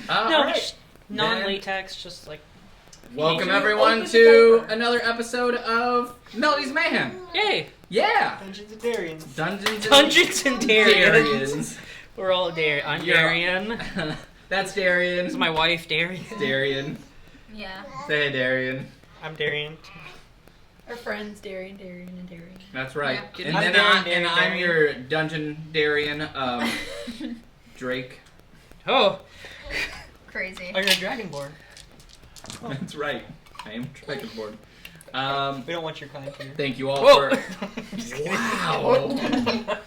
No, Alright. just non-latex, just like... Welcome everyone to another episode of Melodies and Mayhem. Yay! Yeah! Dungeons and Darians. Dungeons and Darians. Darians. We're all Darian. I'm Darian. That's Darian. This is my wife, Darian. Darian. Yeah. Say hey, Darian. I'm Darian. Our friends, Darian, and Darian. That's right. Yeah. And I'm then Darian, I'm your Dungeon Darian, Drake. Oh. Crazy. Oh, you're a Dragonborn. That's right. I am Dragonborn. We don't want your kind here. Thank you all Whoa. for... Wow.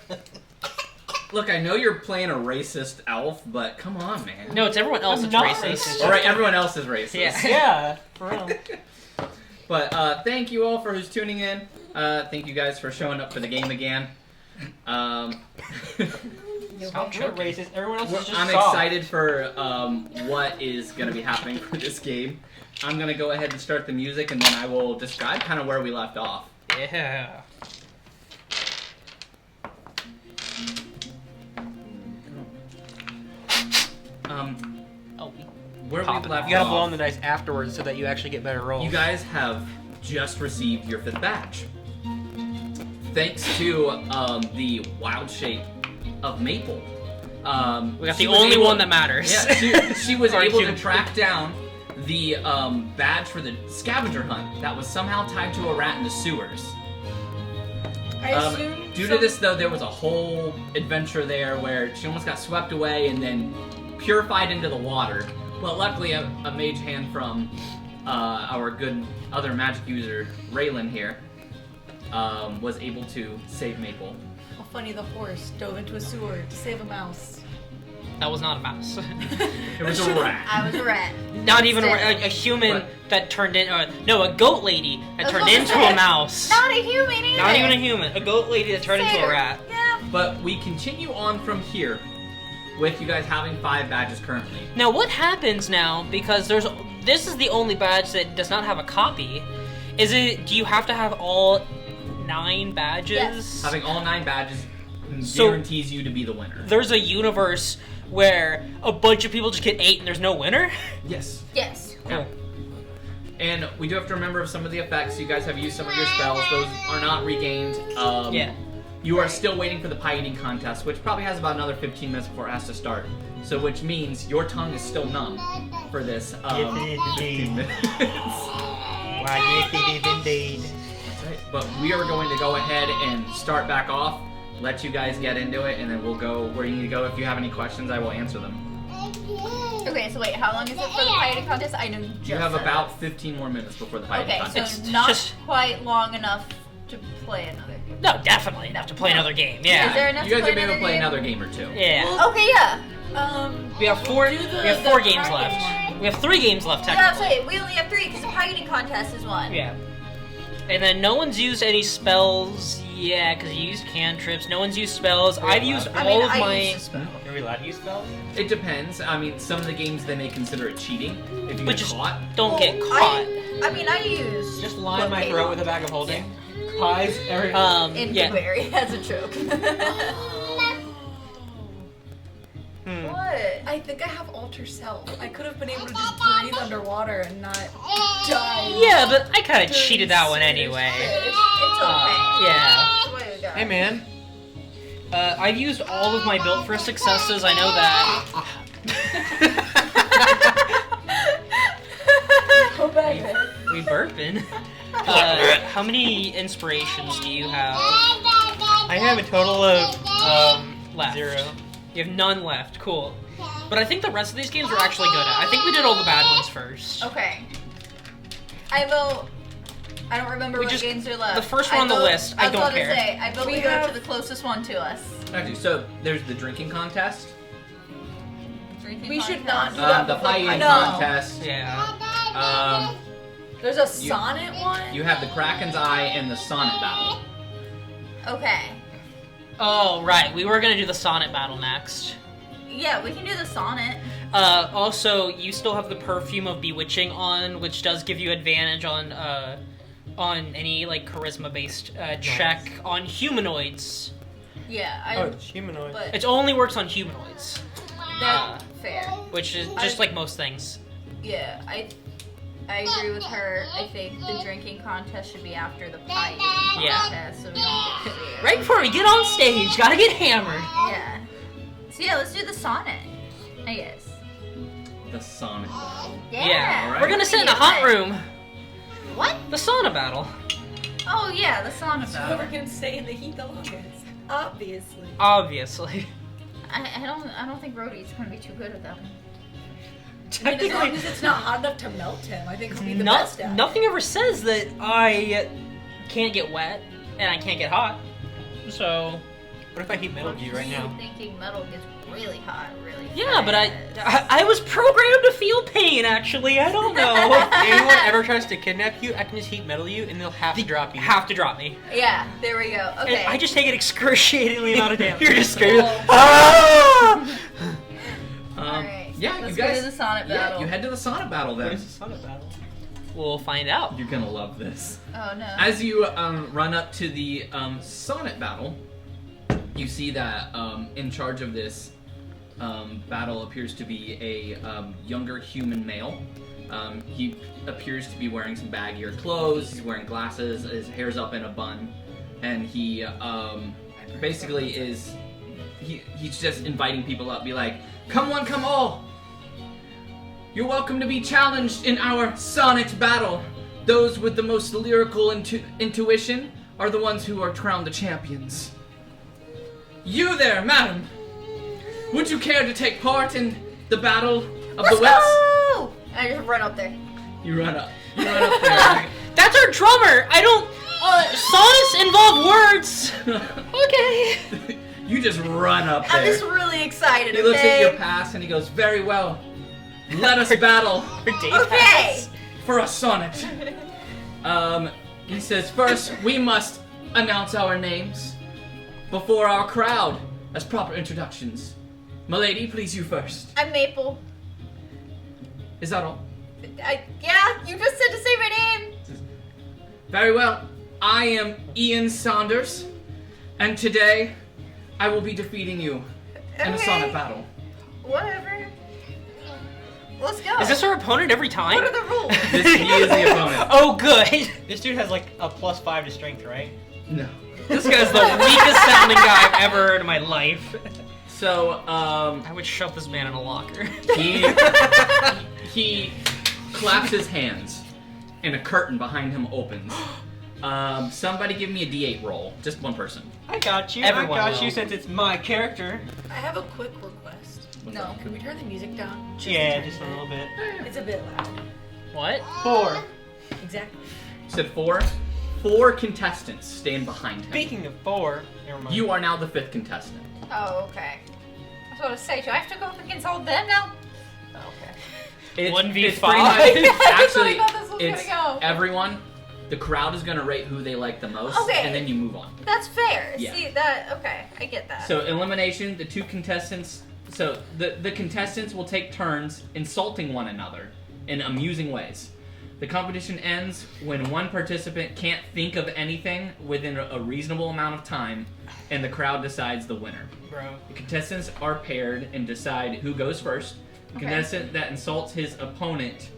Look, I know you're playing a racist elf, but come on, man. No, it's everyone else I'm that's not racist. racist. All right, everyone else is racist. Yeah. Yeah, for real. But thank you all for who's tuning in. Thank you guys for showing up for the game again. Stop We're choking. racist. Everyone else is just I'm soft. excited for what is going to be happening for this game. I'm going to go ahead and start the music, and then I will describe kind of where we left off. Yeah. Oh, Where Pop we it left off. You gotta blow on off, the dice afterwards so that you actually get better rolls. you guys have just received your 5th badge. Thanks to the wild shape of Maple. we got she the was only able- one that matters. Yeah, she was Or able to human. track down the badge for the scavenger hunt that was somehow tied to a rat in the sewers. I assume. Due to this, though, there was a whole adventure there where she almost got swept away and then purified into the water. But luckily, a mage hand from our good other magic user, Raylan here, was able to save Maple. How funny the horse dove into a sewer to save a mouse. That was not a mouse. It was a rat. I was a rat. Not even a Instead. human What? that turned in... no, a goat lady that That's turned what I into said. a mouse. Not a human either. Not even a human. A goat lady that turned into a Satyr. rat. Yeah. But we continue on from here with you guys having 5 badges currently. Now, what happens now, because this is the only badge that does not have a copy, do you have to have all 9 badges? Yes. Having all 9 badges So- guarantees you to be the winner. There's a universe where a bunch of people just get 8 and there's no winner? Yes. Yes. Yeah. And we do have to remember some of the effects. You guys have used some of your spells. Those are not regained. Yeah. You are still waiting for the pie eating contest, which probably has about another 15 minutes before it has to start. So, which means your tongue is still numb for this. Yes, it is 15 indeed. minutes. Why, yes, it is indeed. That's right. But we are going to go ahead and start back off. Let you guys get into it, and then we'll go where you need to go. If you have any questions, I will answer them. Okay, so wait, how long is it for the pie eating contest? I know just You have said about 15 more minutes before the pie eating Okay, contest. so not just- quite long enough to play another. No, definitely enough to play another game. Yeah. Is there enough You guys to will be able to play game? another game or 2. Yeah. Okay, yeah. We have 4. do We the- have the 4 games target left. one. We have 3 games left Yeah, I'm technically. saying we only have 3 because the pie eating contest is 1. Yeah. And then no one's used any spells. Yeah, because you used cantrips. No one's used spells. I've used I all mean, of I my. used a spell. Are we allowed to use spells? It depends. I mean, some of the games they may consider it cheating if you But get just caught. don't get Well, caught. I mean, I used. Just line my Okay. throat with a bag of holding. Pies, every... In Yeah. Blueberry as a joke. Hmm. What? I think I have alter self. I could have been able to just breathe underwater and not die. Yeah, but I kind of cheated that one anyway. It's okay. Yeah. It's the way we go. Hey, man. I've used all of my built for successes. I know that. Go back. We burping. How many inspirations do you have I have a total of, left? 0. You have none left. Cool. But I think the rest of these games we're actually good at. I think we did all the bad ones first. Okay. I vote. I don't remember We what just- games are left. the first one on the vote- list, I was don't about care. To say, I vote we We go have- to the closest one to us. Actually, so there's the drinking contest, Drinking We should contest. not do that the before pie eating No. contest. Yeah. There's a sonnet one. You have the Kraken's Eye and the Sonnet Battle. Okay. Oh, right. We were gonna do the sonnet battle next. Yeah, we can do the sonnet. Also, you still have the perfume of bewitching on, which does give you advantage on any like charisma-based check on humanoids. Yeah, Oh, it's humanoid. but It only works on humanoids. that Fair. which is just like most things. Yeah, I agree with her. I think the drinking contest should be after the pie eating Yeah. contest, so we don't get to see it. Right before we get on stage, gotta get hammered. Yeah. So yeah, let's do the sonnet, I guess. The sauna battle. Yeah, Alright. we're gonna sit in a hot room. What? The sauna battle. Oh yeah, the sonnet So we're battle. gonna stay in the heat the longest. Obviously. Obviously. I don't think Rhodey's gonna be too good at that one. I mean, as long as it's not hot enough to melt him, I think he'll be the No- best at it. nothing ever says that I can't get wet and I can't get hot. So What if I heat metal to you right now? I'm thinking metal gets really hot, really yeah, but fast. I was programmed to feel pain. Actually, I don't know. If anyone ever tries to kidnap you, I can just heat metal you and they'll have to drop you. Have to drop me. Yeah, there we go. And Okay. I just take an excruciatingly amount of damage. You're just screaming. Cool. Ah! Alright. Yeah, Let's you go guys. to the sonnet Yeah, battle. you head to the sauna battle What then. is the sauna battle? We'll find out. You're gonna love this. Oh no. As you run up to the sonnet battle, you see that in charge of this battle appears to be a younger human male. He appears to be wearing some baggier clothes. He's wearing glasses. His hair's up in a bun, and he basically is. He's just inviting people up. Be like, "Come one, come all. You're welcome to be challenged in our sonnet battle. Those with the most lyrical intuition are the ones who are crowned the champions. You there, madam. Would you care to take part in the battle of Let's the wits?" go! I just run up there. You run up. You run up there. That's our drummer. I don't. Sonnets involve words. Okay. You just run up I'm there. just really excited. He looks at okay? your pass and he goes, "Very well. Let us battle Okay. for a sonnet." He says, "First, we must announce our names before our crowd as proper introductions. Milady, please you first. I'm Maple. Is that all?" Yeah, you just said to say my name. "Very well. I am Ian Saunders, and today I will be defeating you in a sonnet battle." Whatever. Let's go. Is this our opponent every time? What are the rules? He is the opponent. Oh, good. This dude has like a +5 to strength, right? No. This guy's the weakest sounding guy I've ever heard in my life. So, I would shove this man in a locker. he claps his hands, and a curtain behind him opens. Somebody give me a D8 roll. Just one person. I got you. Everyone I got will. you since it's my character. I have a quick request. No. Can we turn the music down? Yeah, just a little bit. It's a bit loud. What? 4. Exactly. You said 4? 4 contestants stand behind him. Speaking of 4, never mind. You are now the 5th contestant. Oh, okay. I was about to say, do I have to go up against all of them now? Okay. It's 1v5. it's pretty much- Actually, That's how I thought this was it's gonna go. everyone. The crowd is gonna rate who they like the most, Okay. and then you move on. That's fair. Yeah. See, that, okay, I get that. So elimination, the 2 contestants. So the contestants will take turns insulting one another in amusing ways. The competition ends when one participant can't think of anything within a reasonable amount of time, and the crowd decides the winner. Bro. The contestants are paired and decide who goes first. The Okay. contestant that insults his opponent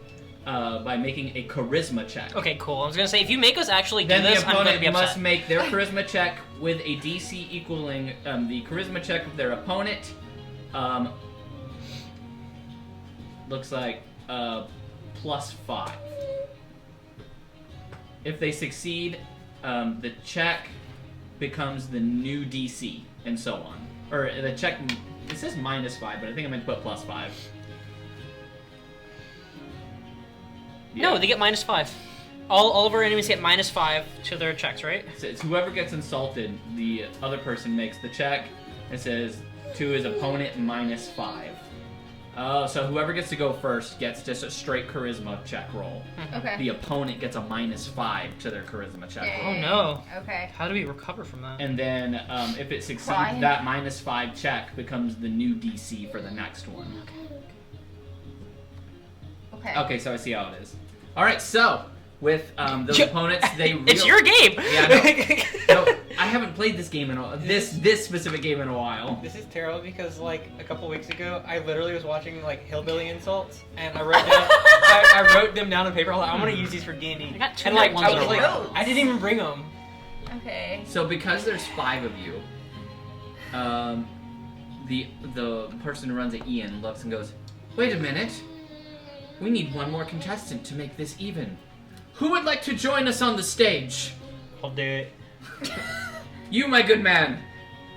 by making a charisma check. Okay, cool. I was gonna say, if you make us actually do Then this, the I'm gonna opponent be upset. must make their charisma check with a DC equaling the charisma check of their opponent. Looks like +5. If they succeed, the check becomes the new DC, and so on. Or the check, it says -5, but I think I meant to put +5. No, they get -5. All of our enemies get -5 to their checks, right? It's whoever gets insulted, the other person makes the check. It says to his opponent -5. So whoever gets to go first gets just a straight charisma check roll. okay. The opponent gets a -5 to their charisma check Yeah. roll. Oh no. Okay. How do we recover from that? And then if it succeeds, Cry. that -5 check becomes the new DC for the next one. Okay. Okay, so I see how it is. All right, so with those Ju- opponents, they It's your game. Yeah, I know. So I haven't played this game in this specific game in a while. This is terrible because like a couple weeks ago, I literally was watching like hillbilly insults, and I wrote down, I wrote them down on paper. I was like, I'm gonna use these for D&D. I got two And like, ones I in was a like, row. I didn't even bring them. Okay. So because there's 5 of you, the person who runs it, Ian, looks and goes, "Wait a minute. We need one more contestant to make this even. Who would like to join us on the stage? I'll do it. You, my good man,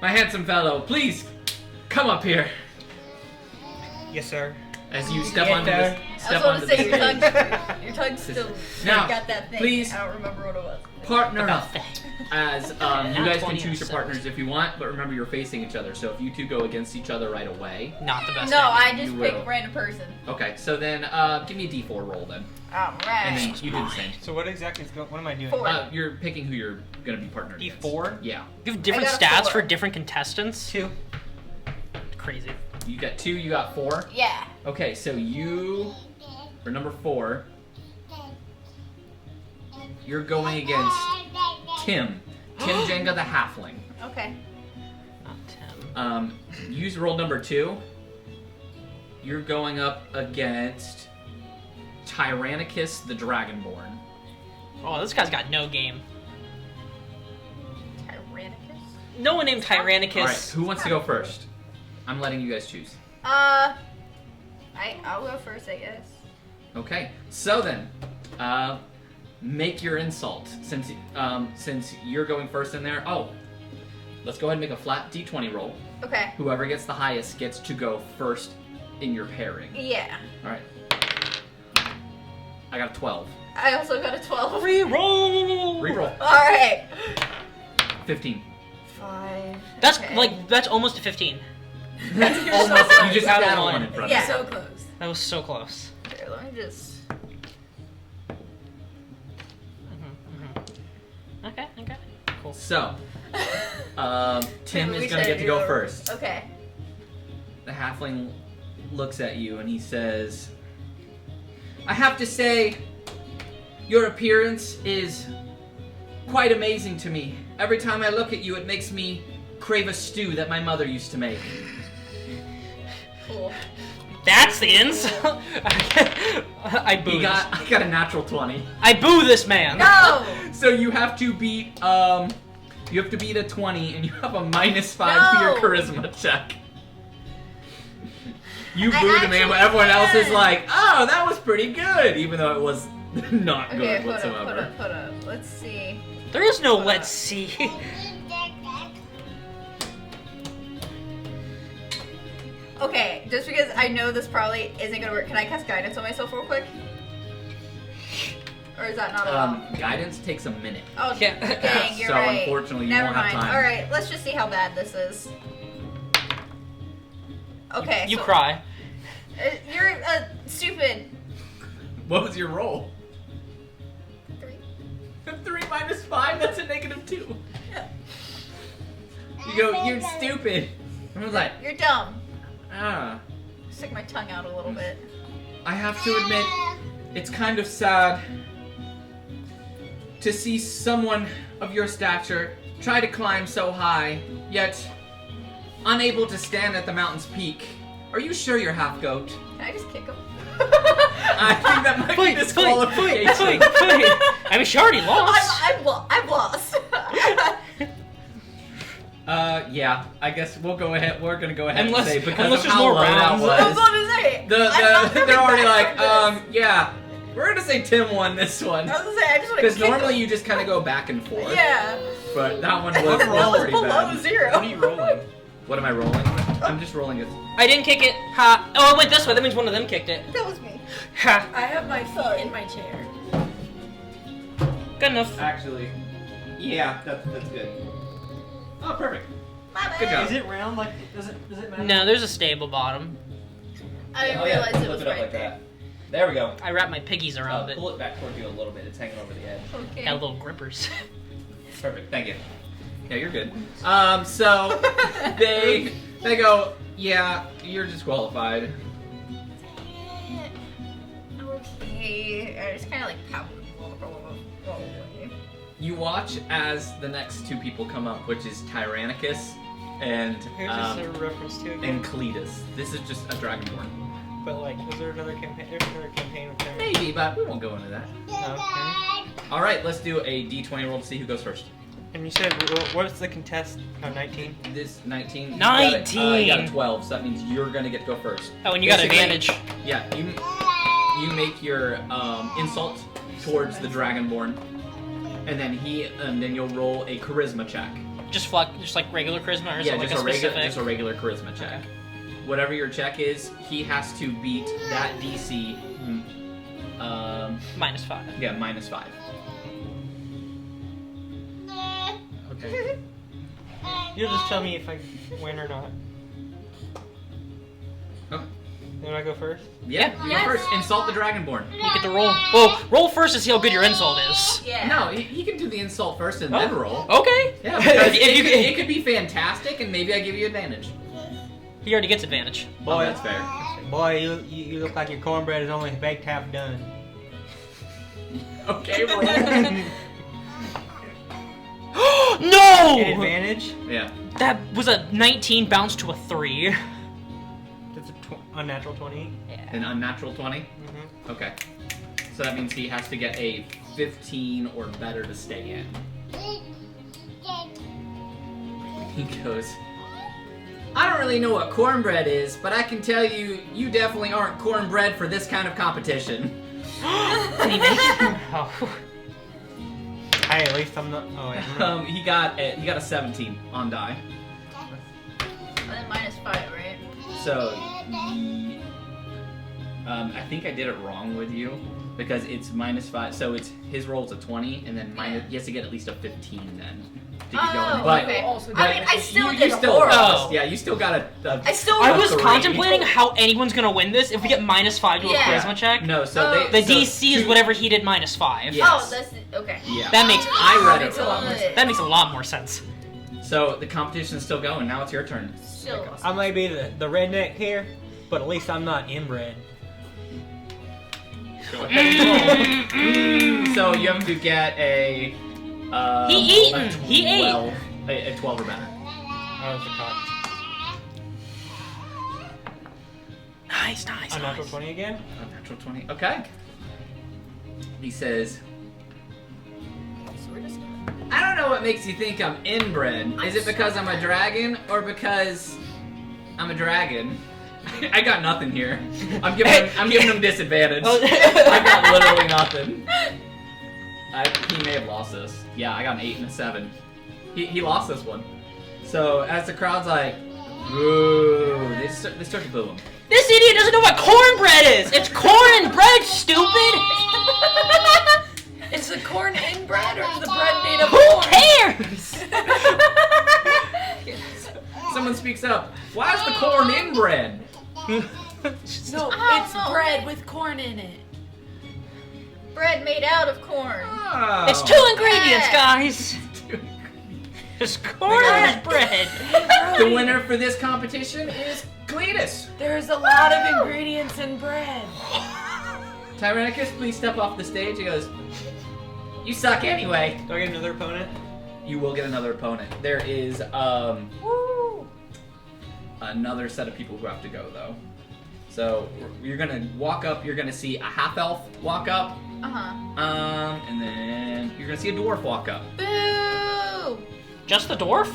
my handsome fellow, please come up here." Yes, sir. As you step Get onto there. this, I step was onto about the to say stage. your tongue still Now, got that thing. please. I don't remember what it was. Partner up. About As you Not guys can 20 choose your episodes. partners if you want, but remember you're facing each other. So if you two go against each other right away, Not the best. No, idea. I just You picked will. a random person. okay. So then give me a D4 roll then, and Alright. then you do the same. So what exactly is going? What am I doing? 4. You're picking who you're gonna be partnered against. D4? Yeah. You have different I got a stats 4. for different contestants. 2. Crazy. You got 2. You got 4. Yeah. Okay. So you, for number 4, you're going against Tim. Tim Jenga the Halfling. Okay. Not Tim. Use roll number 2. You're going up against Tyrannicus the Dragonborn. Oh, this guy's got no game. Tyrannicus? No one named Tyrannicus. All right, who wants to go first? I'm letting you guys choose. I'll go first, I guess. Okay, so then, make your insult since you're going first in there. Oh, let's go ahead and make a flat D20 roll. Okay. Whoever gets the highest gets to go first in your pairing. Yeah. All right. I got a 12. I also got a 12. Reroll. Reroll. Alright. 15. 5. That's okay. that's almost a 15. Almost. You just Out of had a line. 1 in front Yeah. of you. So close. That was so close. Here, let me just. Okay. Cool. So, Tim Maybe we is gonna should get to go do- first. Okay. The halfling looks at you and he says, "I have to say, your appearance is quite amazing to me. Every time I look at you, it makes me crave a stew that my mother used to make." Cool. That's the insult. I boo. I got a natural 20. I boo this man. No! So you have to beat a 20 and you have a -5 to your No! charisma check. You I boo the man, but everyone else is actually like, "Oh, that was pretty good," even though it was not Okay, good put whatsoever. up. Let's see. There is no let's see. Okay, just because I know this probably isn't gonna work, can I cast guidance on myself real quick? Or is that not allowed? Guidance takes a minute. Oh, yeah. dang, you're So right. unfortunately, you Never won't have mind. time. Alright, let's just see how bad this is. Okay, You so, cry. You're stupid. What was your roll? 3. 3 minus 5, that's a -2. You go, "You're stupid." I was like, You're dumb. Stick my tongue out a little bit. I have to admit, it's kind of sad to see someone of your stature try to climb so high, yet unable to stand at the mountain's peak. Are you sure you're half goat? Can I just kick him? I think that might be disqualification. I mean, she already lost. I've lost. Yeah, I guess we'll go ahead. We're gonna go ahead Unless- and say because unless of there's how more low that rounds. was. I was about to say. I'm not coming They're already back like, from yeah, we're gonna say Tim won this one. I was gonna say, I just want to Because kick normally him. you just kind of go back and forth. Yeah. But that one That was was pretty below bad. 0. What are you rolling? What am I rolling? I'm just rolling it. I didn't kick it. Ha. Oh, it went this way. That means one of them kicked it. That was me. Ha. I have my feet in my chair. Good enough. Actually, yeah, that's good. Oh, perfect. My Good job. Is it round? Like, does it matter? No, there's a stable bottom. I didn't realize it was right there. that. There we go. I wrap my piggies around it. Pull it back toward you a little bit. It's hanging over the edge. Okay. Got little grippers. Perfect. Thank you. Yeah, you're good. So they go, yeah, you're disqualified. Okay. I just kind of like pout. Roll away. you watch as the next two people come up, which is Tyrannicus and Who's this a reference to again? and Cletus. This is just a Dragonborn. But like, was there another campaign? There's another campaign with her. Maybe, but we won't go into that. Okay. All right, let's do a d20 roll to see who goes first. And you said, what's the contest? Oh, 19? This 19. You 19! got a 12, so that means you're gonna get to go first. Oh, and you got Basically, advantage. Yeah, you make your insult towards the Dragonborn, and then then you'll roll a charisma check. Just like regular charisma, or is it like just a specific? just a regular charisma check. Okay. Whatever your check is, he has to beat that DC. -5. Yeah, -5. Okay. You'll just tell me if I win or not. Okay. Then I go first? Yeah, you Yes. go first. Insult the Dragonborn. You get to roll. Well, roll first to see how good your insult is. Yeah. No, he can do the insult first and then roll. Okay. Yeah, because If it could be fantastic, and maybe I give you advantage. He already gets advantage. Oh, that's fair. Boy, you look like your cornbread is only baked half done. Okay, roll. No! An advantage? Yeah. That was a 19 bounced to a 3. That's a unnatural 20. An unnatural 20? Mm-hmm. Okay. So that means he has to get a 15 or better to stay in. He goes, I don't really know what cornbread is, but I can tell you, you definitely aren't cornbread for this kind of competition. Did he make it? Oh. Hey, at least I'm not. Oh, wait. I'm not. He got a 17 on die. And then -5, right? So, I think I did it wrong with you because it's -5. So it's his roll's a 20, and then he has to get at least a 15 then to keep going. But, okay. Also but I mean, I still you did still horrible. lost. Yeah, you still got a I still. I was 3. contemplating how anyone's gonna win this if we get -5 to a Yeah. charisma check. No, so Oh. they The DC is whatever he did -5. Yeah. Oh, that's okay. Yeah. That makes I read it Makes a lot wrong. more Good. that makes a lot more sense. So the competition's still going. Now it's your turn. Still I might be the redneck here, but at least I'm not inbred. Go ahead and roll. So you have to get a. He eaten. A He ate. 12, a 12 or better. Oh, it's a cock. Nice, nice, Unnatural nice. 20 again? A natural 20. Okay. He says, I don't know what makes you think I'm inbred. Is it because I'm a dragon or because I'm a dragon? I got nothing here. I'm giving him disadvantage. I got literally nothing. He may have lost this. Yeah, I got an 8 and a 7. He lost this one. So as the crowd's like, boo, they start to boo him. This idiot doesn't know what cornbread is. It's corn and bread, stupid. Is the corn inbred or is the bread made of Who corn? cares? Someone speaks up. Why is the corn inbred? No, Oh, it's no. bread with corn in it. bread made out of corn. Oh. It's 2 ingredients, guys. It's corn and bread. The winner for this competition is Cletus. There's a lot of ingredients in bread. Tyrannicus, please step off the stage. He goes, you suck anyway. Do I get another opponent? You will get another opponent. There is another set of people who have to go though. So you're gonna walk up. You're gonna see a half elf walk up, and then you're gonna see a dwarf walk up. Boo! Just the dwarf?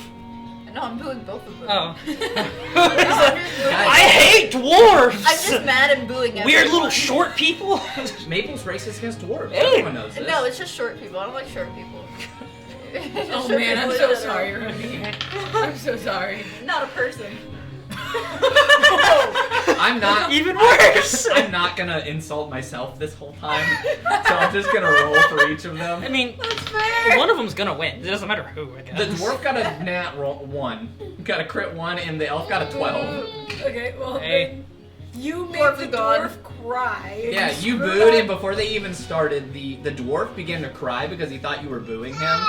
No, I'm booing both of them. Oh. Guys, I hate dwarves. I'm just mad and booing everyone. Weird little short people. Maple's racist against dwarves. Hey. Everyone knows this. No, it's just short people. I don't like short people. Oh Short man, I'm people so in sorry, general. Ruby. I'm so sorry. Not a person. I'm not. Even worse. I'm not gonna insult myself this whole time, so I'm just gonna roll for each of them. I mean, That's fair. one of them's gonna win. It doesn't matter who, I guess. The dwarf got a nat 1, got a crit 1, and the elf got a 12. Okay, well, Hey. you made Dwarf the is gone. dwarf cry. Yeah, you booed, and before they even started, the dwarf began to cry because he thought you were booing him,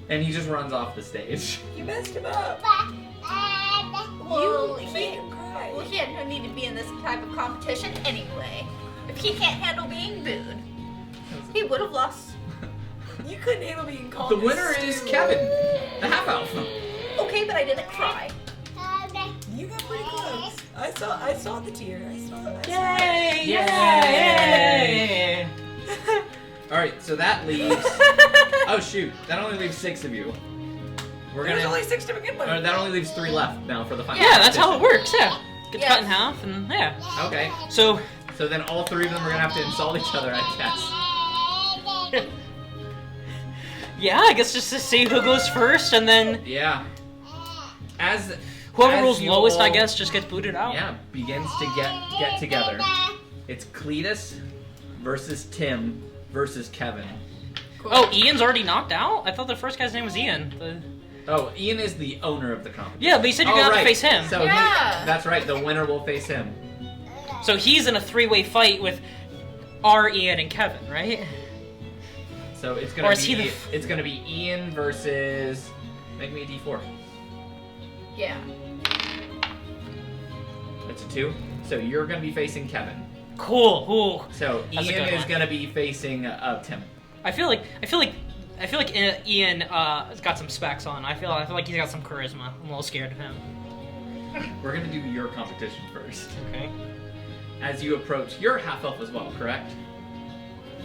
and he just runs off the stage. You messed him up. Well, You he, made him cry. well, he had no need to be in this type of competition anyway. If he can't handle being booed, he would have lost. You couldn't handle being called The winner is Kevin, the half elf. Okay, but I didn't cry. You got pretty close. I saw the tear. I saw it. Yay! Yay! All right, so that leaves. Oh shoot, that only leaves 6 of you. There's only 6 to begin with. That only leaves 3 left now for the final. Yeah, that's how it competition. works. Yeah, gets cut in half, and yeah. Okay, So so then all 3 of them are gonna have to insult each other, I guess. yeah, I guess just to see who goes first, and then Yeah. As whoever rolls you lowest, I all- guess, just gets booted out. Yeah, begins to get together. It's Cletus versus Tim versus Kevin. Oh, Ian's already knocked out? I thought the first guy's name was Ian. Oh, Ian is the owner of the company. Yeah, but you said you're gonna have to face him. So Yeah. that's right. The winner will face him. So he's in a 3-way fight with R, Ian, and Kevin, right? So it's Or gonna is he be the it's gonna be Ian versus. Make me a D4. Yeah. That's a 2. So you're gonna be facing Kevin. Cool. Ooh. So That's a Ian good is one. gonna be facing Tim. I feel like Ian has got some specs on. I feel like he's got some charisma. I'm a little scared of him. We're gonna do your competition first. Okay. As you approach, you're half elf as well, correct?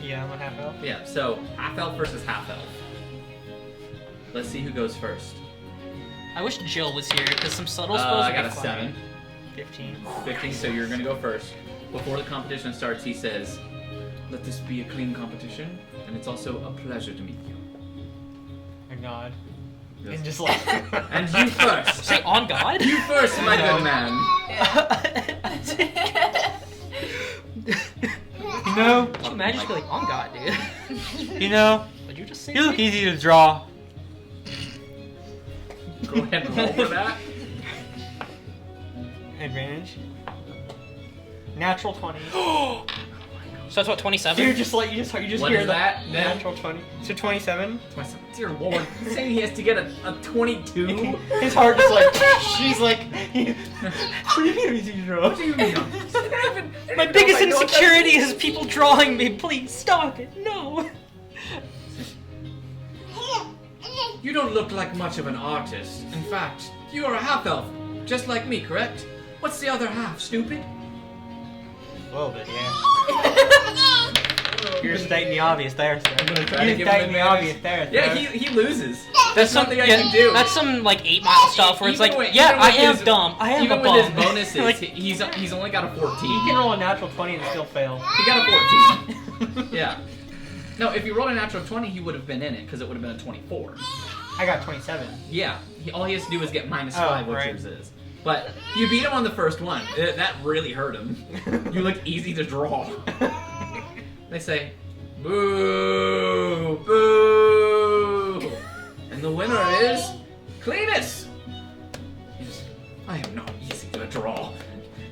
Yeah, I'm a half elf. Yeah. So half elf versus half elf. Let's see who goes first. I wish Jill was here because some subtle spells. I would got be a fun. 7. 15. 15, so you're gonna go first. Before the competition starts, he says, "Let this be a clean competition, and it's also a pleasure to meet you." I nod. Yes. And just like. And you first. Say on God. You first, my good man. You know, Could you imagine just be like on God, dude? you know, Would you just say? you look easy to draw. Go ahead and roll for that. Advantage. Natural 20. So that's what 27. Dude, you just What hear is the that? natural 20. So 27. Dear Lord, he's saying he has to get a 22. His heart just like she's like. What do you mean easy to draw? What do you mean? My biggest insecurity is people drawing me. Please stop it. No. You don't look like much of an artist. In fact, you are a half elf, just like me, correct? What's the other half, stupid? A little bit, yeah. You're stating the obvious there, sir. I'm gonna try to You're give him stating the advantage. obvious there, sir. Yeah, he loses. That's There's some nothing I can do. That's some like 8 Mile stuff where it's Even like, with- yeah, even I with am his- dumb. I am Even a with bum. his bonuses, Like, he's only got a 14. You can roll a natural 20 and still fail. He got a 14. Yeah. No, if you rolled a natural 20, he would have been in it because it would have been a 24. I got 27. Yeah. All he has to do is get minus Oh, 5, which right. yours is. But you beat him on the first one. That really hurt him. You look easy to draw. They say, boo, boo. And the winner is Cletus. Yes, I am not easy to draw.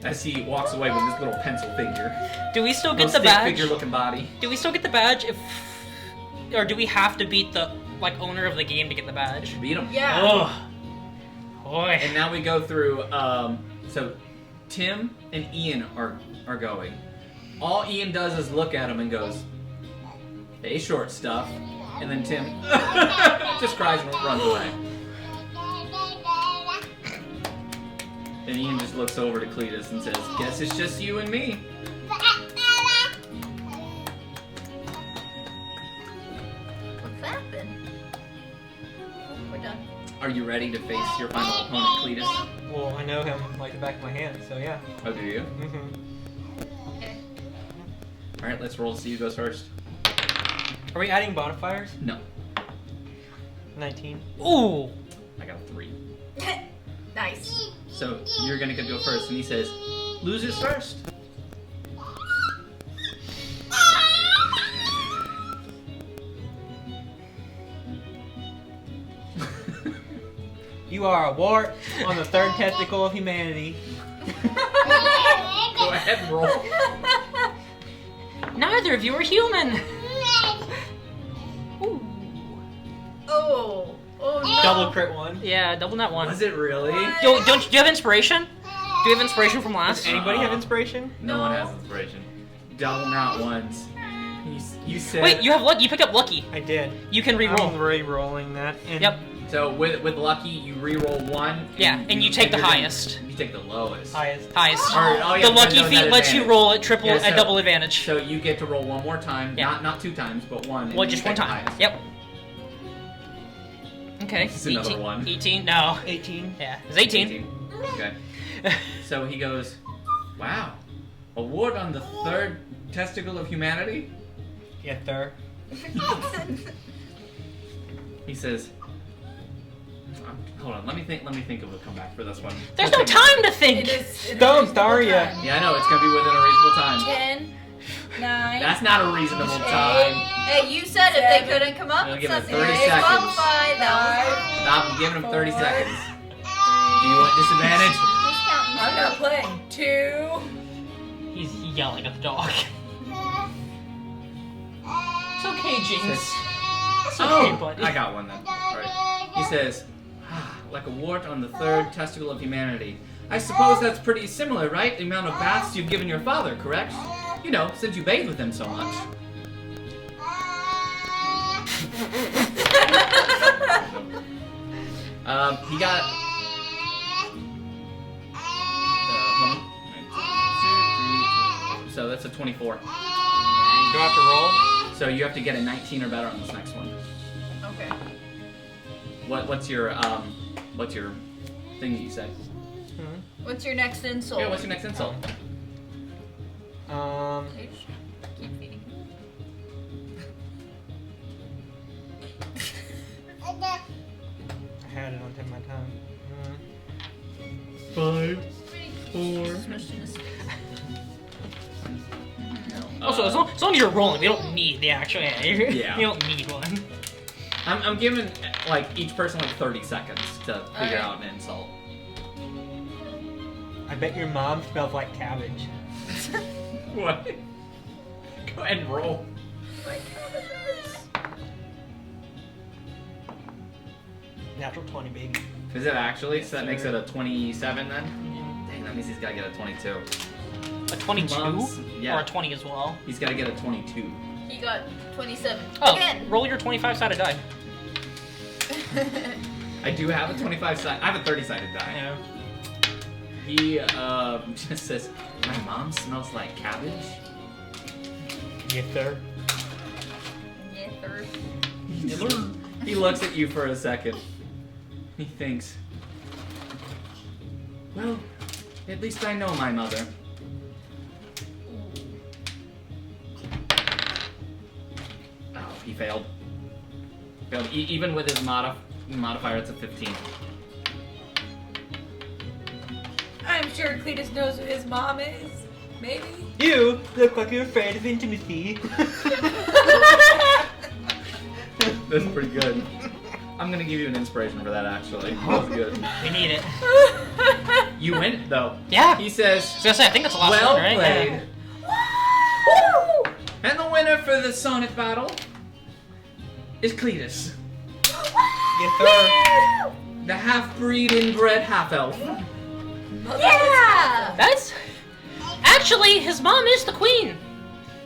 As he walks away with this little pencil figure. do we still get Little the stick badge? figure looking body. Do we still get the badge if, or do we have to beat the like owner of the game to get the badge? Beat him. Yeah. Oh, boy. And now we go through, so Tim and Ian are going. All Ian does is look at him and goes, "Hey, short stuff." And then Tim just cries and runs away. And Ian just looks over to Cletus and says, "Guess it's just you and me." What's happened? Oh, we're done. Are you ready to face your final opponent, Cletus? Well, I know him like the back of my hand, so yeah. Oh, do you? Mm-hmm. Okay. Alright, let's roll to see who goes first. Are we adding bonfires? No, 19. Ooh. I got a 3. Nice. So you're gonna go first, and he says, "Losers first." You are a wart on the third testicle of humanity. Go ahead and roll. Neither of you are human. Ooh. Oh. Oh no. Double crit one. Yeah, double that one. Was it really? Do you have inspiration? Do you have inspiration from last? Does anybody have inspiration? No one has inspiration. Double nat ones. You said. Wait, you have luck. You picked up lucky. I did. You can I'm re-roll. re-rolling that. And Yep. So with lucky, you re-roll 1. Yeah, and you take the highest. You take the lowest. Highest. Highest. Oh, yeah, The lucky no, feat that lets you advantage. roll at triple Yeah, at double advantage. So you get to roll one more time, Yeah. not 2 times, but one. and Well, you just take one the time. highest. Yep. Okay. This is another one. 18. No. 18. Yeah, it's 18. Okay. So he goes, "Wow, award on the 3rd testicle of humanity." Yeah, third. He says, "Hold on, let me think of a comeback for this one." There's no time to think. It is Don't, reasonable Daria. time. Yeah, I know it's gonna be within a reasonable time. 10, 9. That's not a reasonable time. Hey, you said if they couldn't come up I'll with give it something 30 they seconds. qualified, that Stop! I'm giving him 30 4. seconds. Do you want disadvantage? was I'm not playing. 2. He's yelling at the dog. It's okay, James. It's okay, buddy. I got one then. Alright. He says, like a wart on the 3rd testicle of humanity. I suppose that's pretty similar, right? The amount of baths you've given your father, correct? You know, since you bathe with him so much. He got... So that's a 24. Do I have to roll? So you have to get a 19 or better on this next one. Okay. What's your thing that you say? What's your next insult? Yeah, what's your next insult? Keep feeding. I had it on tip of my tongue. 5, 4. Also, as long as you're rolling, we don't need the actual. Yeah. Yeah. You don't need one. I'm giving like each person like 30 seconds to figure out an insult. I bet your mom smells like cabbage. What? Go ahead and roll. Natural 20, baby. Is it actually? So that makes it a 27 then? Dang, that means he's gotta get a 22. A 22 Moms, yeah. or a 20 as well. He's gotta get a 22. He got 27. Oh, Again. roll your 25-sided die. I do have a 25 side. I have a 30-sided die. Yeah. He just says, "My mom smells like cabbage." Yes, sir. Yeah, third. He looks at you for a second. He thinks, "Well, at least I know my mother." Oh, he failed. Failed. Even with his modifier, it's a 15. I'm sure Cletus knows who his mom is. Maybe. You look like you're afraid of intimacy. That's pretty good. I'm gonna give you an inspiration for that, actually. That was good. We need it. You win, though. Yeah. He says, I was gonna say, I think that's the last "Well one, right? played." Yeah. And the winner for the sonnet battle is Cletus, Yes, sir. the half-breed inbred half-elf. Yeah! That's actually his mom is the queen.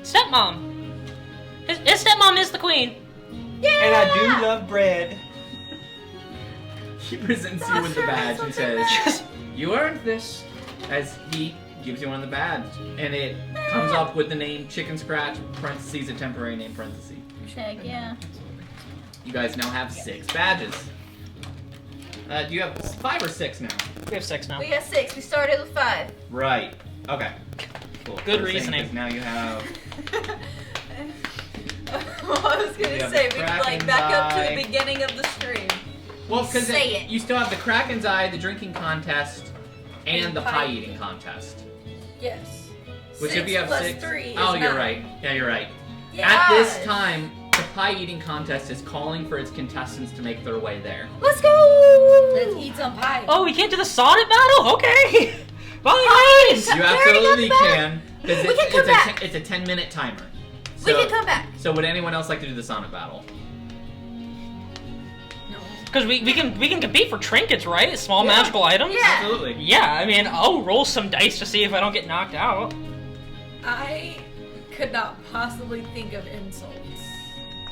Stepmom. His stepmom is the queen. Yeah! And I do love bread. He presents you with the badge and says, "You earned this," as he gives you one of the badge, and it comes up with the name Chicken Scratch, parentheses, a temporary name, parentheses. Check, yeah. You guys now have 6 badges. Do you have 5 or 6 now? We have 6 now. We got 6. We started with 5. Right. Okay. Cool. Good First thing reasoning. is now you have. Well, I was gonna You have say, the we could like Kraken's back up to eye. the beginning of the stream. Well, because Say it. you still have the Kraken's Eye, the drinking contest, and the pie eating contest. Yes. Which if 6 you have plus 6. 3 is Oh, you're 9. right. Yeah, you're right. Yes. At this time, the pie eating contest is calling for its contestants to make their way there. Let's go! Let's eat some pie. Oh, we can't do the sonnet battle? Okay. Bye, guys. You absolutely can. Because We can come back. it's a 10-minute timer. We So- can come back. So would anyone else like to do the sonnet battle? No. Because we can compete for trinkets, right? Small Yeah. magical items. Yeah. Absolutely. Yeah, I mean, I'll roll some dice to see if I don't get knocked out. I could not possibly think of insults.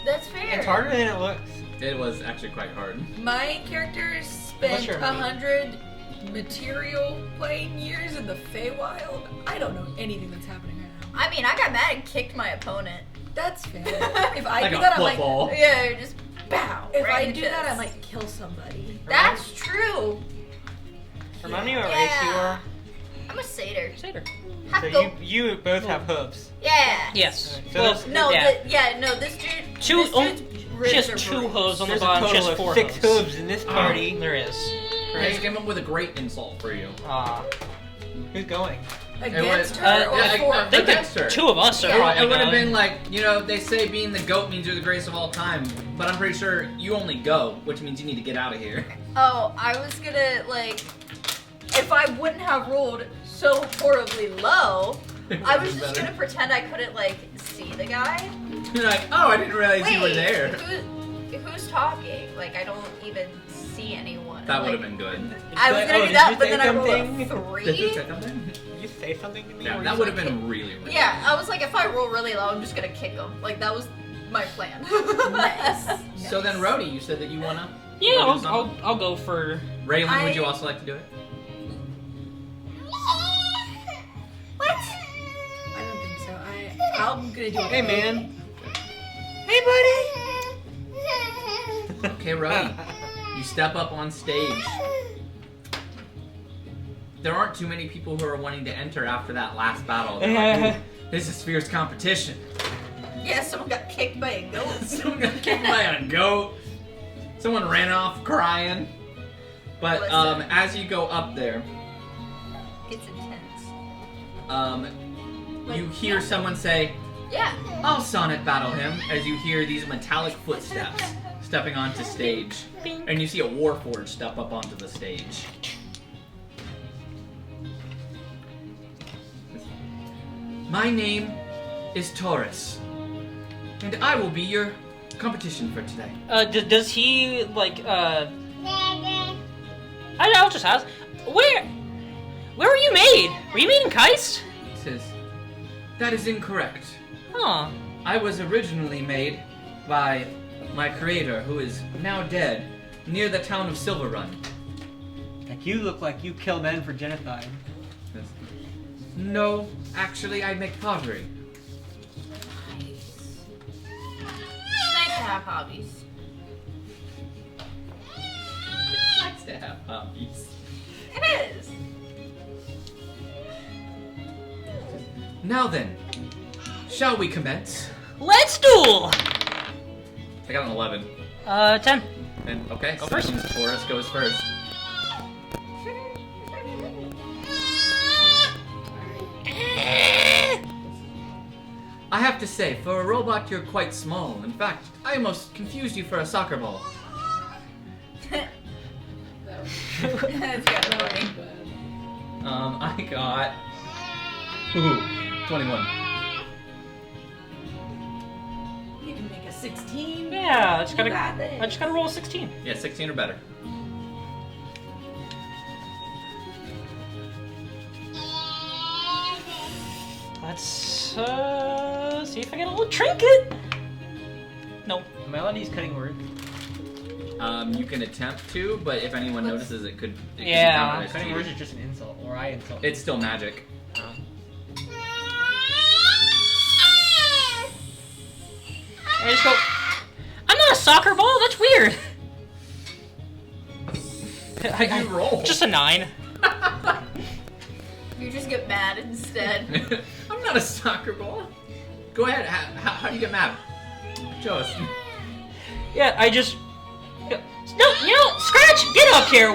That's fair. It's harder than it looks. It was actually quite hard. My character spent you're me. 100 material playing years in the Feywild. I don't know anything that's happening right now. I mean, I got mad and kicked my opponent. That's fair. If I Like do a that, I'm like, football. Yeah, just bow. if right I in the do that, I chest. might kill somebody. That's true. Remind me what race you are. I'm a satyr. Satyr. Have So to- you both have hooves. Yeah. Yes. So Well, this- No, yeah. this dude. Two- This oh, dude's She has ribs are 2 bruised. hooves on the There's a bottom. She total has of 4 6 hooves. hooves in this party. There is. I just came up with a great insult for you. Who's going? Against was- her or yeah, for I her? think Against the her. 2 of us are Yeah. probably It would have going. been like, you know, they say being the goat means you're the greatest of all time, but I'm pretty sure you only go, which means you need to get out of here. Oh, I was gonna like, if I wouldn't have rolled so horribly low, I was just gonna pretend I couldn't like see the guy. You're like, oh, I didn't realize you were there. Who's talking? Like, I don't even see anyone. That would Like, have been good. I was gonna do did that, you but say then I rolled something? a Did you 3. say something? Did you say something to me? Yeah, Or that you would have just been really, really Yeah, I was like, if I roll really low, I'm just gonna kick him. Like, that was my plan. Nice. So then, Rhodey, you said that you wanna. Yeah, wanna do I'll go for. Raylan, would you also like to do it? What? I don't think so. I'm gonna do it. Hey, man. Hey, buddy. Okay, Rhodey, you step up on stage. There aren't too many people who are wanting to enter after that last battle. They're like, "Ooh, this is fierce competition." Yeah, someone got kicked by a goat. Someone got kicked by a goat. Someone ran off crying. But Listen. as you go up there, It's intense. you hear someone say, Yeah. "I'll sonnet battle him," as you hear these metallic footsteps stepping onto stage. And you see a warforged step up onto the stage. My name is Taurus, and I will be your competition for today. Does he like? I'll just ask. Where were you made? Were you made in Keist? He says, "That is incorrect. Huh. I was originally made by my creator, who is now dead, near the town of Silver Run." Like, you look like you kill men for genocide. Says, "No, actually, I make pottery." Nice. It's nice to have hobbies. It's nice to have hobbies. It is. Now then, shall we commence? Let's duel. I got an 11. 10. And okay, Go so first. Taurus goes first. I have to say, for a robot, you're quite small. In fact, I almost confused you for a soccer ball. That's kind of funny. I got... Ooh, 21. You can make a 16. Yeah, I just You got this. gotta roll a 16. Yeah, 16 or better. Let's see if I get a little trinket. No. Melody's cutting word. You can attempt to, but if anyone notices, it could be Yeah. counted as Cutting cheating. words is just an insult, or I insult. It's still magic. I just go. I'm not a soccer ball. That's weird. You roll. Just a 9. You just get mad instead. I'm not a soccer ball. Go ahead. How do you get mad? Show us. Yeah, I just. No, Scratch, get up here.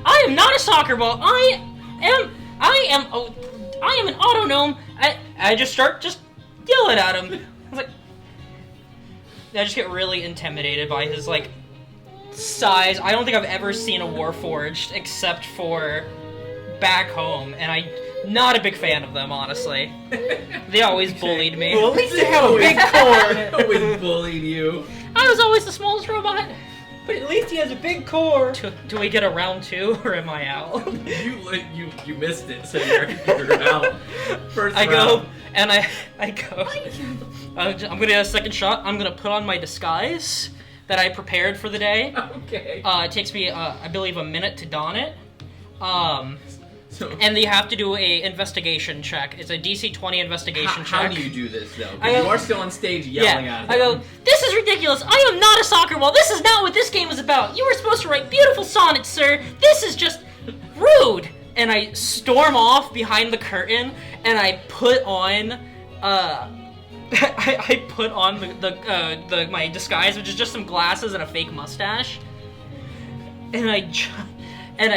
I am not a soccer ball. I am an auto gnome. I just start yelling at him. I was like, I just get really intimidated by his like size. I don't think I've ever seen a Warforged except for back home, and I'm not a big fan of them, honestly. They always bullied me. Well, at least they have a big core. Always bullied you. I was always the smallest robot. But at least he has a big core. Do we get a round 2 or am I out? You missed it, so you're out. First I round. go, And I go, I'm gonna get a second shot. I'm gonna put on my disguise that I prepared for the day. Okay. It takes me, I believe, a minute to don it. So, And you have to do a investigation check. It's a DC 20 investigation check. how do you do this, though? I Because go- you are still on stage yelling at him. I go, this is ridiculous. I am not a soccer ball. This is not what this game is about. You were supposed to write beautiful sonnets, sir. This is just rude. And I storm off behind the curtain, and I put on, I put on the my disguise, which is just some glasses and a fake mustache, and I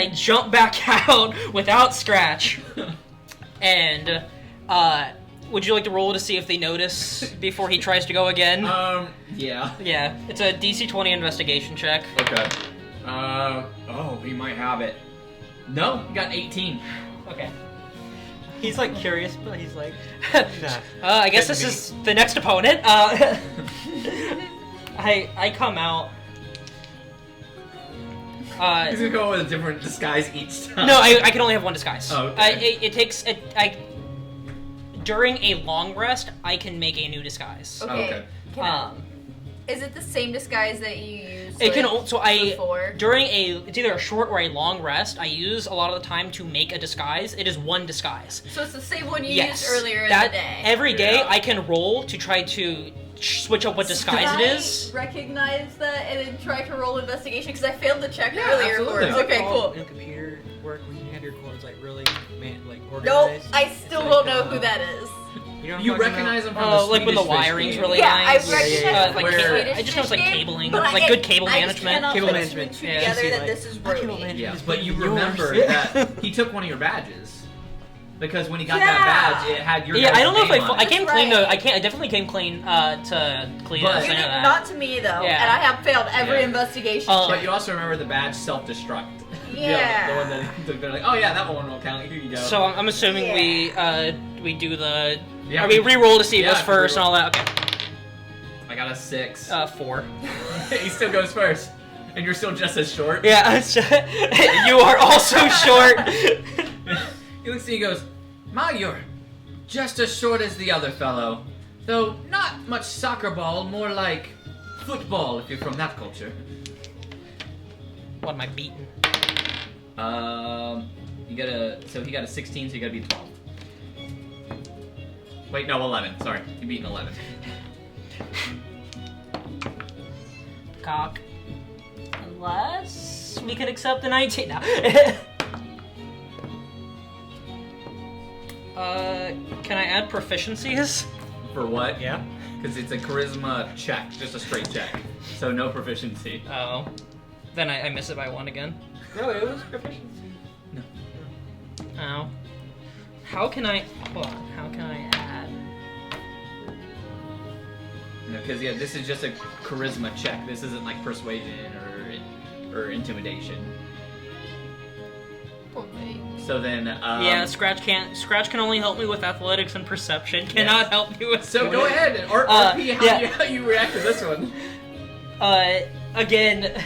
jump back out without Scratch. And would you like to roll to see if they notice before he tries to go again? Yeah. Yeah, it's a DC 20 investigation check. Okay. Oh, he might have it. No, he got 18. Okay. He's like curious, but he's like, nah. I guess this Couldn't is the next opponent. I come out. He's gonna go with a different disguise each time. No, I can only have one disguise. Oh, okay. It takes during a long rest, I can make a new disguise. Okay. Can I- Um, is it the same disguise that you used? it can like, also before? during it's either a short or a long rest. I use a lot of the time to make a disguise. It is one disguise. So it's the same one you Yes, used earlier in that the day. every day Yeah. I can roll to try to switch up what disguise Can it I is. recognize that and then try to roll investigation because I failed the check Yeah, earlier absolutely. for it. Okay, cool. In computer work, when you have your clothes like really Nope, organized. I it's still like, don't know who that is. You, know what I'm You talking recognize him from Oh, the like when the Swedish fish wiring's game. really Yeah, I nice. recognize yeah. it from Where- the Swedish I just know it's like fish game, cabling, but like I- good cable I just management. cannot Cable put management. two Yeah. together See, that like, this is our cable Ruby. management Yeah, is but you yours. remember that he took one of your badges. Because when he got Yeah. that badge, it had your Yeah, I don't know if name I on I it. came That's clean right. to I definitely came clean to Cletus. But- I You know did that. not to me though, Yeah. and I have failed every Yeah. investigation. Oh. But you also remember the badge self-destruct. Yeah. The one that they're like, oh yeah, that one will count. Here you go. So I'm assuming we do the Yeah. or we re-roll to see Yeah, who's first and all re-roll. that. Okay. I got a 6. 4. He still goes first, and you're still just as short. Yeah, you are also short. He looks at you and goes, "Ma, you're just as short as the other fellow, though not much soccer ball, more like football if you're from that culture." What am I beating? You got so he got a 16, so you gotta be 12. Wait, no, 11. Sorry, you beat an 11. Cock. Unless we could accept the 19 now. Can I add proficiencies? For what? Yeah. Because it's a charisma check, just a straight check, so no proficiency. Oh. Then I miss it by 1 again. No, it was proficiency. Oh. How can I... Hold on. How can I add... Because yeah, this is just a charisma check. This isn't like persuasion or intimidation. So then, yeah, Scratch can only help me with athletics and perception. Cannot help me with... So go ahead and RP how you react to this one. Again,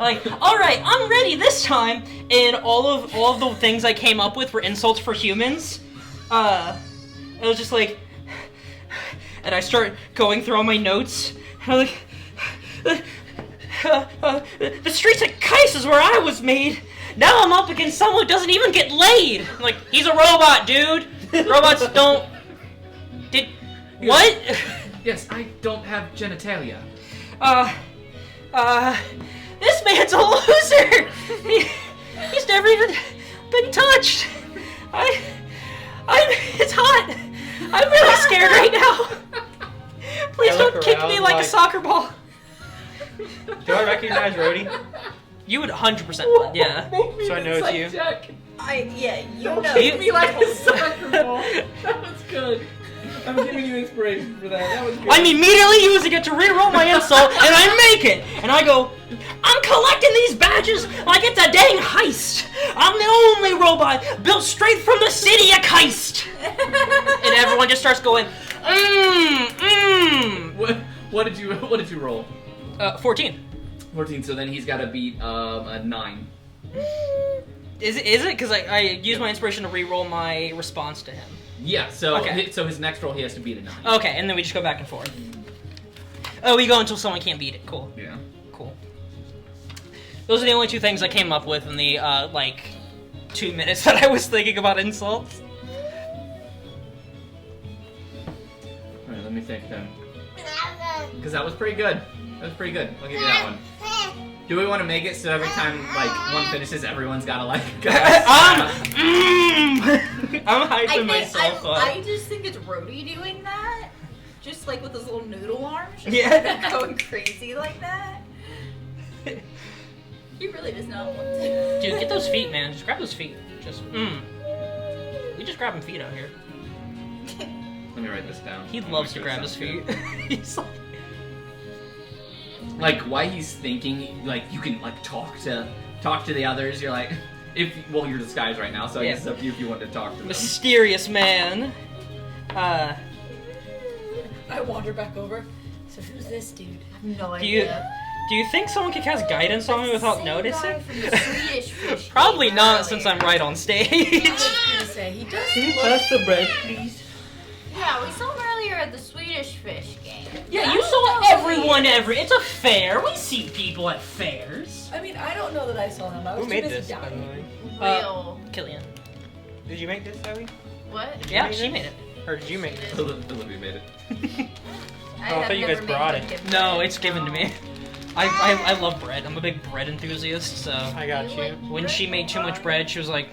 like, all right, I'm ready this time. And all of the things I came up with were insults for humans. It was just like, and I start going through all my notes. And I'm like, the streets of Kais is where I was made. Now I'm up against someone who doesn't even get laid. I'm like, he's a robot, dude. Robots don't. What? Yes, I don't have genitalia. This man's a loser! He's never even been touched! It's hot! I'm really scared right now! Please I look don't kick me around like a like- soccer ball! Do I recognize Rhodey? You would 100% yeah. So I know it's you. You know. kick me like a soccer ball. That was good. I'm giving you inspiration for that. That was good. I'm immediately using it to reroll my insult, and I make it! And I go, I'm collecting these badges like it's a dang heist! I'm the only robot built straight from the city of Keist! And everyone just starts going, What did you roll? 14. 14. So then he's got to beat a 9. Is it? Because I use my inspiration to re-roll my response to him. Yeah, so Okay. so his next roll he has to beat a 9. Okay, and then we just go back and forth. Oh, we go until someone can't beat it. Cool. Yeah. Cool. Those are the only two things I came up with in the, 2 minutes that I was thinking about insults. Alright, let me think then. Because that was pretty good. That was pretty good. I'll give you that one. Do we want to make it so every time, one finishes, everyone's gotta, I'm hyping myself up. I just think it's Rhodey doing that. Just like with his little noodle arms. Just Yeah. going crazy like that. He really does not want to. Dude, get those feet, man. Just grab those feet. We just grabbing feet out here. Let me write this down. He loves to grab his feet. He's like, why he's thinking, you can, talk to the others. You're like, you're disguised right now, so I guess it's up to you if you want to talk to them. Mysterious man. I wander back over. So who's this dude? I have no Do you idea. think someone could cast guidance on me without Same noticing? guy from the Swedish fish Probably game not, earlier. since I'm right on stage. I was gonna say he does look. the bread, please? Yeah, we saw him earlier at the Swedish fish game. Yeah, I you don't saw know everyone who he is. It's a fair. We see people at fairs. I mean, I don't know that I saw him. I was Who made too busy this, by the dying. way? Real. Killian. Did you make this, Zoe? What? Did you Yeah, make she this? made it. Or did you make this? Olivia made it. I thought you guys brought it. No, it's given to me. I love bread. I'm a big bread enthusiast, so I got you. when she made too much bread, she was like,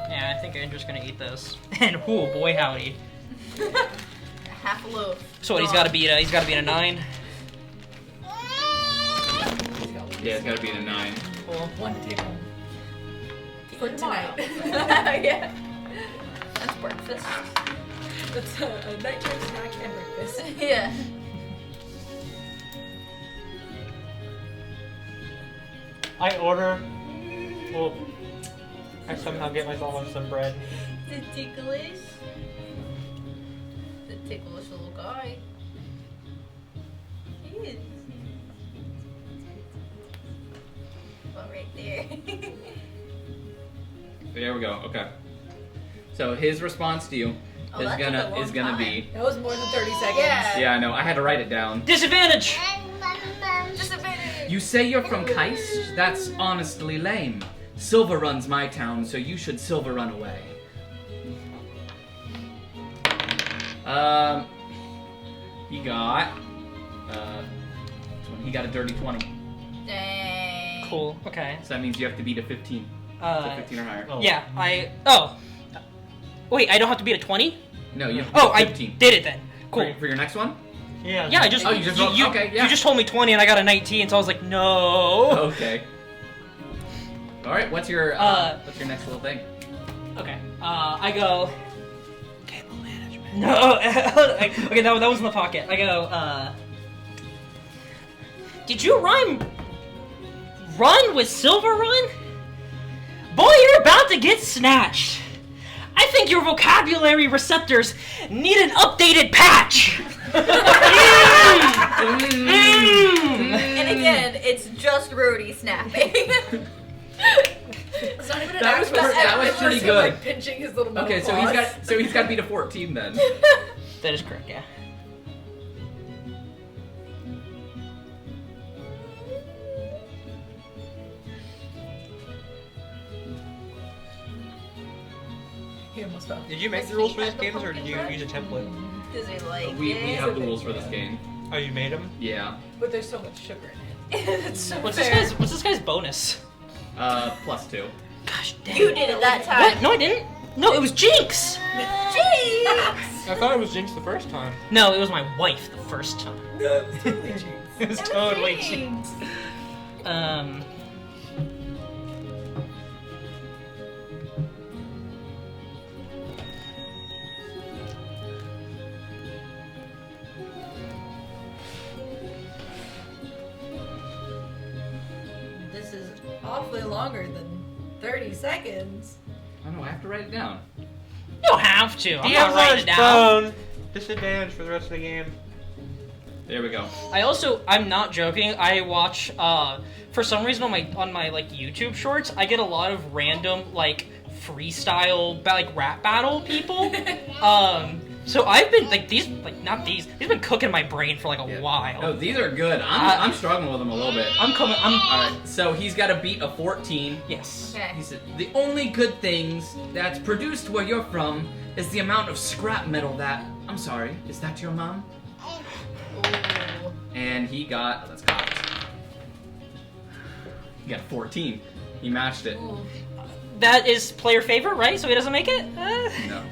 yeah, I think Andrew's gonna eat this. And oh boy howdy. Half a loaf. So what, he's gotta beat a 9? Yeah, it's gotta be a 9. Cool. One to take home. For Tomorrow. tonight. Yeah. That's breakfast. That's a nighttime snack and breakfast. Yeah. I order. Well, I somehow get myself on some bread. The ticklish. The ticklish little guy. He is. Well, right there. There we go. Okay. So his response to you Oh, is that took a gonna long be. That was more than 30 seconds. Yeah. Yeah, I know. I had to write it down. Disadvantage! Just a minute. You say you're from Keist? That's honestly lame. Silver Run's my town, so you should Silver Run away. He got he got a dirty 20. Dang. Cool, okay. So that means you have to beat a 15. So 15 or higher. Oh. Yeah, wait, I don't have to beat a 20? No, you have to Oh, beat I a 15. did it then. Cool. For your next one? Yeah. Yeah, I just. Oh, you just rolled- okay, yeah. You just told me 20 and I got a 19, so I was like, no. Okay. All right. What's your next little thing? Okay. I go. Cable management. No. Okay, that was in the pocket. I go. Did you run with Silver Run? Boy, you're about to get snatched. I think your vocabulary receptors need an updated patch. And again, it's just Rhodey snapping. It's not even an That was actual pretty- that was snap, pretty it's him, good. Like, pinching his little metal Okay, so claws. he's got to beat a 14 then. That is correct. Yeah. He almost fell. Did you make the rules for this game, or did you use a template? Does he like We it? have the rules for this game. Oh, you made them? Yeah. But there's so much sugar in it. It's so What's fair. this guy's bonus? +2. Gosh dang. You did it that What? time. No, I didn't. No, it was Jinx. Jeez. I thought it was Jinx the first time. No, it was my wife the first time. No, it was totally Jinx. It was totally Jinx. This is awfully longer than 30 seconds. Oh no, I have to write it down. You don't have to. I'm He not has writing on it his down. phone. Disadvantage for the rest of the game. There we go. I'm not joking. I watch for some reason on my like YouTube shorts, I get a lot of random like freestyle like rap battle people. So I've been like these been cooking my brain for like a while. No, these are good. I'm struggling with them a little bit. All Alright, so he's got to beat a 14. Yes. Okay. He said, the only good things that's produced where you're from is the amount of scrap metal that... I'm sorry, is that your mom? Ooh. And he got... That's cocked. He got a 14. He matched it. Ooh. That is player favorite, right? So he doesn't make it? No.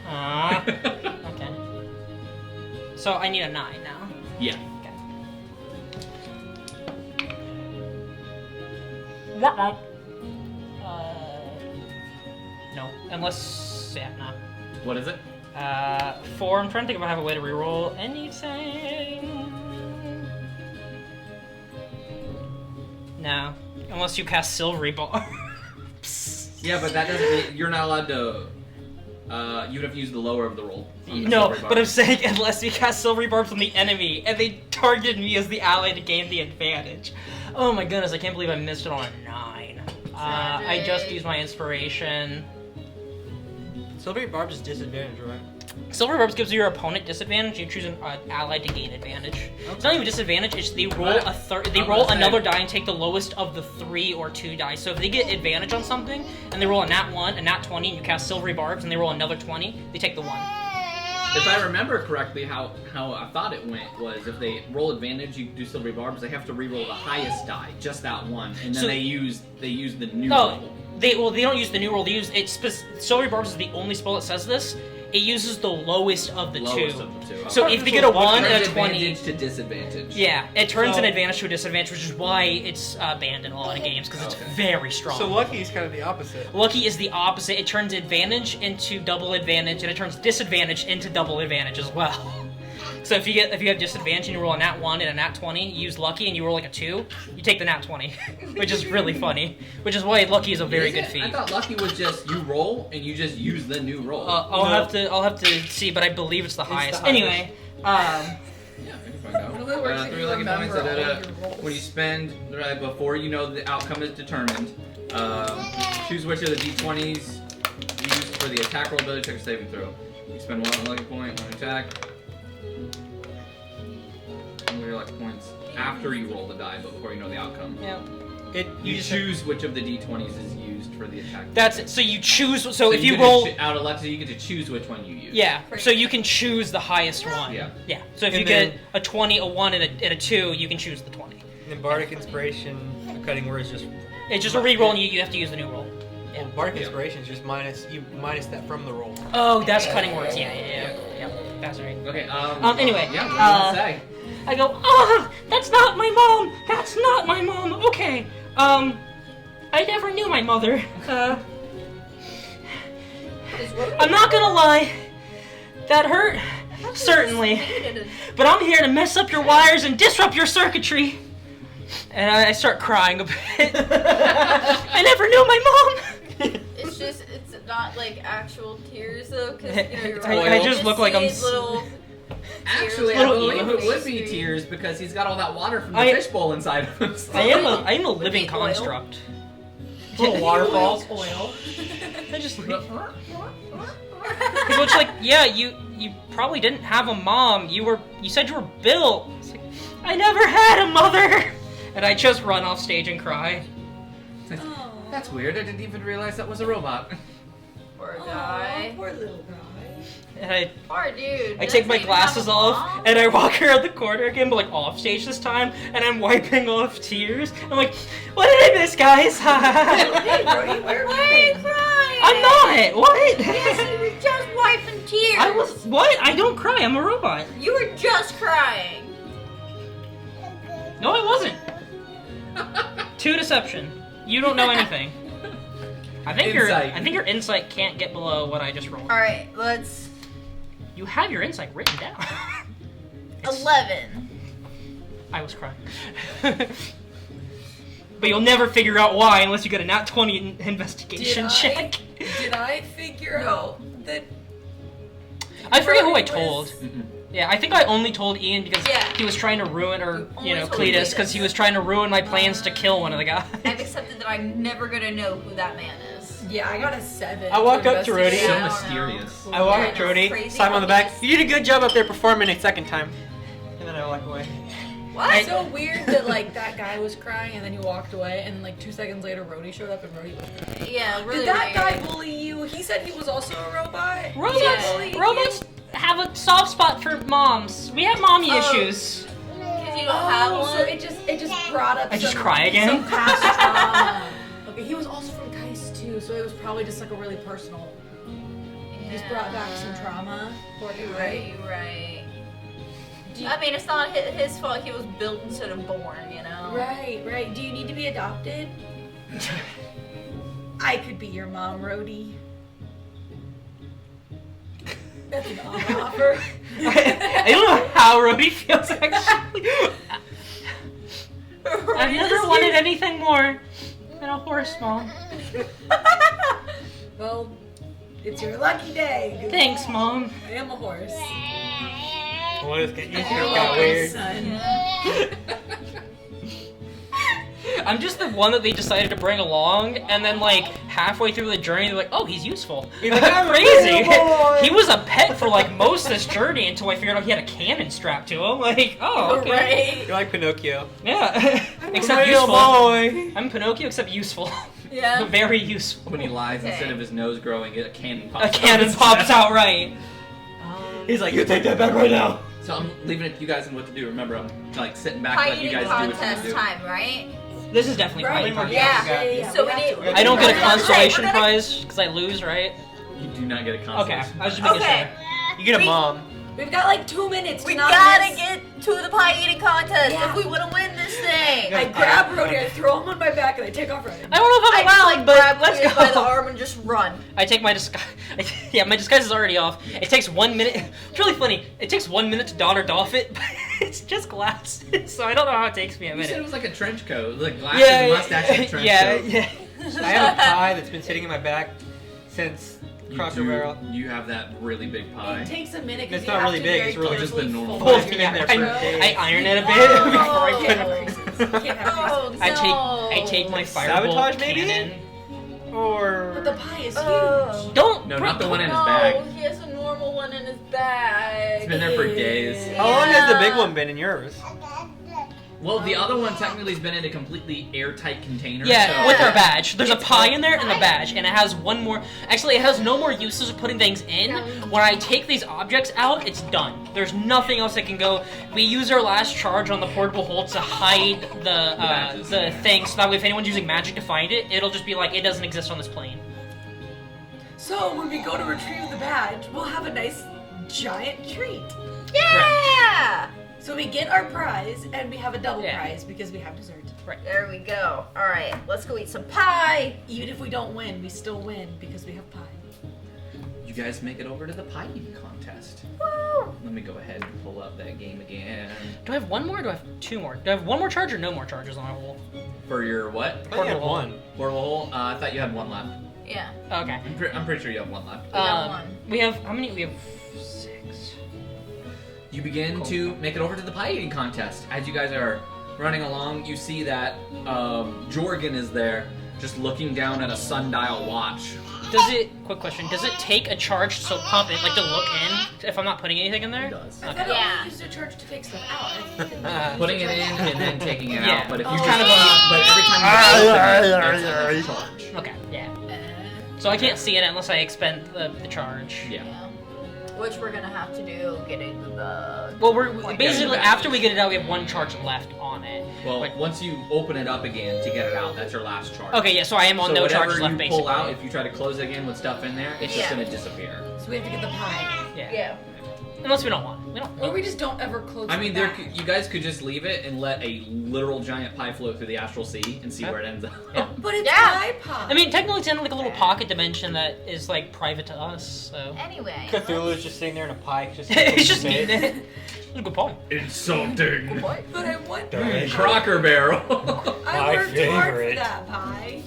Okay. So I need a 9 now. Yeah. Okay. No. Unless... Yeah, no. What is it? 4. I'm trying to think if I have a way to reroll anything. No. Unless you cast Silvery Barbs. Yeah, but that doesn't mean... You're not allowed to... you'd have to use the lower of the roll. on the No, silvery but I'm bar. saying unless you cast Silvery Barbs on the enemy, and they targeted me as the ally to gain the advantage. Oh my goodness, I can't believe I missed it on a 9. I just used my inspiration. Silvery Barbs is disadvantage, right? Silver Barbs gives your opponent disadvantage. You choose an ally to gain advantage. It's not even disadvantage. It's they roll a third. They I'm roll gonna say- another die and take the lowest of the 3 or 2 dice. So if they get advantage on something and they roll a nat 1, a nat 20, and you cast Silvery Barbs and they roll another 20, they take the 1. If I remember correctly, how I thought it went was if they roll advantage, you do silvery barbs. They have to re-roll the highest die, just that one, and then So- they use the new No, roll. they don't use the new roll. They use Silvery Barbs is the only spell that says this. It uses the lowest of the Lowest 2. of the 2. So Okay. if they get a 1 and a Turns 20, advantage to disadvantage. yeah, it turns an So- advantage to a disadvantage, which is why it's banned in a lot of games because it's Okay. very strong. So Lucky is kind of the opposite. Lucky is the opposite. It turns advantage into double advantage, and it turns disadvantage into double advantage as well. So if you have disadvantage and you roll a nat 1 and a nat 20, you use Lucky and you roll like a 2, you take the nat 20, which is really funny. Which is why Lucky is a very Is good it? feat. I thought lucky was just you roll and you just use the new roll. I'll No. have to see, but I believe it's the highest. the Anyway, yeah, we can find out. What other words if 3 you lucky points. remember all da-da-da. of your rolls? When you spend before you know the outcome is determined, choose which of the d20s used for the attack roll, ability check, or saving throw. You spend 1 lucky point on attack. And your lucky points after you roll the die, but before you know the outcome. yeah, You choose which of the d20s is used for the attack. that's it. So you choose. So if you get to roll, out of Alexa, you get to choose which one you use. yeah. So you can choose the highest one. Yeah. Yeah. So if And you then- get a 20, a 1, and a 2, you can choose the 20. And then Bardic Inspiration, the cutting word is just... It's just a reroll, and you have to use the new roll. Well, Bardic Yeah. Inspiration is just minus that from the roll. Oh, that's cutting words. Yeah. That's right. Okay. Anyway, Yeah. What do you want to say? I go, that's not my mom. That's not my mom. Okay. I never knew my mother. I'm not gonna lie. That hurt. Certainly. But I'm here to mess up your wires and disrupt your circuitry. And I start crying a bit. I never knew my mom. It's not like actual tears though, because you know, I just look like I'm little. Actually, I Little believe emo. it would be tears because he's got all that water from the I- fishbowl inside of him. I am a Would living be oil. construct. Little waterfalls. Oil. I just Because it's like, yeah, you probably didn't have a mom. You said you were built. It's like, I never had a mother. And I just run off stage and cry. That's weird. I didn't even realize that was a robot. Poor Aw, guy. poor little guy. And Poor dude. I take my Doesn't even glasses have a off mom? and I walk around the corner again, but like off stage this time, and I'm wiping off tears. I'm like, what did I miss, guys? Hey, Brody, where Why are have you you been? crying? I'm not. What? Yes, you were just wiping tears. I was what? I don't cry. I'm a robot. You were just crying. No, I wasn't. 2 deception. You don't know anything. I think Insight. your insight can't get below what I just rolled. All right, let's. You have your insight written down. 11. I was crying. But you'll never figure out why unless you get a nat 20 investigation check. Did I figure out that? I forget who I Brody told. was- Yeah, I think I only told Ian because Yeah. he was trying to ruin, or You only told Cletus, Cletus. because he was trying to ruin my plans to kill one of the guys. I've accepted that I'm never gonna know who that man is. Yeah, I got a 7. I walk up to Rhodey. So Yeah, I don't mysterious. I walk Yeah, up to no, Rhodey, crazy slap him on the back. hobbies. You did a good job up there performing a second time. And then I walk away. What? It's so weird that like that guy was crying and then he walked away and like 2 seconds later Rhodey showed up and Rhodey was crying. Yeah, really Did that guy weird. bully you? He said he was also a robot. Robots have a soft spot for moms. We have mommy issues. Because you don't have one. So it just brought up I just some- cry again? some past trauma. Okay, he was also from Geist too, so it was probably just like a really personal. Just brought back some trauma. Poor You're guy. right, you're right. I mean, it's not his fault. He was built instead of born, you know? Right, right. Do you need to be adopted? I could be your mom, Rhodey. That's an offer. I don't know how Rhodey feels actually. I've never wanted anything more than a horse, Mom. Well, it's your lucky day. 'Cause Thanks, Mom. I am a horse. What is getting You're got welcome, weird. son. I'm just the one that they decided to bring along, and then like halfway through the journey, they're like, "Oh, he's useful." He's like, "I'm a Crazy. real boy." He was a pet for like most of this journey until I figured out he had a cannon strapped to him. Like, oh, okay, Right. You're like Pinocchio. yeah. Except Real useful. boy. I'm Pinocchio, except useful. Yeah. Very useful. When he lies, Okay. instead of his nose growing, a cannon pops A out. cannon pops out right. He's like, you take that back right now. So I'm leaving it to you guys and what to do. Remember, I'm like sitting back, Pie letting you eating guys do what you contest do. time, right? This is definitely Right. pie. Yeah. So we need. I don't get a Right, consolation we're gonna- prize because I lose, right? You do not get a Okay, consolation. I was just making Okay. You get a We- mom. We've got like 2 minutes. We to not gotta miss. get to the pie eating contest Yeah. if we want to win this thing. I grab Rhodey, I throw him on my back, and I take off running. I don't know if I I'm just allowed, like but grab let's Cleo by the go. arm and just run. I take my disguise. Yeah, my disguise is already off. It takes 1 minute. It's really funny. It takes 1 minute to don or doff it, but it's just glasses, so I don't know how it takes me a You said it minute. was like a trench coat, like glasses, mustache, and trench yeah, coat. yeah. I have a pie that's been sitting in my back since You Crocker do- Barrel. You have that really big pie. It takes a minute because It's you not have really to big, very it's really just the carefully normal fold It's it. been in there I, for Bro. days. I iron it a bit Oh. before I You put can't have it. creases. You can't have creases. Oh, I take my fireball Sabotage, maybe? cannon. Or But the pie is Oh. huge. Don't. No, not the one in his No, bag. he has a normal one in his bag. It's been there for days. how long has the big Yeah. one been in yours? Well, the other one technically has been in a completely airtight container. Yeah, so with our badge. There's a It's pie all- in there and the badge, and it has one more. Actually, it has no more uses of putting things in. When I take these objects out, it's done. There's nothing else that can go. We use our last charge on the portable hold to hide badges, the yeah. thing, so that way if anyone's using magic to find it, it'll just be like it doesn't exist on this plane. So when we go to retrieve the badge, we'll have a nice giant treat. Yeah! So we get our prize and we have a double Yeah. prize because we have dessert. There we go. Alright, let's go eat some pie. Even if we don't win, we still win because we have pie. You guys make it over to the pie eating contest. Woo! Let me go ahead and pull up that game again. Do I have one more? Or do I have two more? Do I have one more charge or no more charges on my hole? For your what? I thought you had Portable. one. Portable hole? I thought you had one left. Yeah. Okay. I'm pretty sure you have one left. We got one. We have how many? We have 6. You begin Cool. to make it over to the pie eating contest. As you guys are running along, you see that Jorgen is there, just looking down at a sundial watch. Does it? Quick question. Does it take a charge to pump it, like to look in, if I'm not putting anything in there? It does. I Okay. thought Yeah. I used a charge to take stuff out. I think it Putting it in and then taking it Yeah. out. But if you Oh. kind of, but every time you open it, it's a charge. Okay. Yeah. So I can't see it unless I expend the charge. Yeah. Which we're gonna have to do getting the. Well, we're Like, basically yeah. after we get it out, we have one charge left on it. Well, Like- once you open it up again to get it out, that's your last charge. Okay, yeah. So I am on So no whatever charges you left, basically. pull out, if you try to close it again with stuff in there, it's just Yeah. gonna disappear. So we have to get the pie. Yeah. Yeah. Unless we don't want. We don't. Or we just don't ever close I mean, the back. you guys could just leave it and let a literal giant pie float through the astral sea and see Yeah. where it ends up. Yeah. But it's Yeah. pie pie. I mean, technically, it's in like a little pocket dimension that is like private to us. So Anyway. Cthulhu's just sitting there in a pie, just it's just me. eating it. It's a good point. Insulting. What? But I want Delicious. Crocker Barrel. I My worked hard for favorite. that pie.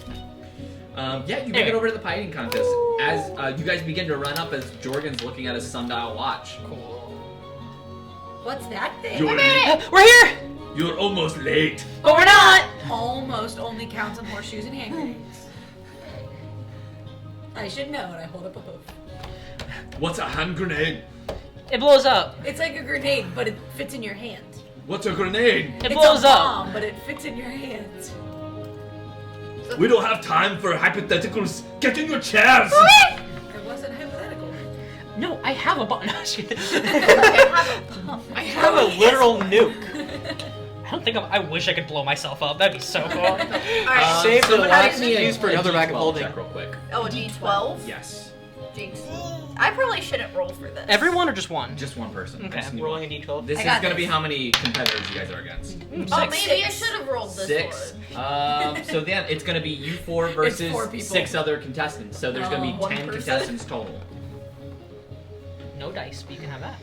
Yeah, you make it over to the pie eating contest. As you guys begin to run up, as Jorgen's looking at his sundial watch. Cool. What's that thing? We're here, You're almost late. but we're not. Almost only counts on horseshoes and hand grenades. I should know, and I hold up a hoof. What's a hand grenade? It blows up. It's like a grenade, but it fits in your hand. What's a grenade? It blows It's a up. bomb, but it fits in your hand. We don't have time for hypotheticals. Get in your chairs! It wasn't hypothetical. No, I have a bomb. No, shit. I have a literal nuke. I don't think I wish I could blow myself up. That'd be so cool. Alright. Save the somebody last make me use for another D12 bag of holding. check real quick. Oh, a D12? Yes. Jinx. I probably shouldn't roll for this. Everyone or just one? Just one person. Okay. Just I'm need rolling one. a D12. This I is got gonna be this. how many competitors you guys are against. Oh, maybe I should have rolled this 6. one. So then it's gonna be you 4 versus 4 people. 6 other contestants. So there's gonna be Oh, 10 one person? contestants total. No dice, but you can have that.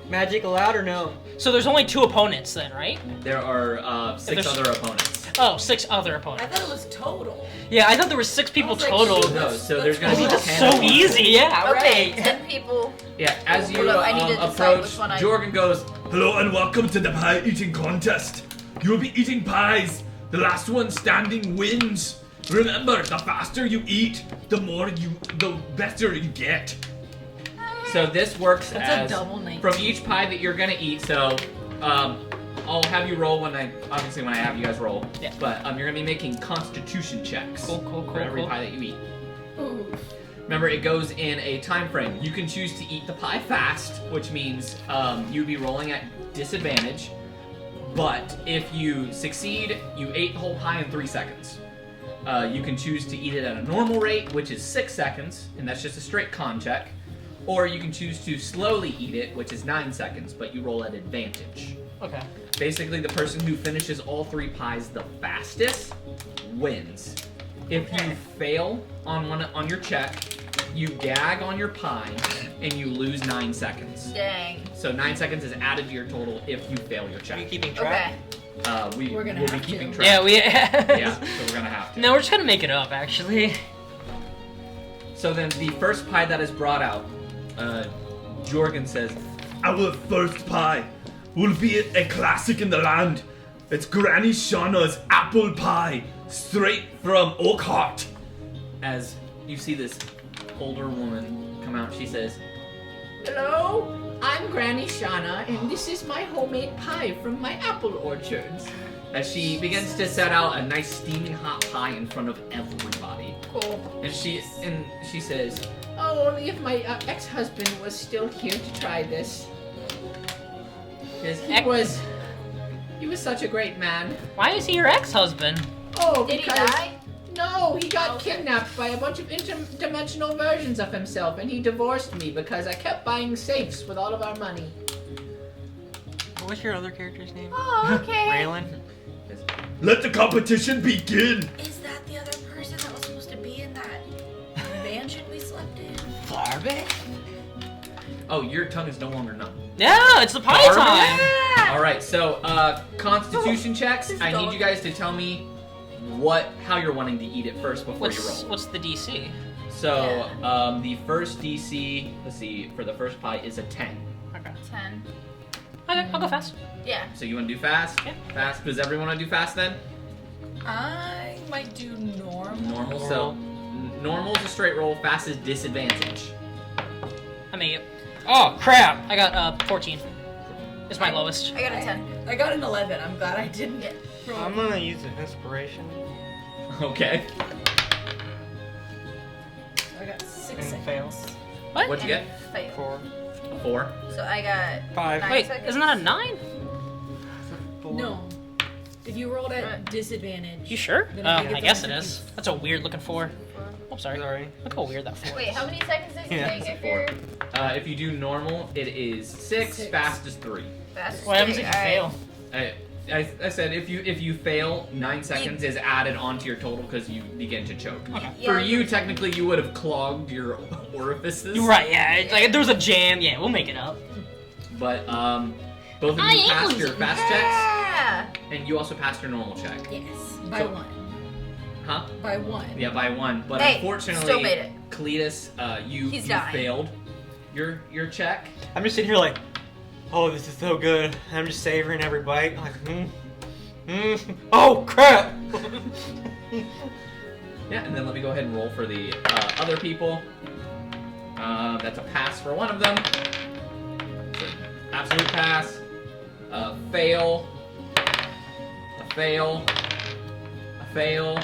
Magic allowed or no? So there's only 2 opponents then, right? There are 6 there's- other opponents. Oh, 6 other I opponents. thought it was total. Yeah, I thought there were 6 people I was like, total. shoot. No, so there's gonna Oh, be that's 10. so easy. Yeah, Okay, right. 10 people. Yeah, as you Hold up, I need to decide approach, which one I- Jorgen goes, Hello and welcome to the pie eating contest. You will be eating pies. The last one standing wins. Remember, the faster you eat, the better you get. so this works That's a as double 19. from each pie that you're gonna eat. So, I'll have you roll when I have you guys roll. Yeah. But you're gonna be making Constitution checks Cool, for every cool. pie that you eat. Ooh. Remember, it goes in a time frame. You can choose to eat the pie fast, which means you'd be rolling at disadvantage. But if you succeed, you ate the whole pie in 3 seconds. You can choose to eat it at a normal rate, which is 6 seconds, and that's just a straight con check. Or you can choose to slowly eat it, which is 9 seconds, but you roll at advantage. Okay. Basically, the person who finishes all 3 pies the fastest wins. If you fail on your check, you gag on your pie, and you lose 9 seconds. Dang. So 9 seconds is added to your total if you fail your Are you check. keeping track? Okay. We're gonna we'll be have keeping to. track. Yeah, we. Yeah, so we're gonna have to. No, we're just gonna make it up, actually. So then the first pie that is brought out, Jorgen says, Our first pie will be a classic in the land. It's Granny Shauna's apple pie, straight from Oakhart. as you see this older woman come out, she says, Hello, I'm Granny Shauna, and this is my homemade pie from my apple orchards. as she begins to set out a nice steaming hot pie in front of everybody. Cool. And she says, Oh, only if my ex-husband was still here to try this. "Yes, He was such a great man. Why is he your ex-husband? Oh, Did he because die? no, he got Okay. kidnapped by a bunch of interdimensional versions of himself, and he divorced me because I kept buying safes with all of our money. What's your other character's name? Oh, okay. Raylan. Let the competition begin. Is that the other person that was supposed to be in that mansion we slept in? Barbie? Oh, your tongue is no longer numb." Yeah, it's the pie Barbie? time. Yeah. All right, so Constitution checks. This I need dog. you guys to tell me how you're wanting to eat it first before you roll. What's the DC? So the first DC, let's see, for the first pie is a 10. Okay. 10. Okay, I'll go fast. Yeah. So you want to do fast? Yeah. Fast. Does everyone want to do fast then? I might do normal. Normal. So normal is a straight roll. Fast is disadvantage. I made it. Oh crap! I got 14. It's my lowest. I got a 10. I got an 11. I'm glad I didn't get. I'm gonna use an inspiration Okay. I got 6 and seconds. fail. What? What'd you get? Fail. 4, A 4. So I got 5. 9 Wait, seconds. isn't that a 9? 4. No. If you rolled at Right. disadvantage. You sure? then I think I it's guess it only is. That's a weird looking 4. Oh, sorry. Sorry. Look how weird that 4 Wait, is. how many seconds does it Yeah, take it's a if 4. you're If you do normal, it is 6. 6. Fast is 3. fast? What happens if you fail? I said if you fail, 9 seconds is added onto your total because you begin to choke. Okay. Yeah. For you, technically, you would have clogged your orifices. You're right, yeah. It's like, there was a jam. Yeah, we'll make it up. But both of I you am passed your losing. fast checks, Yeah. and you also passed your normal check. Yes. By So- 1. Huh? By 1. Yeah, by 1. But Hey, unfortunately, still made it. Cletus, you He's dying. failed your check. I'm just sitting here like, oh, this is so good. I'm just savoring every bite. Like, oh crap! Yeah, and then let me go ahead and roll for the other people. That's a pass for one of them. So, absolute pass. Fail. A fail. A fail.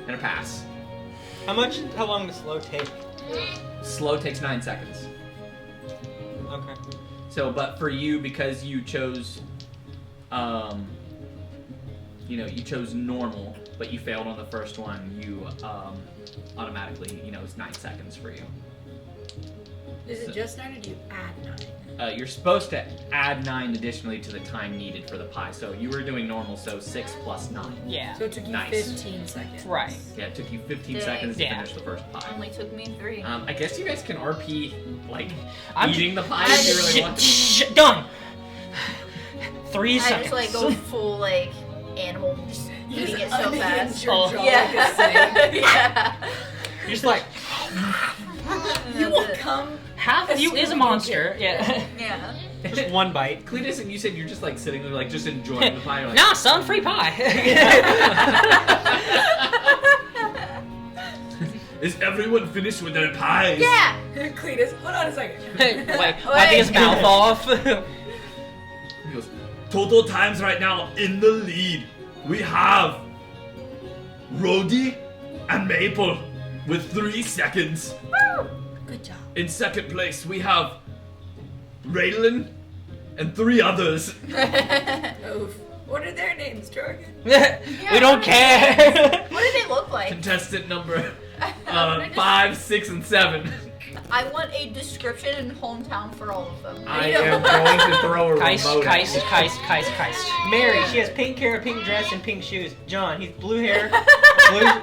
And a pass. How long does slow take? Slow takes 9 seconds. Okay. So, but for you, because you chose, you chose normal, but you failed on the first one, you automatically, it's 9 seconds for you. Is it just 9 or do you add 9? You're supposed to add 9 additionally to the time needed for the pie. So you were doing normal, so 6 plus 9. Yeah. So it took you Nice. 15 seconds. Right. Yeah, it took you 15 Dang. seconds to Yeah. finish the first pie. Only took me 3. I guess you guys can RP, like, I'm eating the pie if you really want to. Done. 3 I seconds. just like go full like animal, just eating it so fast. Oh. Yeah. Yeah. You're just like, You will come. Half of you is a monster. Yeah. Yeah. just one bite. Cletus, and you said you're just like sitting there, like just enjoying the pie. You're like, Nah, son, free pie. Is everyone finished with their pies? Yeah. Cletus, hold on a second. Wiping his mouth off. He goes, Total times right now in the lead. We have Rhodey and Maple with 3 seconds. Good job. In second place, we have Raylan and 3 others. Oof. What are their names, Jorgen? We don't care. What do they look like? Contestant number I just- 5, 6, and 7. I want a description and hometown for all of them. I am going to throw a Keist, remote at you. Keist. Mary, she has pink hair, pink dress, and pink shoes. John, he's blue hair,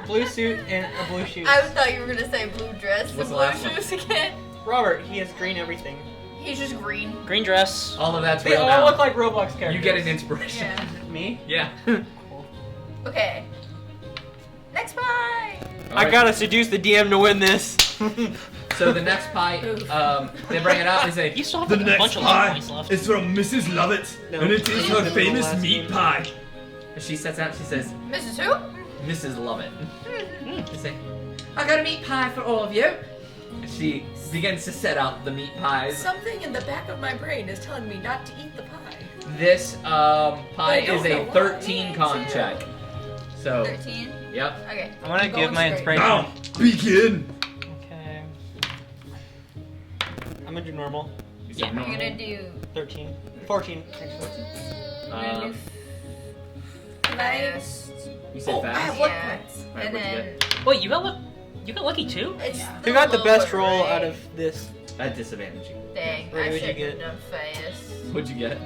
blue suit, and a blue shoes. I thought you were gonna say blue dress and What's the blue last one? shoes again. Robert, he has green everything. He's just green. Green dress. All of that's They real all now. look like Roblox characters. You get an inspiration. Yeah. Me? Yeah. Okay. Next pie. I gotta seduce the DM to win this. So the next pie, they bring it out and they You say, still have The like, a next bunch of love pie points left. is from Mrs. Lovett, No. and it is No. her No. famous Last meat name. pie. she sets out, she says, Mrs. Who? Mrs. Lovett. They say, I got a meat pie for all of you. And she begins to set out the meat pies. Something in the back of my brain is telling me not to eat the pie. This pie I don't is know a why. 13 con Me check. too. So, 13. yep. Okay. I'm gonna Going give my straight. inspiration. Now, begin. Okay. I'm gonna do normal. You Yeah. said You're normal. gonna do. 13. 14. Actually. You're gonna do fast. You said Oh, I fast. have luck Yeah. points. Alright, And what'd you then Wait, you got lucky too? it's Who got the lower, best roll right? out of this? At disadvantage. Dang, Wait, I what'd you should get? have done fast. What'd you get?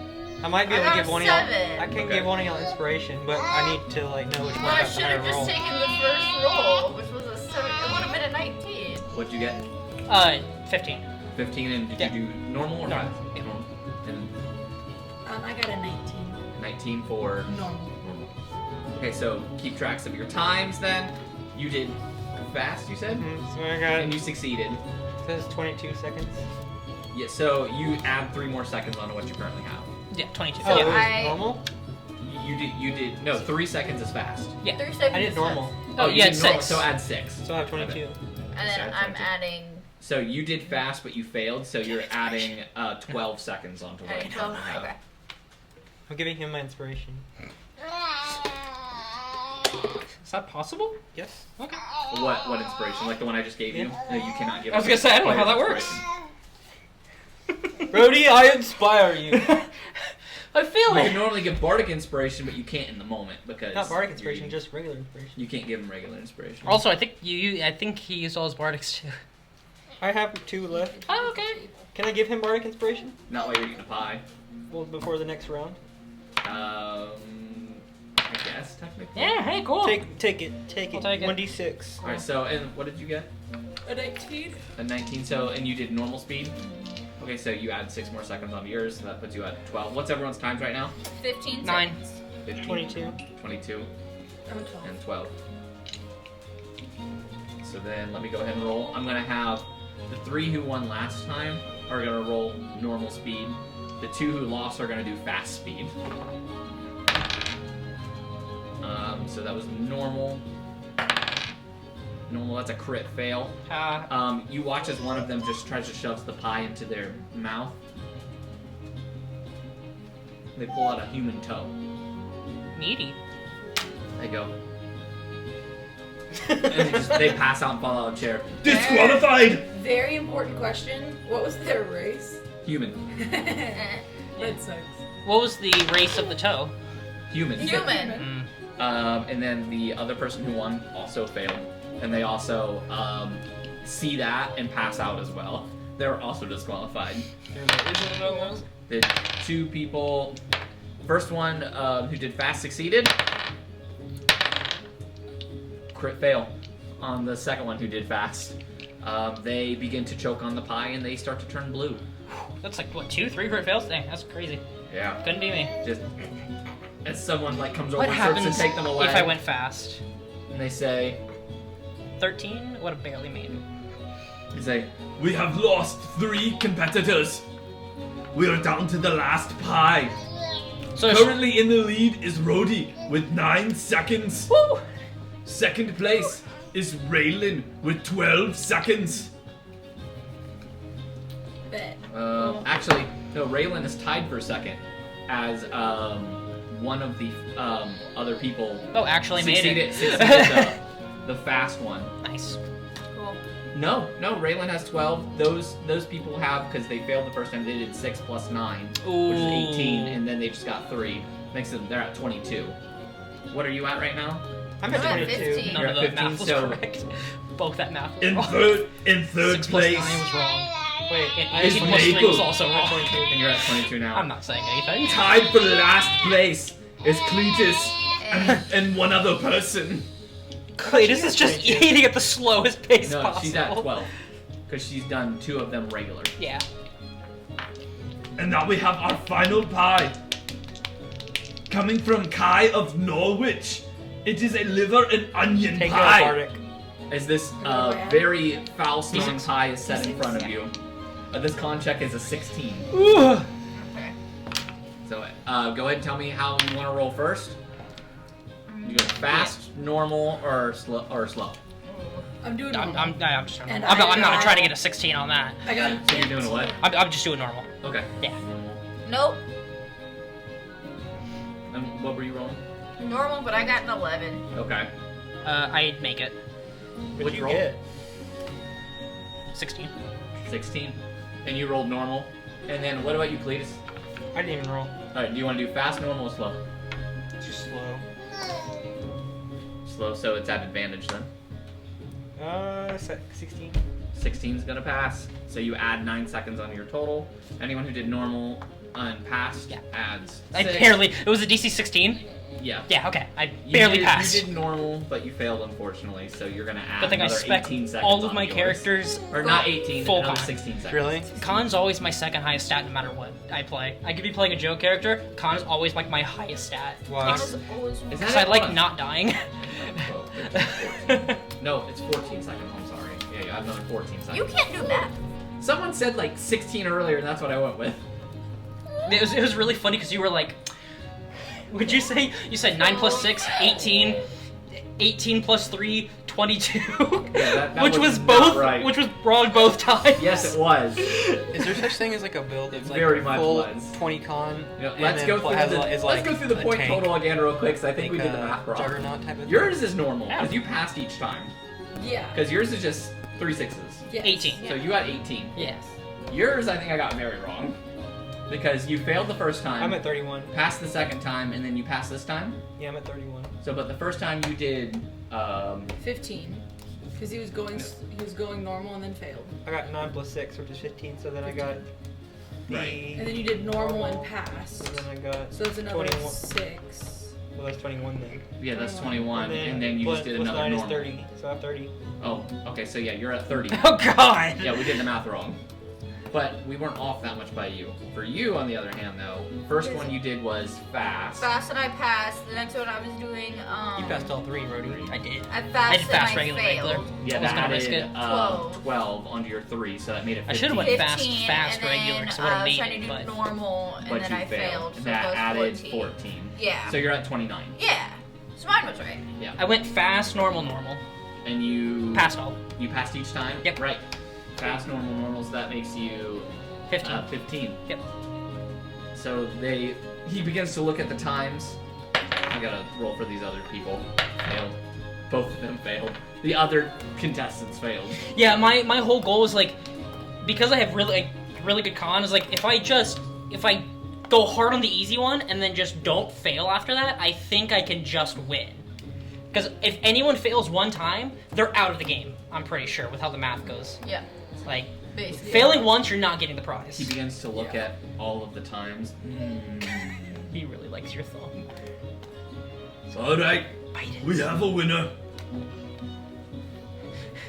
I might be I able to got give one of y'all. 7. I can Okay. give one of y'all inspiration, but I need to like know which one Well, I got the should higher have just roll. taken the first roll, which was a 7. It would have been a 19. What'd you get? 15. 15, and did Yeah. you do normal or No. fast? Normal. And I got a 19. 19 for Normal. normal. Okay, so keep tracks of your times then. You did fast, you said? So I got. And you succeeded. It says 22 seconds. Yeah, so you add 3 more seconds onto what you currently have. Yeah, 22. Oh, it yeah. was I- normal. You did, no, 3 seconds is fast. 3 seconds. I did is normal. Oh, you you had did normal, 6. so add 6. So I have 22. And then So I'm 22. adding. So you did fast, but you failed, so you're adding 12 seconds onto what you Adding 12. have. Okay. I'm giving him my inspiration. Is that possible? Yes. What inspiration? Like the one I just gave you? No, you cannot give I was gonna say, I don't know how that players works. inspiration. Brody, I inspire you. I feel You it. can normally give bardic inspiration, but you can't in the moment because Not bardic you're- inspiration, just regular inspiration. you can't give him regular inspiration. Also, I think I think he used all his bardics too. I have 2 left. Oh, okay. Can I give him bardic inspiration? Not while you're eating a pie. Well, before the next round. I guess technically. Yeah. Hey, cool. Take it. I'll take it. 1d6. All right. So, and what did you get? A 19? A 19. So, and you did normal speed. Okay, so you add 6 more seconds on yours, so that puts you at 12. What's everyone's times right now? 15 9. seconds. 15, 22. 22, I'm 12. and 12. So then let me go ahead and roll. I'm gonna have the 3 who won last time are gonna roll normal speed. The 2 who lost are gonna do fast speed. So that was normal. normal. That's a crit fail. You watch as one of them just tries to shove the pie into their mouth. They pull out a human toe. Meaty. They go. And they pass out and fall out of a chair. Disqualified! Very important question. What was their race? Human. That sucks. What was the race of the toe? Human. Human. And then the other person who won also failed. And they also see that and pass out as well. They were also disqualified. The two people... First one who did fast succeeded. Crit fail on the second one who did fast. They begin to choke on the pie and they start to turn blue. That's like, what, 2, 3 crit fails? Dang, that's crazy. Yeah. Couldn't be me. Just as someone like comes over What and starts to happens take them away. if I went fast? And they say, 13 would have barely made it. They say, we have lost 3 competitors. We are down to the last pie. So Currently in the lead is Rhodey with 9 seconds. Woo! Second place is Raylan with 12 seconds. Bet. actually, no, Raylan is tied for second as one of the other people. Oh, actually made it. Succeeded the fast one. Nice. Cool. No, Raylan has 12. Those people have, because they failed the first time, they did 6 plus 9, which is 18, and then they just got 3. Makes them, they're at 22. What are you at right now? I'm at I'm at 22. 15. None You're of at the 15, math was so- correct. Both that math was In wrong. third 6 plus place 9 was wrong. Wait, And I 18 just plus 3 was Maple. also wrong. And you're at 22 now. I'm not saying anything. Tied for last place is Cletus and one other person. Cletus is just eating at the slowest pace No, possible. she's at 12. Because she's done 2 of them regular. Yeah. And now we have our final pie. Coming from Kai of Norwich. It is a liver and onion Take pie. it, Bardic. As this very foul-smelling pie is set in front of you. This con check is a 16. Okay. So go ahead and tell me how you want to roll first. You go fast, normal, or slow. I'm doing I'm normal. just trying And to, I'm not I- trying to get a 16 on that. I got So you're doing what? I'm just doing normal. Okay. Yeah. Normal. Nope. And what were you rolling? Normal, but I got an 11. Okay. I'd make it. What'd you roll? get? 16. 16. And you rolled normal. And then what about you, Cletus? I didn't even roll. Alright, do you want to do fast, normal, or slow? Just slow. Slow, so it's at advantage then. 16. 16 is gonna pass. So you add 9 seconds on your total. Anyone who did normal and passed Yeah. adds. I 6. barely. It was a DC 16. Yeah. Yeah. Okay. I You barely did, passed. You did normal, but you failed unfortunately. So you're gonna add Good thing I another spec 18 seconds. all of on my yours. characters. Or not 18, Full another con. 16 seconds. Really? Con's always my second highest stat no matter what I play. I could be playing a Joe character. Con is always like my highest stat. Why? Ex- Is always Is Because that I it? like What? not dying. No, it's 14 seconds. I'm sorry. Yeah, you have another 14 seconds. You can't do that. Someone said like 16 earlier, and that's what I went with. It was really funny because you were like, would you say, you said 9 plus 6, 18, 18 plus 3, 22, that which was not both, right. which was wrong both times. Yes, it was. Is there such thing as like a build that's like Very much full was. 20 con? You know, and let's then go through has the, is let's like go through the a point tank, total again real quick, because I think we like did the a math wrong. Juggernaut type of thing? Yours is normal, Yeah. because you passed each time. Yeah. Because yours is just 3 6s. Yes. 18. So you got 18. Yes. Yours, I think I got very wrong. Because you failed the first time, I'm at 31. passed the second time, and then you passed this time. Yeah, I'm at 31. So, but the first time you did, 15. Because he was going normal and then failed. I got 9 plus 6, which is 15, so then I got the... Right. And then you did normal and passed. So then I got... So it's another 21. 6. Well, that's 21 then. yeah, that's 21, and then you plus, just did plus another 9 normal. is 30, so I have 30. Oh, okay, so yeah, you're at 30. Oh God. Yeah, we did the math wrong. But we weren't off that much by you. For you, on the other hand, though, first one you did was fast. Fast and I passed. The next one I was doing, You passed all 3, Rhodey. I did. I I fast did and fast, I regular, failed. regular. Yeah, I was that gonna risk added it. 12 onto your 3, so that made it 15. I should've went fast, 15, fast, and regular, then 'cause I would've I was made trying it, to do but- normal, and But then you I failed. So that it added was 14. Yeah. So you're at 29. Yeah. So mine was right. I went fast, normal, normal. And you Passed all. You passed each time? Yep. Right. Pass normal normals, that makes you 15. 15. Yep. So he begins to look at the times. I gotta roll for these other people. Failed. Both of them failed. The other contestants failed. Yeah, my whole goal is like, because I have really good con, is like if I go hard on the easy one and then just don't fail after that, I think I can just win. Because if anyone fails one time, they're out of the game. I'm pretty sure with how the math goes. Yeah. Like, Basically. failing once, you're not getting the prize. He begins to look at all of the times. He really likes your thumb. Alright, Bite it. we have a winner.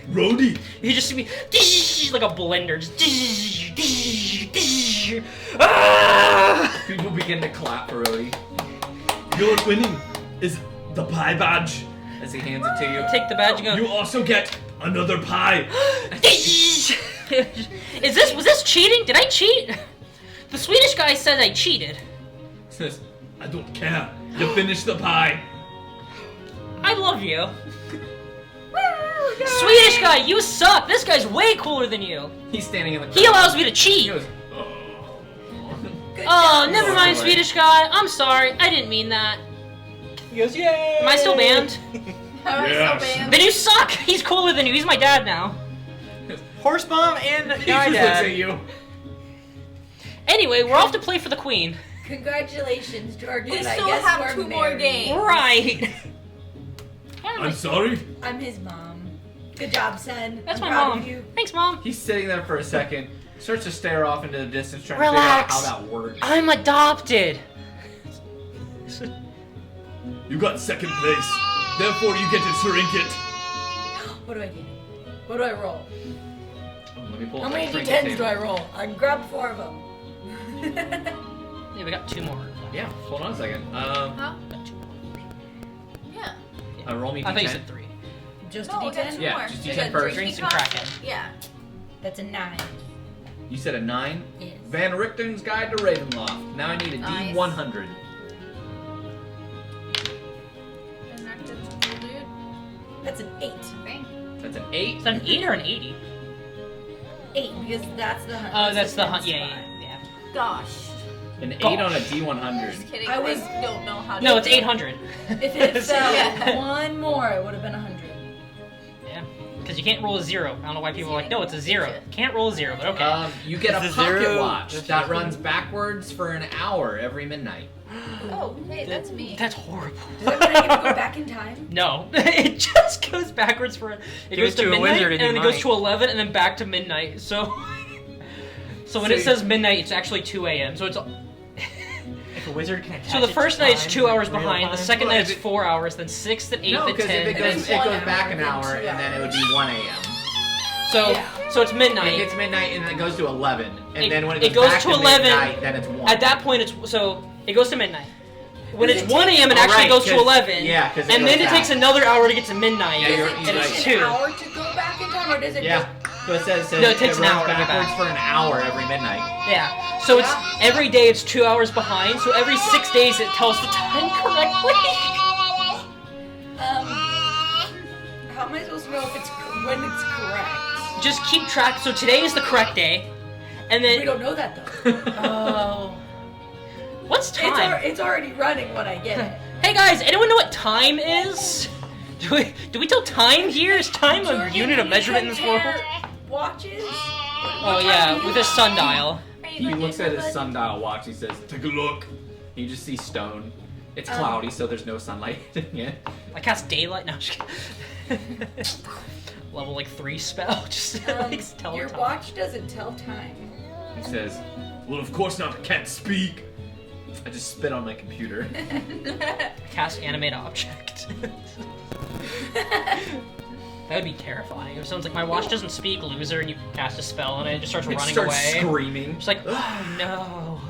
Rhodey, You just see me like a blender. Just, ah! People begin to clap for Rhodey your winning is the pie badge. as he hands it to you. Take the badge and go. You also get another pie. Was this cheating? Did I cheat? The Swedish guy said I cheated. Says, I don't care. You finished the pie. I love you. Swedish guy, you suck. This guy's way cooler than you. he's standing in the He allows me to cheat. He goes, Good Oh, job. never mind, Sorry. Swedish guy. I'm sorry. I didn't mean that. He goes, yay! Am I still banned? How is Yes. so bad? Then you suck. He's cooler than you. He's my dad now. Horse bomb and he guy just looks dad. at you. Anyway, we're off to play for the queen. Congratulations, Jordan. We I still guess have we're 2 more married. games. Right. I'm sorry. I'm his mom. Good job, son. That's I'm my proud mom. of you. Thanks, Mom. He's sitting there for a second, starts to stare off into the distance, trying Relax. to figure out how that works. I'm adopted. You got second place. Therefore, you get to drink it. What do I get? What do I roll? Let me pull How up many that drink d10s table. do I roll? I grabbed 4 of them. Yeah, we got 2 more. Yeah, hold on a second. Huh? Got 2 more. Yeah. Roll me I thought you D10. said 3. Just No, a we got 2 d10? Yeah, more. just We D10 got first. Drinks and coffee. Kraken. Yeah. That's a 9. You said a 9? Yes. Van Richten's Guide to Ravenloft. Now I need a Nice. D100. And that's it, dude. That's an 8. Okay. That's an 8. Is that an 8 or an 80? 8 because that's the hunt. Oh, that's the tenth hunt. Yeah, spot. yeah. Gosh. An 8 Gosh. on a Just D100. kidding. I was- don't know how to No, it's do it. 800. If it fell Yeah. one more, it would have been 100. Yeah. Because you can't roll a 0. I don't know why people are like, no, it's a 0. Can't roll a 0, but okay. You get a It's a pocket zero. watch That's that just- runs backwards for an hour every midnight. Oh, hey, that's me. That's horrible. Does that mean I get to go back in time? No, it just goes backwards for it. It Give goes it to to a midnight, wizard and and then you it goes might. to 11, and then back to midnight. So, so when So it you- says midnight, it's actually 2 a.m. So it's If a wizard can attach so the it first to night it's time, 2 hours real behind. The time. second Well, night if it's it- 4 hours. Then 6th, then 8th, No, then because 10th. if it and then goes, then it goes 1 back hour, an then hour, 2 and then it would be 1 a.m. so Yeah. so it's It midnight. hits midnight, and then it goes to 11. And It- then when it it goes goes back to 11, midnight, then it's 1. At that point, it's so it goes to midnight. When Does it's it 1 take- a.m., it Oh, actually right, goes to 'cause- 11. yeah, 'cause it and goes then it back. takes another hour to get to midnight. Yeah, Does you're- it and you're it's take right. two. an hour to go back in time, or does it Yeah. just... So it says No, it takes an runs hour to go backwards back. for an hour every midnight. Yeah. So it's every day it's 2 hours behind. So every 6 days it tells the time correctly. How am I supposed to know if it's when it's correct? Just keep track. So today is the correct day, and We then don't know that though. oh, what's time? It's already running when I get it. Hey guys, anyone know what time is? Do we tell time here? Is time a Jordan, unit of can you measurement in this world? compare Watches? Oh yeah, with a sundial. He looks at his sundial watch. He says, "Take a look." You just see stone. It's cloudy, so there's no sunlight in it. I cast daylight. No, I'm just kidding. Level like 3 spell. Just like tell Your time. watch doesn't tell time. He says, Well, of course not. I can't speak. "I just spit on my computer." Cast animate object. That would be terrifying. If someone's like, my watch doesn't speak, loser, and you cast a spell on it, it just starts It running starts away. screaming. Just like, oh no.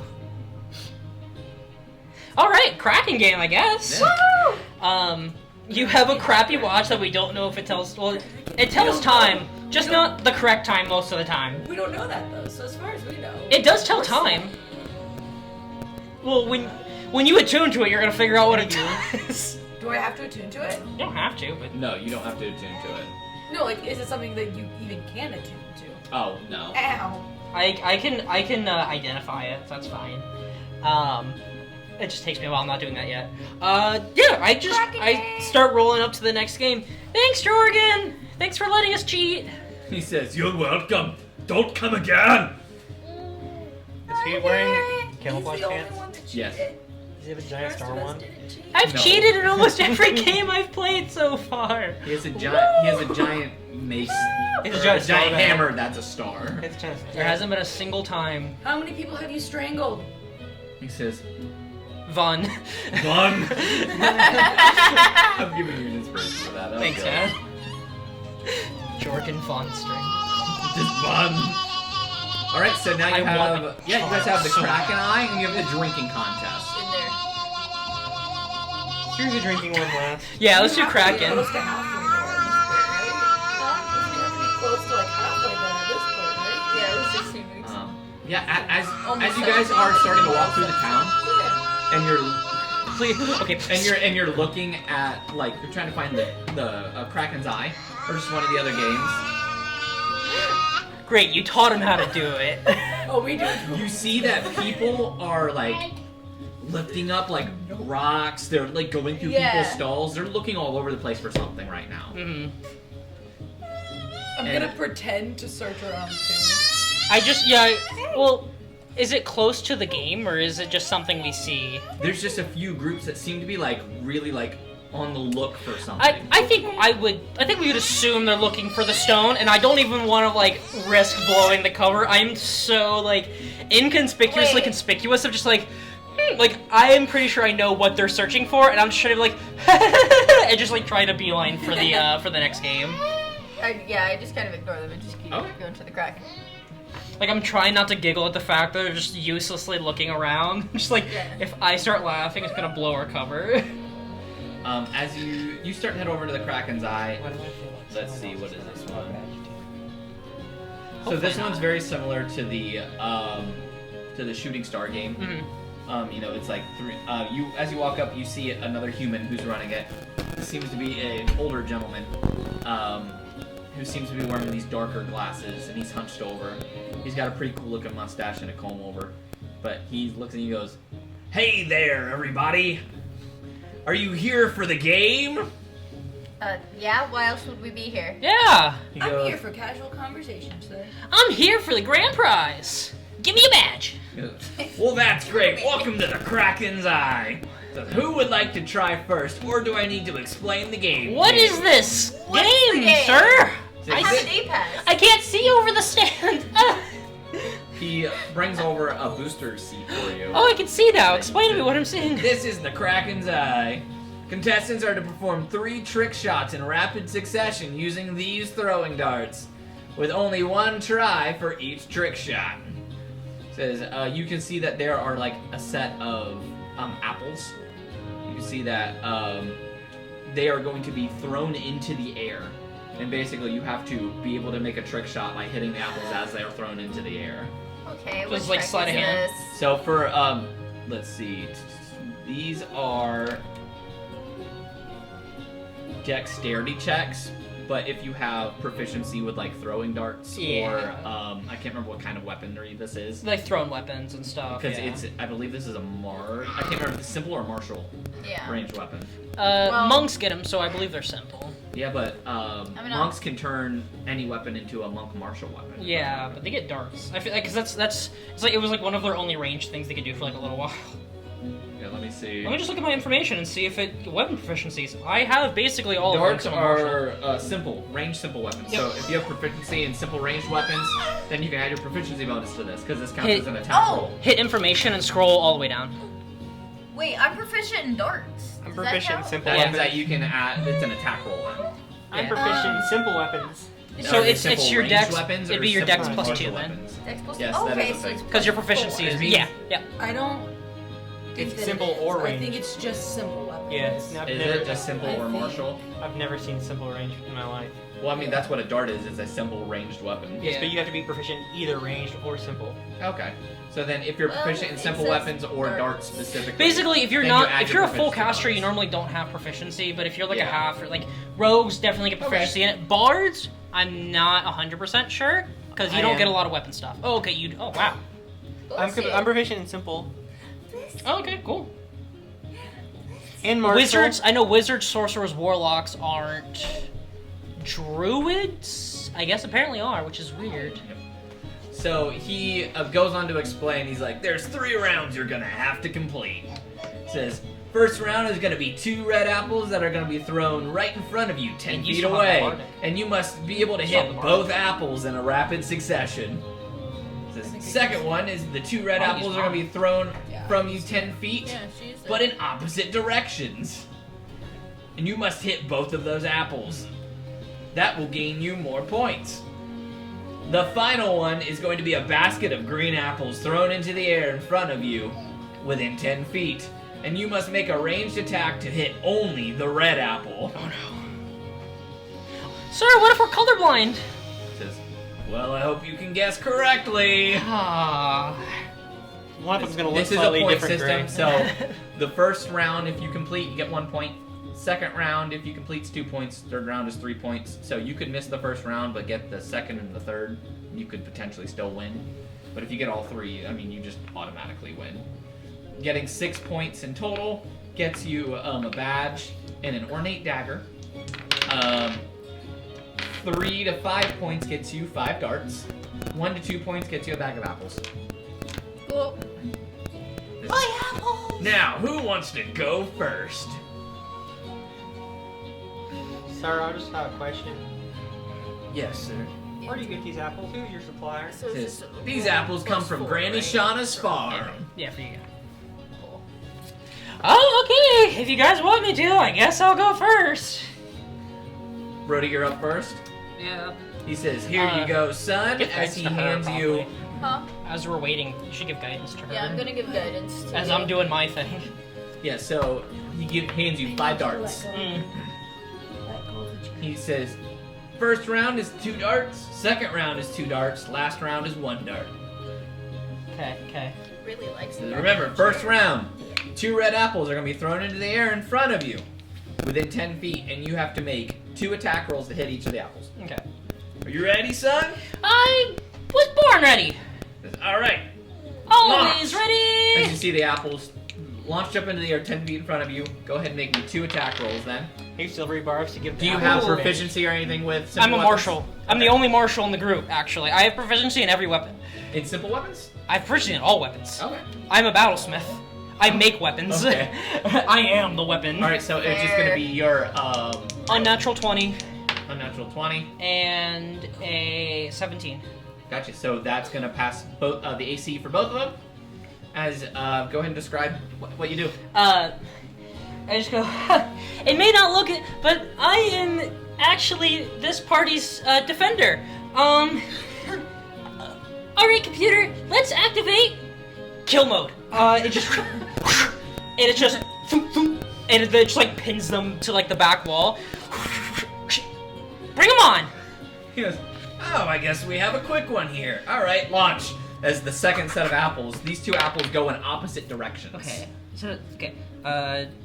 Alright, Kraken game, I guess. Yeah. You have a crappy watch that we don't know if it tells, well, it tells time, just not the correct time most of the time. We don't know that though, so as far as we know. It does tell time. Well, when you attune to it, you're gonna figure out what it does. Do I have to attune to it? You don't have to, but No, you don't have to attune to it. No, like, is it something that you even can attune to? Oh, no. Ow. I can identify it. So that's fine. It just takes me a while. I'm not doing that yet. Yeah, I start rolling up to the next game. Thanks, Jorgen. Thanks for letting us cheat. He says, "You're welcome. Don't come again." Is he wearing camouflage pants? Yes. Does he have a giant star one? I've No. cheated in almost every game I've played so far. He has a giant mace. It's or a giant star hammer that's a star. It's just. There hasn't been a single time. How many people have you strangled? He says, Von. Fun. I'm giving you an inspiration for that. Thanks, Okay. man. Jorgen Von string. Just fun. Alright, so now you I have... want Yeah, you guys have the so Kraken Eye, and you have the drinking contest. In there. Here's a drinking one last. Yeah, let's do You have to be Kraken. close to halfway there at this point, right? You have to be close to like halfway there at this point, right? Yeah, it was 16 weeks. Yeah, as Almost you guys are starting to walk through the town, Yeah. and you're Please. Okay. and you're looking at, like, you're trying to find the Kraken's Eye, or just one of the other games. Great, you taught him how to do it. Oh, we do. You see that people are, like, lifting up, like, rocks. They're, like, going through Yeah. people's stalls. They're looking all over the place for something right now. Mhm. I'm And- gonna pretend to search around too. Well, is it close to the game, or is it just something we see? There's just a few groups that seem to be, like, really, like, on the look for something. I think we would assume they're looking for the stone, and I don't even want to, like, risk blowing the cover. I'm so, like, inconspicuously Wait. conspicuous of just, like, like, I am pretty sure I know what they're searching for, and I'm just trying to, like, and just, like, trying to beeline for the next game. I just kind of ignore them and just keep Okay. going to the Kraken. Like, I'm trying not to giggle at the fact that they're just uselessly looking around. Just like, Yeah. if I start laughing, it's gonna blow our cover. As you start to head over to the Kraken's Eye, Why do I feel like let's someone see, else what is this one? So Hopefully this not. one's very similar to the Shooting Star game. Mhm. You know, it's like as you walk up, you see another human who's running it. This seems to be an older gentleman, who seems to be wearing these darker glasses, and he's hunched over. He's got a pretty cool looking mustache and a comb over, but he looks and he goes, "Hey there, everybody! Are you here for the game?" Yeah, why else would we be here? Yeah, He I'm goes, here for casual conversation, sir. I'm here for the grand prize. Give me a badge. he goes, "Well, that's great. Welcome to the Kraken's Eye. So who would like to try first, or do I need to explain the game? What to you?" is this What's the game, game? sir? I have a day pass. I can't see over the stand. He brings over a booster seat for you. Oh, I can see now. Explain to me what I'm seeing. This is the Kraken's Eye. Contestants are to perform 3 trick shots in rapid succession using these throwing darts, with only 1 try for each trick shot. Says you can see that there are like a set of apples. You can see that they are going to be thrown into the air, and basically you have to be able to make a trick shot by hitting the apples as they are thrown into the air. Okay, Just what like track sleight of is hand. this? So for let's see, these are dexterity checks, but if you have proficiency with like throwing darts or Yeah. I can't remember what kind of weaponry this is, Like throwing weapons and stuff. because yeah. I believe this is a I can't remember if it's simple or martial Yeah. ranged weapon. Well- Monks get them, so I believe they're simple. Yeah, but mean, monks can turn any weapon into a monk martial weapon. Yeah, but they get darts. I feel like because that's it's like it was like one of their only ranged things they could do for like a little while. Yeah, let me see. Let me just look at my information and see if it weapon proficiencies. I have basically all Darts of them. except martial. are simple, ranged simple weapons. Yep. So if you have proficiency in simple ranged weapons, then you can add your proficiency bonus to this, because this counts Hit- as an attack Oh! roll. Hit information and scroll all the way down. Wait, I'm proficient in darts. I'm Does that proficient in count? simple That Yeah. means that you can add, it's an attack roll then. I'm Yeah. proficient in simple weapons. So Are they it's simple your ranged dex. weapons It'd or be your simple dex plus martial 2 then. weapons? Dex plus Yes, two. that Okay, is a so thing. it's Because your plus proficiency four. is It means- yeah. I don't. think It's that simple it is. or I think range. it's just simple weapons. Yeah, it's not. Is never, it just simple I or think- martial? I've never seen simple range in my life. Well, I mean, that's what a dart is. It's a simple ranged weapon. Yes, but you have to be proficient either ranged or simple. Okay. So then, if you're Well, proficient in it simple says weapons or dart. darts specifically, Basically, if you're then not, add if your you're a full proficiency caster, you bonus. normally don't have proficiency. But if you're like a Yeah. half, or like rogues, definitely get Okay. proficiency in it. Bards, I'm not 100% sure because you I don't am. get a lot of weapon stuff. Oh, okay, you. Oh, wow. I'm proficient in simple Oh, okay, cool. and martial. Wizards, I know wizards, sorcerers, warlocks aren't. Druids, I guess apparently are, which is weird. So he goes on to explain. He's like, "There's 3 rounds you're gonna have to complete." Says, first round is gonna be 2 red apples that are gonna be thrown right in front of you, 10 And you feet still have the away, bardic. and you must be able to Still hit have the bardic. both apples in a rapid succession. Says, second one is the 2 red I'll use apples are gonna be thrown Yeah. from you 10 feet, Yeah, she's. but in opposite directions, and you must hit both of those apples. That will gain you more points. The final one is going to be a basket of green apples thrown into the air in front of you within 10 feet. And you must make a ranged attack to hit only the red apple. Oh no. Sir, what if we're colorblind? Says, well, I hope you can guess correctly. Ah. One of them's gonna look This is a slightly point different. system, Gray. so the first round, if you complete, you get 1 point. Second round, if you complete, it's 2 points. Third round is 3 points. So you could miss the first round, but get the second and the third. You could potentially still win. But if you get all 3, I mean, you just automatically win. Getting 6 points in total gets you a badge and an ornate dagger. 3 to 5 points gets you 5 darts. 1 to 2 points gets you a bag of apples. Cool. Now, who wants to go first? Sir, I just have a question. Yes, sir. Where do you get these apples? Who's your supplier? So it's just These apples come from 4, Granny right? Shauna's farm. Yeah, for you. Oh, okay. If you guys want me to, I guess I'll go first. Brody, you're up first. Yeah. He says, "Here you go, son," Give as guidance he to her, hands you. Huh? As we're waiting, you should give guidance to her. Yeah, I'm gonna give guidance to As you. I'm doing my thing. Yeah, so hands you 5 darts. Mm. He says, first round is 2 darts, second round is 2 darts, last round is 1 dart. Okay. Really likes So it. remember, first round, 2 red apples are going to be thrown into the air in front of you within 10 feet, and you have to make 2 attack rolls to hit each of the apples. Okay. Are you ready, son? I was born ready. All right. Always As ready. you see the apples launched up into the air 10 feet in front of you, go ahead and make me 2 attack rolls then. Hey, silvery barbs to give. Do you the have apples advantage. proficiency or anything with I'm simple a weapons? marshal. I'm the only marshal in the group, actually. I have proficiency in every weapon. In simple weapons? I have proficiency in all weapons. Okay. I'm a battlesmith. I make weapons. Okay. I am the weapon. All right, so it's just gonna be your Unnatural 20 unnatural 20. and a 17. Gotcha. So that's gonna pass both the AC for both of them. As go ahead and describe what you do. I just go, it may not look it, but I am actually this party's defender. Alright, computer, let's activate kill mode. It just, and it just, and it just like pins them to like the back wall. Bring them on! He goes, "Oh, I guess we have a quick one here. All right, launch." As the second set of apples, these 2 apples go in opposite directions. Okay, so,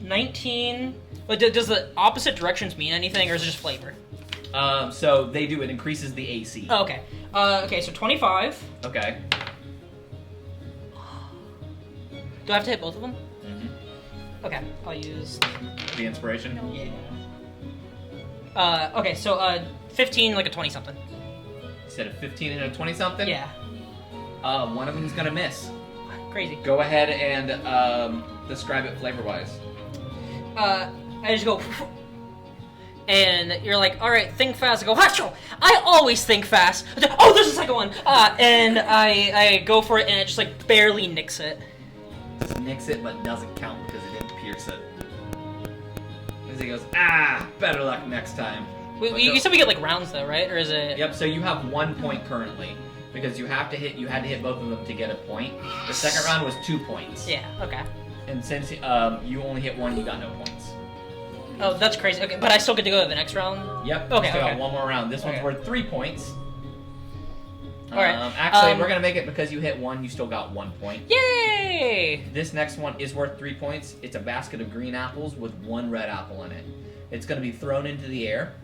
19, but does the opposite directions mean anything, or is it just flavor? So they do. It increases the AC. Oh, okay. Okay, so 25. Okay. Do I have to hit both of them? Mm-hmm. Okay, I'll use. The inspiration. Okay, so 15, like a 20 something. Instead of 15 and a 20 something. Yeah, One of them's gonna miss. crazy. Go ahead and describe it flavor wise. I just go, and you're like, all right, think fast. I go, hacho! I always think fast. Oh, there's a second one. And I go for it, and it just like barely nicks it. Just nicks it, but doesn't count because it didn't pierce it. As he goes, better luck next time. Wait, you said we get like rounds though, right? Or is it? Yep. So you have 1 point currently because you had to hit both of them to get a point. The second round was 2 points. Yeah. Okay. And since you only hit one, you got no points. Oh, that's crazy. Okay, but I still get to go to the next round? Yep. Okay, Still okay. got one more round. This one's Okay. worth 3 points. Alright, Actually, um, we're gonna make it because you hit one, you still got 1 point. Yay! This next one is worth 3 points. It's a basket of green apples with 1 red apple in it. It's gonna be thrown into the air.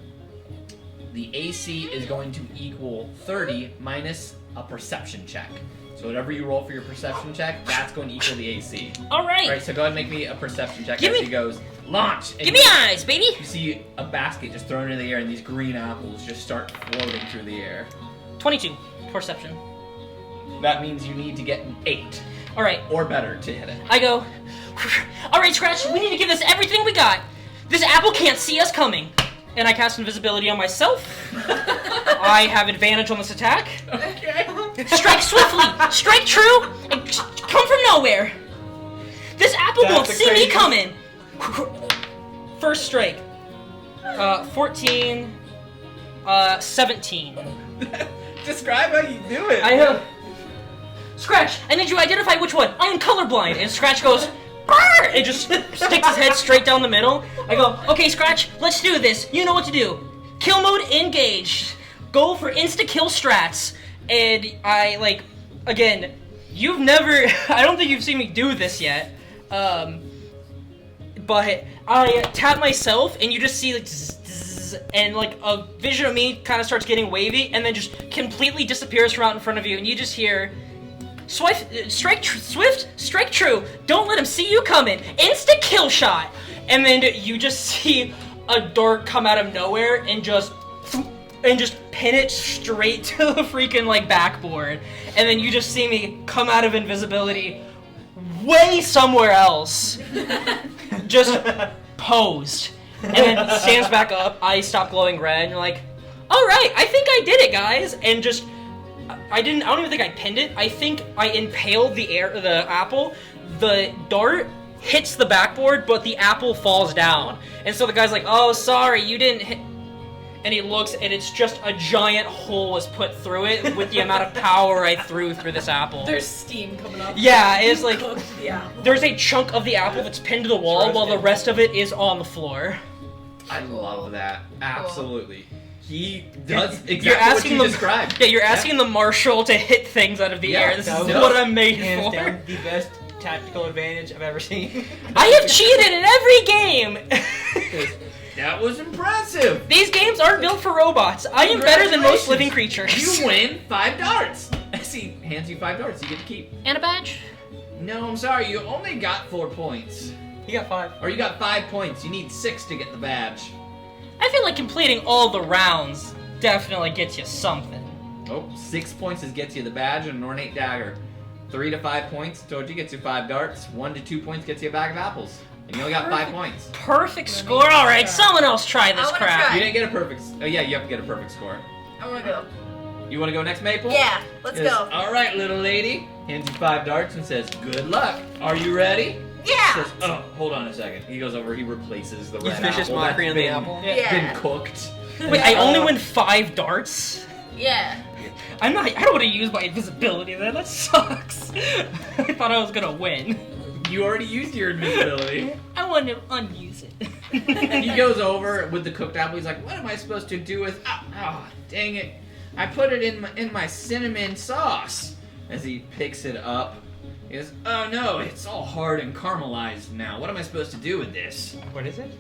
The AC is going to equal 30 minus a perception check. So whatever you roll for your perception check, that's going to equal the AC. Alright! Alright, so go ahead and make me a perception check Give as me- he goes, launch! And Give me eyes, baby! you see a basket just thrown into the air and these green apples just start floating through the air. 22. Perception. That means you need to get an 8 Alright, or better to hit it. I go. Alright, Scratch, we need to give this everything we got. This apple can't see us coming. And I cast invisibility on myself. I have advantage on this attack. Okay. Strike swiftly, strike true, and come from nowhere. This apple That's won't the see me craziest- coming. First strike. 14. 17. Describe how you do it. I know. Scratch, I need you to identify which one. I am colorblind. And Scratch goes, "Brr!" and just sticks his head straight down the middle. I go, okay, Scratch, let's do this. You know what to do. Kill mode engaged. Go for insta-kill strats. And I, like, again, you've never, I don't think you've seen me do this yet. But I tap myself, and you just see, like, zzz, zzz, and, like, a vision of me kind of starts getting wavy, and then just completely disappears from out in front of you, and you just hear, swift, strike true, don't let him see you coming, instant kill shot, and then you just see a dart come out of nowhere and just pin it straight to the freaking, like, backboard, and then you just see me come out of invisibility way somewhere else, just posed, and then stands back up, eyes stop glowing red, and you're like, alright, I think I did it, guys, and just, I don't even think I pinned it, I think I impaled the apple, the dart hits the backboard, but the apple falls down, and so the guy's like, oh, sorry, you didn't hit, and he looks, and it's just a giant hole was put through it with the amount of power I threw through this apple. There's steam coming up. Yeah, it's like, Cooked the apple. there's a chunk of the apple that's pinned to the wall while the rest of it is on the floor. I love that. Absolutely. He does You're exactly what asking you the described. Yeah, you're asking the marshal to hit things out of the Yeah, air. This is that what I'm made Hands for. down, the best tactical advantage I've ever seen. I have cheated in every game. That was impressive. These games aren't built for robots. I am better than most Congratulations. living creatures. You win 5 darts. As he hands you 5 darts, you get to keep. And a badge. No, I'm sorry, you only got 4 points. He got 5. Or you got 5 points. You need 6 to get the badge. I feel like completing all the rounds definitely gets you something. Oh, 6 points gets you the badge and an ornate dagger. 3 to 5 points, told you, gets you 5 darts. 1 to 2 points gets you a bag of apples. And you only got 5 points. Perfect score. All right, someone else try this I wanna crap. try. You didn't get a perfect. Oh yeah, you have to get a perfect score. I wanna go. You want to go next, Maple? Yeah, let's Yes. go. All right, little lady. Hands you 5 darts and says, "Good luck. Are you ready?" Yeah. Says, "Oh, hold on a second." He goes over. He replaces the red vicious apple. mockery that's on the been- apple. Yeah. Been cooked. Wait, I only win 5 darts? Yeah. I don't want to use my invisibility then. That sucks. I thought I was gonna win. You already used your invisibility. I want to unuse it. He goes over with the cooked apple. He's like, "What am I supposed to do with? Oh, dang it! I put it in my cinnamon sauce." As he picks it up, he goes, "Oh no, it's all hard and caramelized now. What am I supposed to do with this?" What is it?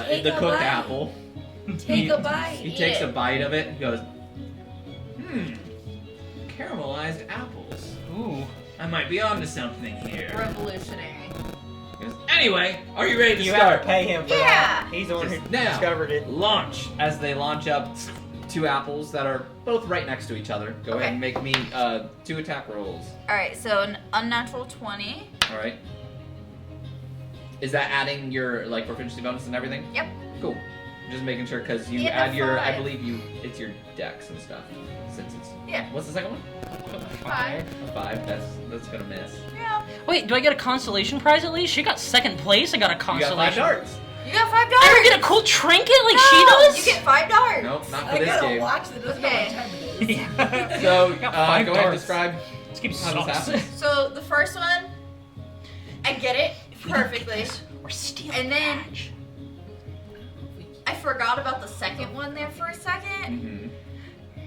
Take The a cooked bite. apple. Take a bite. He takes a bite of it and goes, caramelized apples. Ooh. I might be onto something here. Revolutionary. He goes, "Anyway, are you ready to You have start?" to pay him for Yeah. that. He's the one who Just now. discovered it. Launch. As they launch up 2 apples that are both right next to each other. Go Okay. ahead and make me 2 attack rolls. Alright, so an unnatural 20. All right. Is that adding your like proficiency bonus and everything? Yep. Cool. Just making sure because you Yeah, add your, I 5. believe it's your dex and stuff. Since it's Yeah. What's the second one? 5. A 5. That's gonna miss. Yeah. Wait, do I get a consolation prize at least? She got 2nd place. I got a You got consolation. 5 darts. You got $5. I don't get a cool trinket like no, she does. You get $5. Nope, not for I this gotta game. watch that. Doesn't Okay. know what time it is. So Got go 5 ahead and darts. describe This game how this sucks. happens. So the first one, I get it. perfectly. We're stealing And then- the badge. I forgot about the second one there for a second,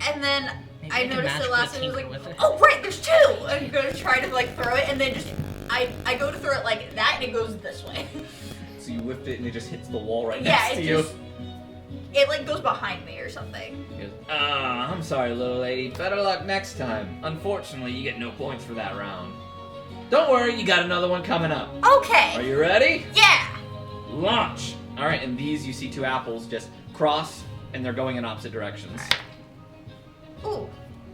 and then Maybe I we can noticed it magically last and I was tinker like, with it. oh right, there's two! I'm gonna try to like throw it, and then just, I go to throw it like that, and it goes this way. So you lift it and it just hits the wall right Yeah, next it to you. just, it like goes behind me or something. He goes, I'm sorry, little lady. Better luck next time. Unfortunately, you get no points for that round. Don't worry, you got another one coming up. Are Okay, you ready? yeah! Launch! Alright, and these you see two apples just cross and they're going in opposite directions. Ooh,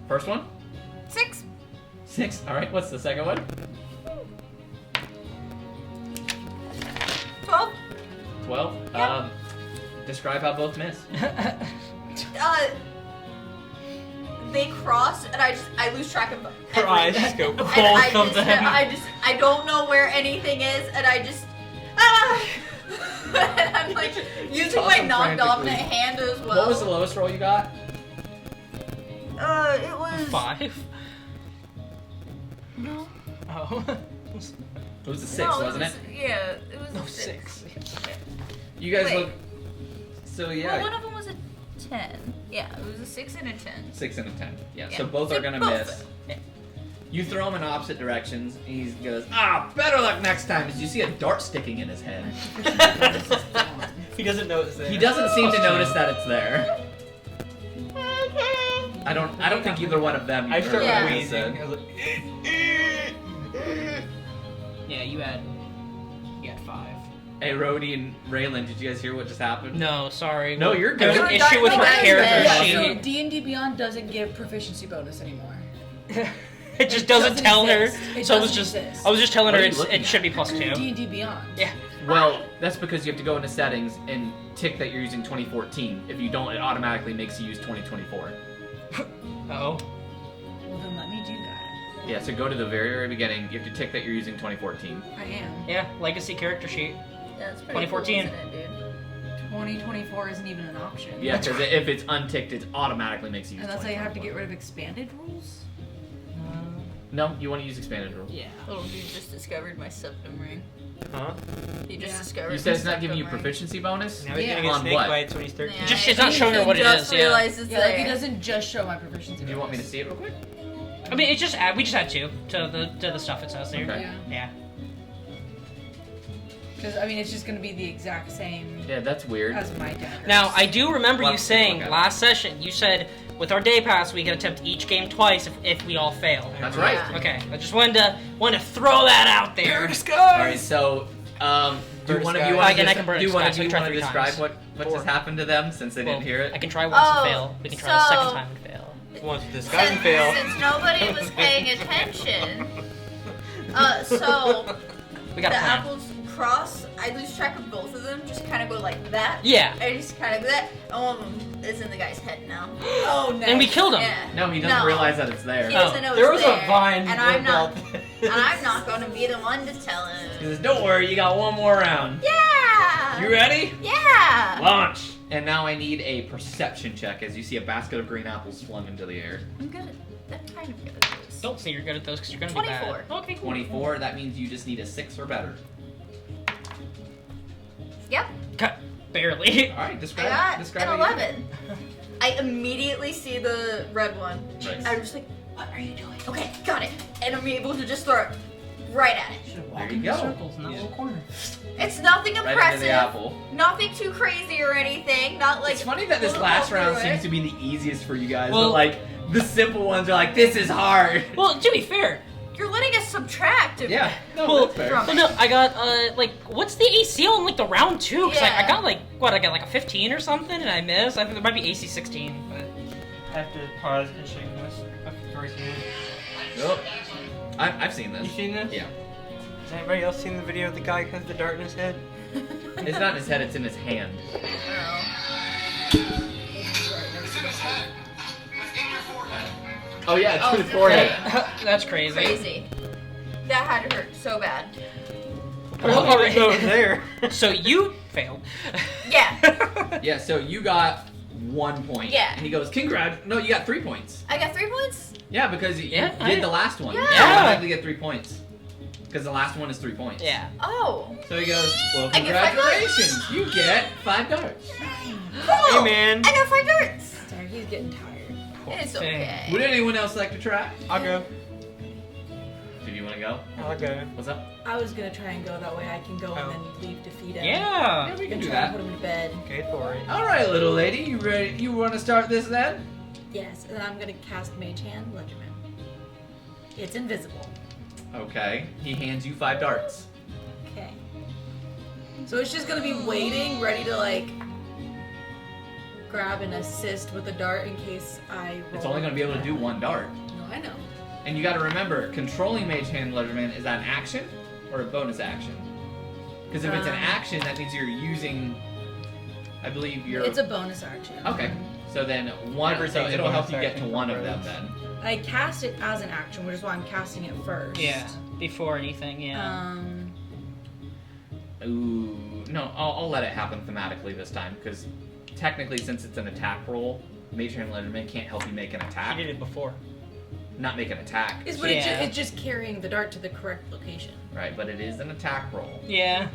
First one? 6. 6. Alright, what's the second one? 12. 12. Yep. Describe how both miss. They cross, and I lose track of them. Her eyes just go. And Both of them. I don't know where anything is, and I just, and I'm like using Toss my them non-dominant frantically. hand as well. What was the lowest roll you got? It was 5? No. Oh. It was a 6, no, wasn't it? Yeah, it was No, a 6. You guys Wait. look. So yeah. Well, one of them was a 10. Yeah, it was a 6 and a 10. 6 and a 10. Yeah, Yeah. so both So are gonna both miss. You throw him in opposite directions, and he goes, better luck next time, as you see a dart sticking in his head. He doesn't know it's there. He doesn't seem to notice that it's there. I don't think either one of them. I start Yeah. wheezing. I was like, Yeah, you had 5. Hey, Rhodey and Raylan, did you guys hear what just happened? No, sorry. No, you're There's good. an You're issue with done. my Yeah, character yeah. So sheet. D&D Beyond doesn't give proficiency bonus anymore. It just doesn't tell her. exist. It So I was doesn't just exist. I was just telling What her are you looking it should be +2. D&D Beyond. Yeah. Well, that's because you have to go into settings and tick that you're using 2014. If you don't, it automatically makes you use 2024. Oh. Well, then let me do that. Yeah, so go to the very, very beginning. You have to tick that you're using 2014. I am. Yeah, legacy character sheet. That's pretty 2014. cool, isn't it, dude? 2024 isn't even an option. Yeah, because if it's unticked, it automatically makes you use And that's how you have to get 2024. rid of expanded rules? No, you want to use expanded rule. Yeah. Little dude just discovered my septum ring. huh? He just Yeah. discovered You said my it's not giving you septum ring. proficiency bonus? Now he's Yeah. gonna get On snake what? bites when he's 13. Yeah, Just- it's not showing her he what it just is, yeah. realized it's Yeah, like it there. doesn't just show my proficiency Do you want me to bonus. see it real quick? I mean, it just we just add 2 to the stuff it says there. Okay. Yeah. Yeah. Because, I mean, it's just going to be the exact same Yeah, that's weird. as my dagger. Now, I do remember Well, you saying okay. last session, you said with our day pass we can attempt each game twice if we all fail. That's right. Yeah. Okay, I just wanted to throw that out there. Alright, so, do Burn one the of you sky. want I can to burn do the one sky, of so you we try want to 3 describe times. what Four. just happened to them since they Well, didn't hear I it? can try once and Oh, fail. We can try the second so- time and fail. Once the disguise and fail. Since nobody was paying attention, so We got the a plan. apples cross. I lose track of both of them. Just kind of go like that. Yeah. I just kind of do that. And one of them is in the guy's head now. Oh, nice. And we killed him. Yeah. No, he doesn't No. realize that it's there. He doesn't know There it's was there, a vine. and I'm not. about And I'm not going to be the one to tell He him. says, don't worry, you got one more round. Yeah. You ready? Yeah. Launch! And now I need a perception check as you see a basket of green apples flung into the air. I'm good. I'm kind of good at this. Don't say you're good at those because you're gonna 24. be bad. Okay, cool. 24, that means you just need a 6 or better. Yep. Cut. Barely. Alright, I describe got describe an what you did. 11. I immediately see the red one. Right. I'm just like, what are you doing? Okay, got it. And I'm able to just throw it right at it. There you go. Circles in that little corner. It's nothing Right into impressive. the apple. Nothing too crazy or anything. Not like. It's funny that this we'll last go round through seems it. to be the easiest for you guys, Well- but like the simple ones are like, this is hard. Well, to be fair, You're letting us subtract. Yeah, no, well, that's fair. from- well, no, I got like, what's the AC on like the round 2? Because I Yeah. got like what? I got like a 15 or something, and I missed. I think there might be AC 16, but I have to pause and shake this. I've never seen it. Nope. I've seen You this. seen this? Yeah. Has anybody else seen the video of the guy who has the dart in his head? It's not in his head, it's in his hand. Oh yeah, it's Oh, in his forehead. that's crazy. Crazy. That had to hurt so bad. Oh, it's over there. So you failed. Yeah. Yeah, so you got 1 point. Yeah. And he goes, no, you got 3 points. I got 3 points. Yeah, because you Yeah, did the last one. Yeah. You automatically get 3 points. Because the last one is 3 points. Yeah. Oh. So he goes, well, I get 5 congratulations. You get 5 darts. Cool. Hey, man. I got 5 darts. Sorry, he's getting tired. It's okay. Would anyone else like to try? I'll go. Do you want to go? I'll go. What's up? I was gonna try and go that way. I can go and Oh. then leave to feed him. Yeah. Yeah, we can And do try and that. put him to bed. Go for it. All right, little lady, you ready? You want to start this then? Yes, and then I'm gonna cast Mage Hand Ledgerman. It's invisible. Okay. He hands you 5 darts. Okay. So it's just gonna be waiting, ready to like grab and assist with the dart in case I roll. It's only going to be able to do 1 dart. No, I know. And you got to remember, controlling Mage Hand Ledgerman, is that an action or a bonus action? Because if it's an action, that means you're using, I believe you're... It's a bonus action. Okay. So then one, so Everything's a it'll help bonus you get to action one for of them rogues. then. I cast it as an action, which is why I'm casting it first. Yeah. Before anything, yeah. Ooh, no, I'll let it happen thematically this time, because technically, since it's an attack roll, Mage Hand Ledgerman can't help you make an I attack. did it before. Not make an attack. It's, but Yeah. it's just carrying the dart to the correct location. Right, but it is an attack roll. Yeah.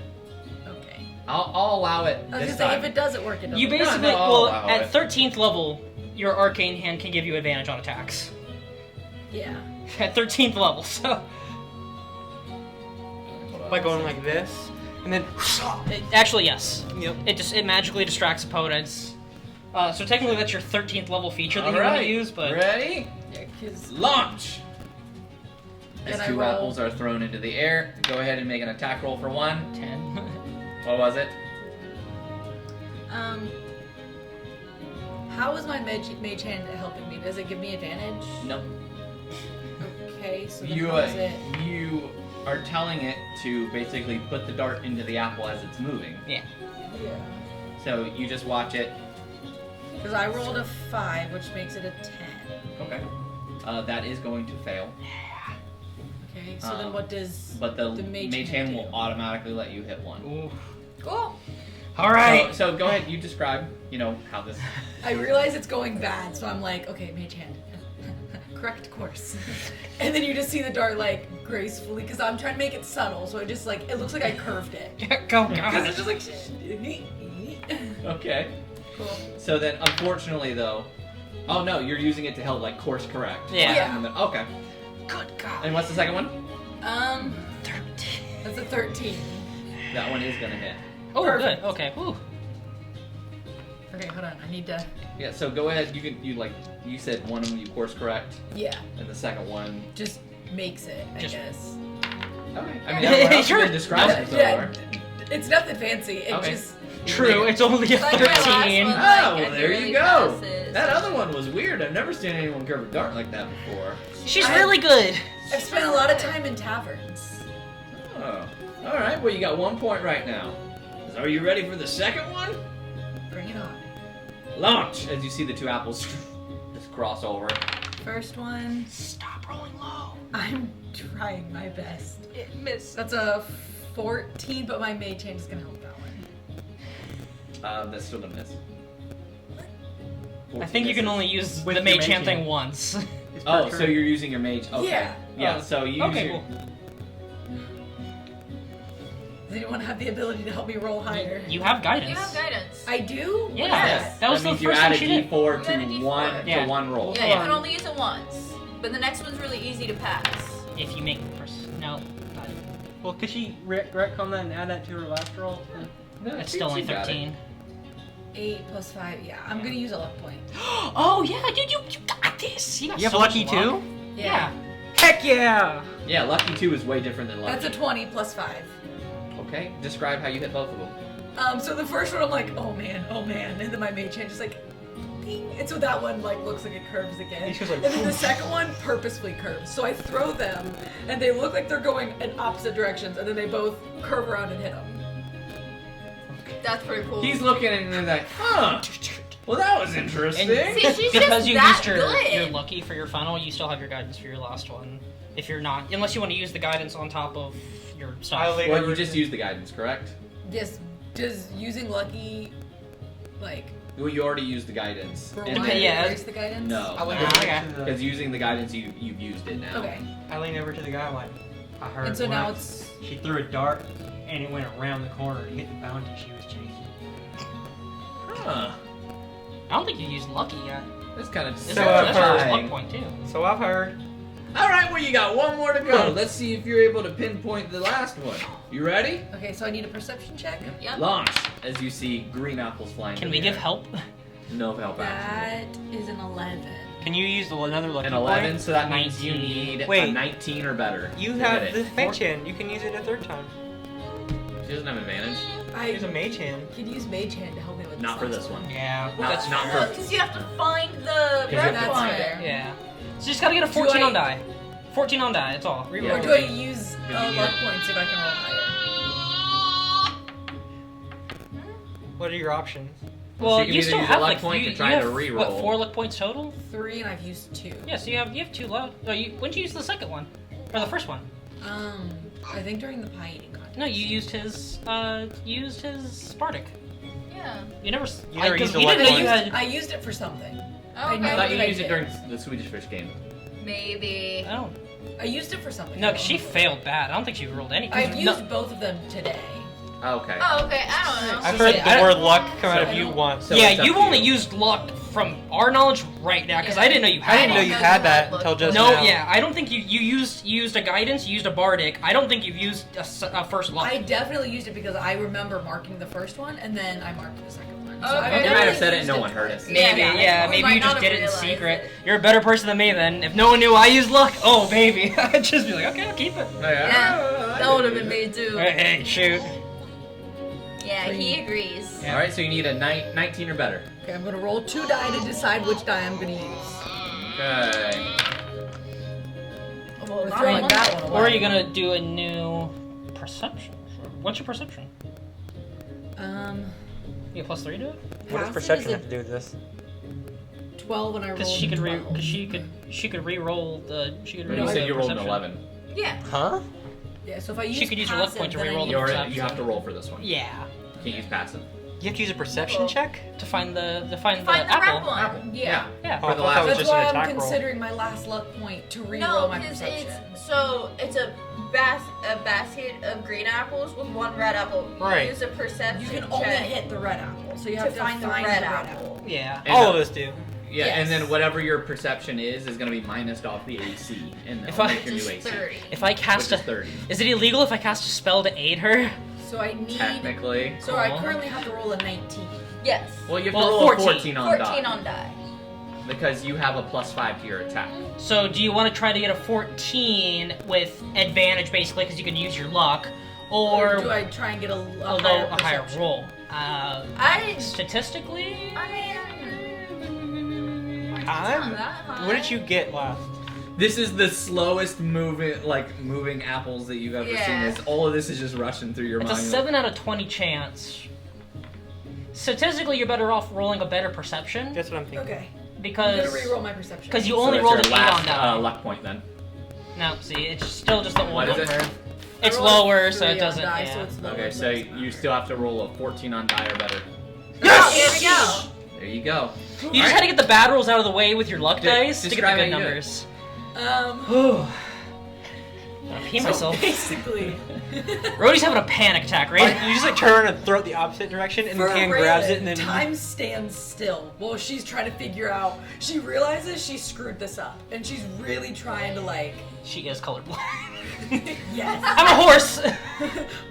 Okay. I'll allow it I was this gonna say, time. if it doesn't work, it doesn't You work. basically, I'll well, allow at it. 13th level, your arcane hand can give you advantage on attacks. Yeah. At 13th level, so. Hold on By a going second. like this, and then. Actually, yes. Yep. It magically distracts opponents. So technically, that's your 13th level feature that you want Alright, to use, but. ready? Yeah, 'cause- Launch! These And I 2 roll- apples are thrown into the air. Go ahead and make an attack roll for 1. 10. What was it? How is my mage hand helping me? Does it give me advantage? Nope. Okay, so then You, how is it? you are telling it to basically put the dart into the apple as it's moving. Yeah. So you just watch it. Because I rolled a 5, which makes it a 10. Okay. That is going to fail. Okay, so then what does... But the, The mage mage hand hand will do? automatically let you hit 1. Ooh. Cool. Alright! So go ahead, you describe, how this... I realize it's going bad, so I'm like, okay, mage hand. Correct course. And then you just see the dart, like, gracefully, because I'm trying to make it subtle, so it just, like, it looks like I curved it. Go, Because God. it's just like... Okay. Cool. So then, unfortunately, though... Oh, no, you're using it to help, like, course correct. Yeah. Yeah. And then- okay. Good God. And what's the second one? 13. That's a 13. That one is going to hit. Oh, Perfect. good. Okay. Whew. Okay, hold on, I need to... Yeah, so go ahead, you said one of them you course correct, Yeah, and the second one... just makes it, I Just- guess. Okay. I mean, what else Sure. you been describing so Yeah, far? it's nothing fancy, it Okay. just... True, it's only a Like my last 13. one. Oh, Like, well, it there really you go. passes. That other one was weird. I've never seen anyone curve a dart like that before. She's really good. I've spent a lot of time in taverns. Oh. Alright, well, you got 1 point right now. So are you ready for the second one? Bring it on. Launch! As you see the 2 apples just cross over. First one, Stop rolling low. I'm trying my best. It missed. That's a 14, but my mage hand is gonna help that one. That's still gonna miss. I think you can only use With the your mage mage hand thing hand. once. It's Oh, perfect. so you're using your mage. Okay. Yeah. Yeah, so you use Okay, your... cool. Does anyone have the ability to help me roll higher? You have guidance. You have guidance. I do? Yeah. Yes. That was the means you first add thing a she did. D4 You add a to D4. one Yeah. to one roll. Yeah, you can only use it once. But the next one's really easy to pass. If you make the first. No. not- Well, could she retcon that and add that to her last roll? No, It's she- still only she got it. 13. 8 plus 5, yeah. I'm gonna use a luck point. Oh, yeah, dude, you got this. You, got You have so much lucky luck. too? Yeah. Heck yeah! Yeah, lucky 2 is way different than lucky. That's a 20 plus 5. Okay, describe how you hit both of them. So the first one I'm like, oh man, and then my mage hand just like, ding. And so that one like looks like it curves again. It's just like, and then the second one purposefully curves. So I throw them, and they look like they're going in opposite directions, and then they both curve around and hit them. That's pretty cool. He's looking at it and he's like, huh. Well, that was interesting. And- See, she's because just you that used good. your lucky for your final, you still have your guidance for your last one. If you're not, unless you want to use the guidance on top of your stuff. I'll leave Well, it you with just the- used the guidance, correct? Yes, does using lucky, like, Well, you already used the guidance. roll And higher then- yeah. erase the guidance? No. I lean Ah, over okay. to Because the. using the guidance, you've used it now. Okay. I lean over to the guy. I'm like, I heard. And so now once she threw a dart, and it went around the corner and hit the bounty she was chasing. Huh. I don't think you used lucky yet. That's kind of This So, is I've a heard- luck point too. So I've heard. All right, well, you got one more to go. Let's see if you're able to pinpoint the last one. You ready? Okay, so I need a perception check. Yep. Launch. As you see green apples flying. Can in we the give air. help? No help action. That is an 11. Can you use another lucky An 11, point? so that means you 19. need a Wait. 19 or better. You to have hit the it. mage hand. You can use it a third time. She doesn't have advantage. Use a mage hand. could use mage hand to help me with Not for last this one. Yeah, Not- that's not fair. for- Because you have to find the you red have to one. find it. Yeah. So you just gotta get a 14 on die. 14 on die, that's all. Yeah. Or do I use Yeah. luck points if I can roll higher? What are your options? Well, So you can you either still use a have luck like point you, to try you to have, reroll. What, 4 luck points total? 3 and I've used 2. Yeah, so you have 2 luck. No, when did you use the second one? Or the first one? I think during the pie eating contest. No, you used his Spartic. Yeah. You never. You never 'cause used a we luck didn't know you point. had. I used it for something. Oh, I know I thought you that I used it did. during the Swedish Fish game. Maybe. I don't. I used it for something. No, 'cause she failed bad. I don't think she rolled any. 'cause I've used no- both of them today. Okay. Oh, okay. I don't know. I've So heard yeah, the word luck come out So- of you once. So yeah, it's up you've to only you. used luck from our knowledge right now, because Yeah. I didn't know you had I didn't know it. you know had you that had luck. until just No, now. yeah, I don't think you used a guidance, you used a bardic. I don't think you've used a first luck. I definitely used it because I remember marking the first one and then I marked the second one. Okay. I've You You definitely might have said it and used no one heard it. twice. Maybe, yeah, We maybe might you just not did have it in realized secret. it. You're a better person than me then. If no one knew I used luck, oh baby, I'd just be like, okay, I'll keep it. Yeah, that would have been me too. Hey, shoot. Yeah, he agrees. All right, so you need a 19 or better. Okay, I'm gonna roll 2 die to decide which die I'm gonna use. Okay. Well, We're not throwing one. that one away. Or are you gonna do a new perception? What's your perception? You get +3 to it? What does Passive perception is have to do with this? a 12 and I rolled Because she could 12. she could re-roll the she could You re-roll said the you rolled an perception. 11. Yeah. Huh? Yeah, so if I use She could use her luck passive, point to then I reroll need the perception. You have to roll for this one. Yeah, You can't use passive. You have to use a perception check? to find the Find the red apple. one. Yeah. Yeah. Oh, I the thought last that was That's just why an I'm attack roll. considering my last luck point to reroll No, my because perception. it's a basket of green apples with 1 red apple. You Right. use a perception You can only check hit the red apple, so you to have to find the red apple. Yeah. And, All of us do. Yeah, Yes. and then whatever your perception is going to be minused off the AC, and If that'll I- make your new Just AC. 30. If I Which cast is a, 30. is it illegal if I cast a spell to aid her? So I need. Technically. So I Cool. currently have to roll a 19. Yes. Well, you have Well, to roll 14. a 14 on 14 die. on die. Because you have a +5 to your attack. So do you want to try to get a 14 with advantage, basically, because you can use your luck, or do I try and get a a higher perception? roll? I Statistically, What did you get last? This is the slowest moving apples that you've ever Yeah. seen. This all of this is just rushing through your it's a mind. 7 out of 20 chance. Statistically, you're better off rolling a better perception That's what I'm thinking. Okay. I'm because gonna reroll my perception. because you So only that's rolled your an 8 on last, die. luck point then. No, see, it's still just the old What is number. it? It's I rolled lower, so 3 it on doesn't. die, Yeah. so it's lower Okay, than so that. you still have to roll a 14 on die or better. Oh, here we go. There you go. You just had to get the bad rolls out of the way with your luck Yeah, dice to get the describe good how you do it. numbers. Um, I'll pee myself. basically. Rhodey's having a panic attack, right? You just like turn and throw it the opposite direction, and the hand grabs it, and then time stands still while she's trying to figure out. She realizes she screwed this up, and she's really trying to like. She is colorblind. Yes. I'm a horse.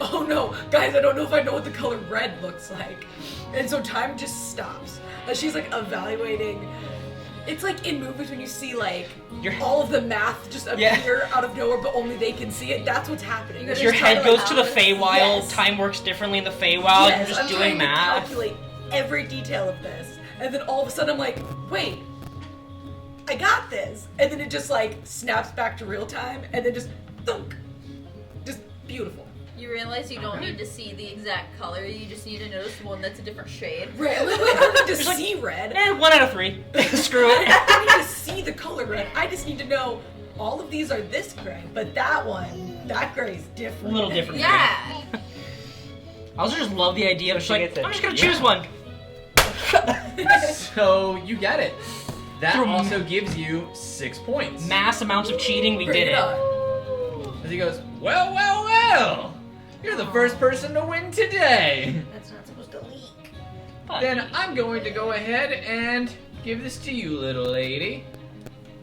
Oh no, guys! I don't know if I know what the color red looks like, and so time just stops. She's like evaluating. It's like in movies when you see like all of the math just appear out of nowhere, but only they can see it. That's what's happening. Your head goes to the Feywild. Yes. Time works differently in the Feywild. Yes, You're just I'm doing trying math. to calculate every detail of this, and then all of a sudden I'm like, wait, I got this, and then it just like snaps back to real time, and then just thunk, just beautiful. You realize you don't need to see the exact color. You just need to notice one that's a different shade. Right, I don't need to see red. 1 out of 3. Screw it. I don't need to see the color red. I just need to know all of these are this gray, but that gray is different. A little different. Yeah. I also just love the idea of just she like, gets it. I'm just gonna choose one. So you get it. That Through also gives you 6 points. Mass amounts of cheating, we Bring did it it. on. As he goes, Well, well, well! You're the first person to win today! That's not supposed to leak. Then I'm going to go ahead and give this to you, little lady.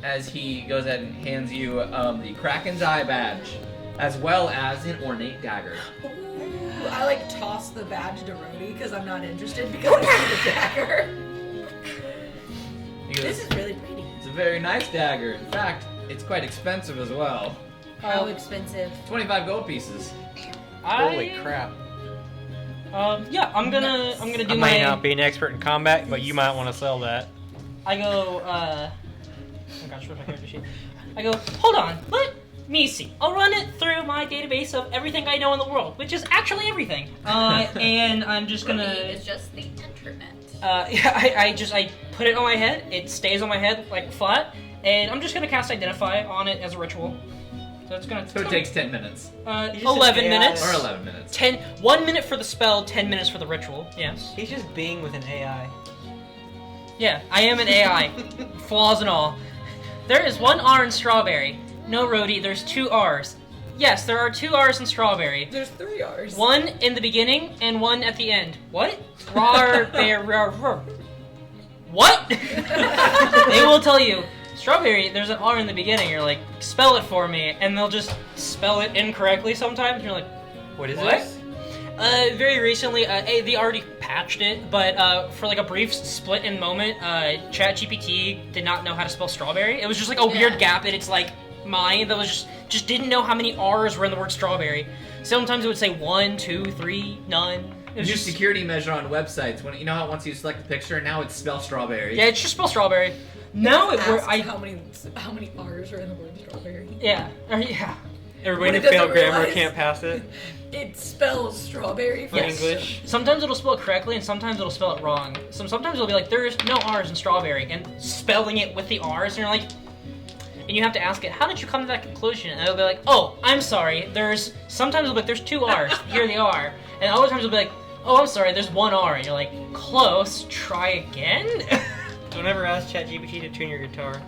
As he goes ahead and hands you the Kraken's Eye badge, as well as an ornate dagger. Ooh, I like toss the badge to Rhodey because I'm not interested because I see the dagger. He goes, This is really pretty. it's a very nice dagger. In fact, it's quite expensive as well. How expensive? 25 gold pieces. Holy crap. Yeah, I'm gonna do I my. might not be an expert in combat, but you might want to sell that. I go. Oh gosh, where's my character sheet? I go. Hold on. Let me see. I'll run it through my database of everything I know in the world, which is actually everything. And I'm just gonna. It's just the internet. I put it on my head. It stays on my head like flat, and I'm just gonna cast Identify on it as a ritual. So it's gonna. So it takes 10 minutes. 11 minutes. Or 11 minutes. 1 minute for the spell, 10 minutes for the ritual. Yes. He's just being with an AI. Yeah, I am an AI. Flaws and all. There is 1 R in strawberry. No, Rhodey, there's 2 R's. Yes, there are 2 R's in strawberry. There's 3 R's. 1 in the beginning and 1 at the end. What? Rar, bear, rar, rar. What? They will tell you, strawberry, there's an R in the beginning. You're like, spell it for me. And they'll just spell it incorrectly sometimes. You're like, What is what? this? Very recently, they already patched it, but for like a brief split in moment, ChatGPT did not know how to spell strawberry. It was just like a weird gap in its like mind that was just didn't know how many R's were in the word strawberry. Sometimes it would say 1, 2, 3, none. It was New just security measure on websites. When you know how once you select the picture, now it's spell strawberry. yeah, it's just spell strawberry. Now it Asks I how many R's are in the word strawberry? yeah. Everybody When who it doesn't failed grammar realize- can't pass it. It spells strawberry for Yes. English. Sometimes it'll spell it correctly, and sometimes it'll spell it wrong. Sometimes it'll be like, there's no R's in strawberry, and spelling it with the R's, and you're like, and you have to ask it, how did you come to that conclusion? And it'll be like, oh, I'm sorry, sometimes it'll be like, there's 2 R's, here they are. And other times it'll be like, oh, I'm sorry, there's 1 R, and you're like, close, try again? Don't ever ask ChatGPT to tune your guitar.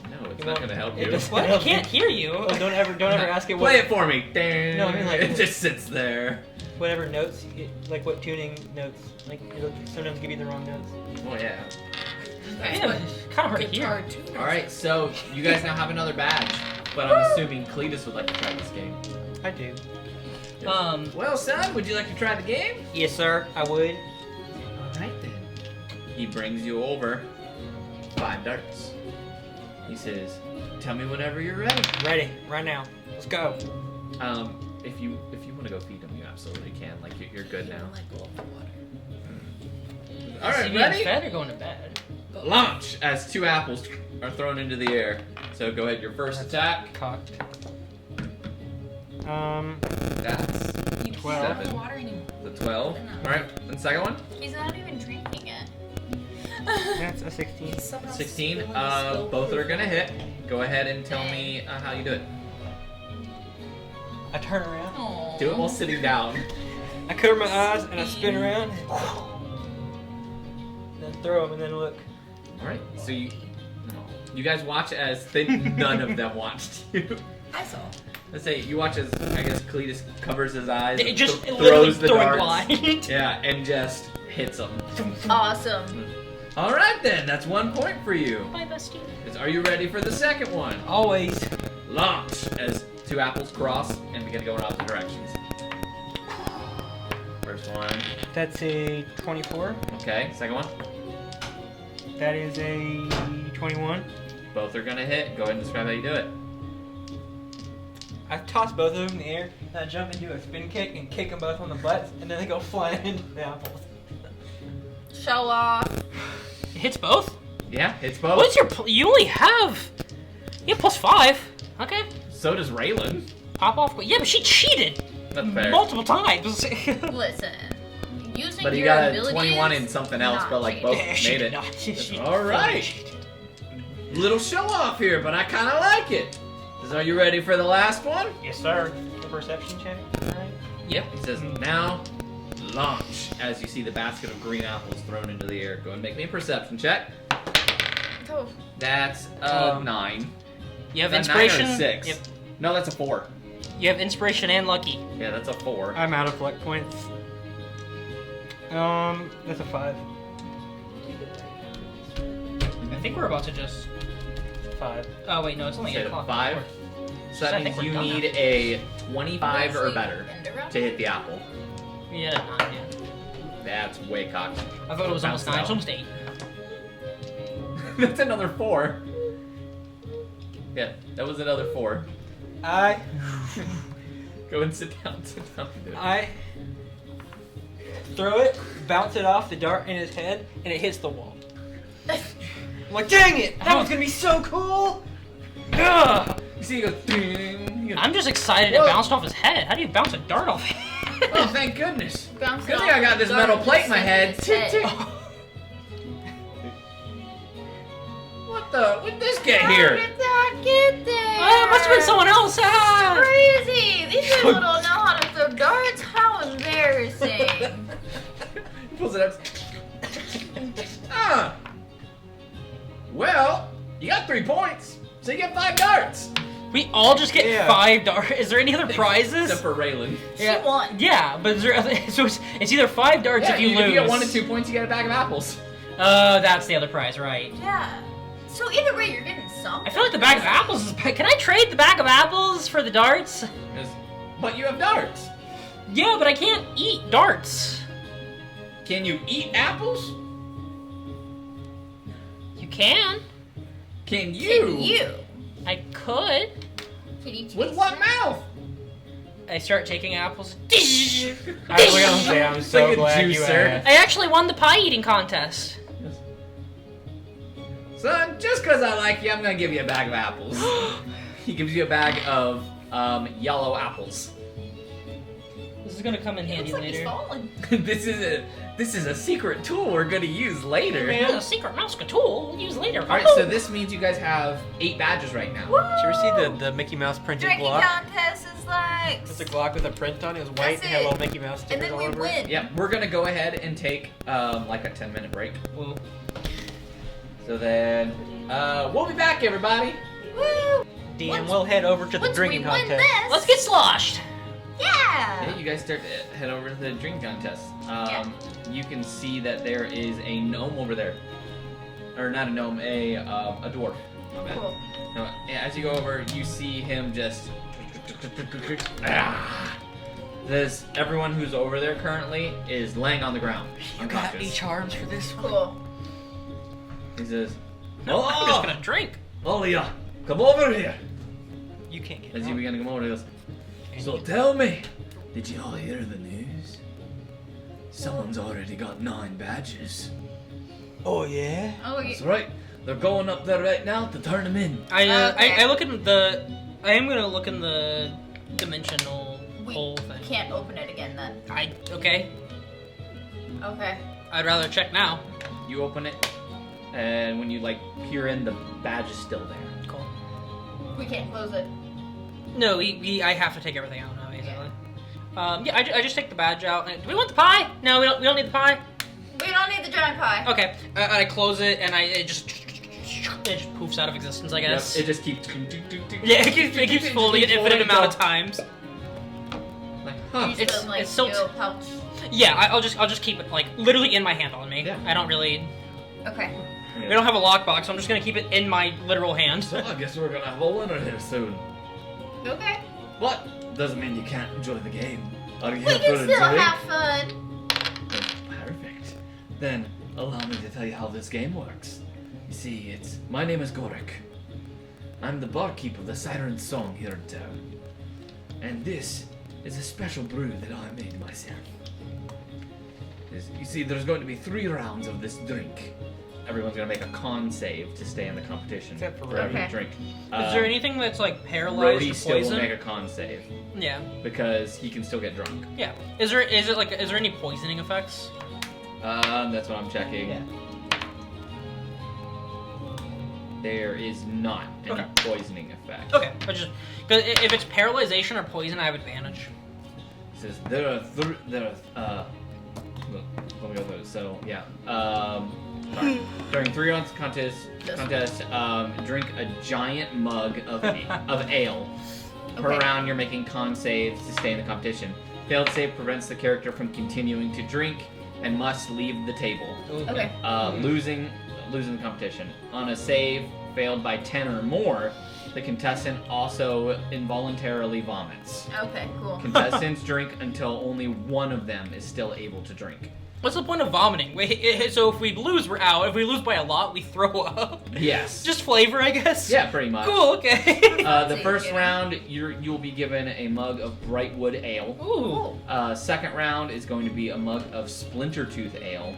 No, it's not gonna help you. It just- What? I can't hear you. Oh, don't ever ask it what, Play it for me. No, I mean, like- it just sits there. whatever notes, like what tuning notes. Like it'll sometimes give you the wrong notes. Oh yeah. Damn, kind of hard to guitar hear. tuners. All right, so you guys now have another badge, but I'm assuming Cletus would like to try this game. I do. Well, son, would you like to try the game? Yes, sir. I would. All right then. He brings you over 5 darts. He says, "Tell me whenever you're ready." Ready right now. Let's go. If you want to go feed him, you absolutely can. Like you're good now. All Is he right, being ready? fed or going to bed? Launch as 2 apples are thrown into the air. So go ahead, your first attack. Cocked. That's You 12. can't have water anymore. the 12. All right, and second one, He's not even drinking it. That's a 16. 16. Both are gonna hit. Go ahead and tell me how you do it. I turn around. Aww. Do it while sitting down. I cover my eyes and I spin around. Then throw them and then look. All right, so you guys watch as none of them watched you. I saw. Let's say you watch as I guess Cletus covers his eyes, It and just throws literally the throwing darts. blind. Yeah, and just hits them. Awesome. All right then, that's 1 point for you. Bye, bestie. Are you ready for the second one? Always. Launch as 2 apples cross and begin to go in opposite directions. First one. That's a 24. Okay, second one. That is a 21. Both are gonna hit. Go ahead and describe how you do it. I toss both of them in the air, and I jump into a spin kick and kick them both on the butts, and then they go flying into the apples. Show off. It hits both? Yeah, hits both. What's your you only have... You have +5. Okay. So does Raylan. Pop off. Yeah, but she cheated. That's fair. Multiple times. Listen. Using But he your got a abilities, 21 in something else, not but like cheating. both She made did it. not. She All right. cheated. Little show off here, but I kind of like it. Are you ready for the last one? Yes, sir. A perception check. Alright. Yep. He says now launch as you see the basket of green apples thrown into the air. Go and make me a perception check. Oh. That's 9. You have Is that 9 or inspiration. a 6? Yep. No, that's a 4. You have inspiration and lucky. Yeah, that's a 4. I'm out of luck points. That's a 5. I think we're about to just. 5. Oh wait, no, it's only Say 8 the o'clock. 5. So I that think means we're you done need now. a 25 or better End around? to hit the apple. Yeah, 9, yeah. That's way cocked. I thought it was almost Bounce 9. it It's out. almost 8. That's another 4. Yeah, that was another 4. I Go and sit down, dude. throw it, bounce it off the dart in his head, and it hits the wall. I'm like, dang it! That was gonna be so cool! Ugh! You see, he goes, ding. He goes, I'm just excited it Whoa. bounced off his head. How do you bounce a dart off? oh, thank goodness. Bounce it Good thing off I got the this dart metal and plate in my send head. it Tick, his tick. head. What this get How here? did that get there? Oh, it must have been someone else. Ah! Crazy! These people don't know how to throw darts. How embarrassing! He pulls it up. Ah. Well, you got 3 points, so you get 5 darts. We all just get Yeah. 5 darts. Is there any other prizes? Except for Raylan. She won. Yeah, but is there other, so it's either 5 darts Yeah, if you lose. If you get 1 and 2 points, you get a bag of apples. Oh, that's the other prize, right? Yeah. So either way, you're getting some. I feel like the bag of apples is. Can I trade the bag of apples for the darts? But you have darts. Yeah, but I can't eat darts. Can you eat apples? You can. Can you? I could. Can you taste With what mouth? I start taking apples. I was gonna say, I'm so like a glad you juicer. asked. I actually won the pie eating contest. Son, just because I like you, I'm gonna give you a bag of apples. He gives you a bag of yellow apples. This is gonna come in It handy looks like he's later. falling. This is a secret tool we're gonna use later. This is a secret mouse tool we'll use later. All right, so this means you guys have 8 badges right now. Did you ever see the Mickey Mouse printed Drinking Glock? contest is like. It's a Glock with a print on it. It was white That's and had it. little Mickey Mouse And stickers then all we over it. win. Yeah, we're gonna go ahead and take like a 10-minute break. Woo. So then, we'll be back, everybody. Woo! DM, we'll head over to the Once drinking we win contest. this. Let's get sloshed. Yeah. Yeah, you guys start to head over to the drink contest. You can see that there is a gnome over there, or not a gnome, a dwarf. My bad. Cool. No, as you go over, you see him just. There's everyone who's over there currently is laying on the ground. You got unconscious. any charms for this one? Cool. He says, No, I'm just Oh, gonna drink. all of ya, come over here. You can't get as you drunk. begin to come over, he goes, So tell me, did you all hear the news? Someone's already got 9 badges. Oh, yeah? Oh, That's yeah. right. They're going up there right now to turn them in. I look in the. I am gonna look in the dimensional We hole thing. can't open it again then. Okay. Okay. I'd rather check now. you open it, and when you like peer in, the badge is still there. Cool. We can't close it. No, I have to take everything out now, basically. Yeah, I just take the badge out. Do we want the pie? No, we don't need the pie. We don't need the giant pie. Okay, I close it and it just poofs out of existence, I guess. Yep, it just keeps. Yeah, it keeps folding an infinite amount of times. Like, Are huh. you It's- still, like, it's so- your pouch? Yeah, I'll just keep it like literally in my hand on me. Yeah. I don't really. Okay. We don't have a lockbox, so I'm just gonna keep it in my literal hand. So I guess we're gonna have a winner here soon. Okay. What? Doesn't mean you can't enjoy the game. Are you We here can for a still drink? have fun. Perfect. Then allow me to tell you how this game works. You see, my name is Gorik. I'm the barkeep of the Siren Song here in town. And this is a special brew that I made myself. You see, there's going to be 3 rounds of this drink. Everyone's gonna make a con save to stay in the competition. Except for for every Rhodey. drink. Is there anything that's like paralyzed Rhodey or still will poison? make a con save Yeah, because he can still get drunk. yeah. Is there any poisoning effects? That's what I'm checking. Yeah. There is not any Okay. poisoning effect. Okay, I just because if it's paralyzation or poison, I have advantage. It says there are Look, let me go through it. So yeah. Sorry. During 3 rounds contest, drink a giant mug of ale. Per Okay. round, you're making con saves to stay in the competition. Failed save prevents the character from continuing to drink and must leave the table. Okay. Losing the competition. On a save failed by 10 or more, the contestant also involuntarily vomits. Okay, cool. Contestants drink until only one of them is still able to drink. What's the point of vomiting? Wait, so if we lose, we're out. If we lose by a lot, we throw up. Yes. Just flavor, I guess. Yeah, pretty much. Cool. Okay. The first round, you'll be given a mug of Brightwood Ale. Ooh. Second round is going to be a mug of Splintertooth Ale.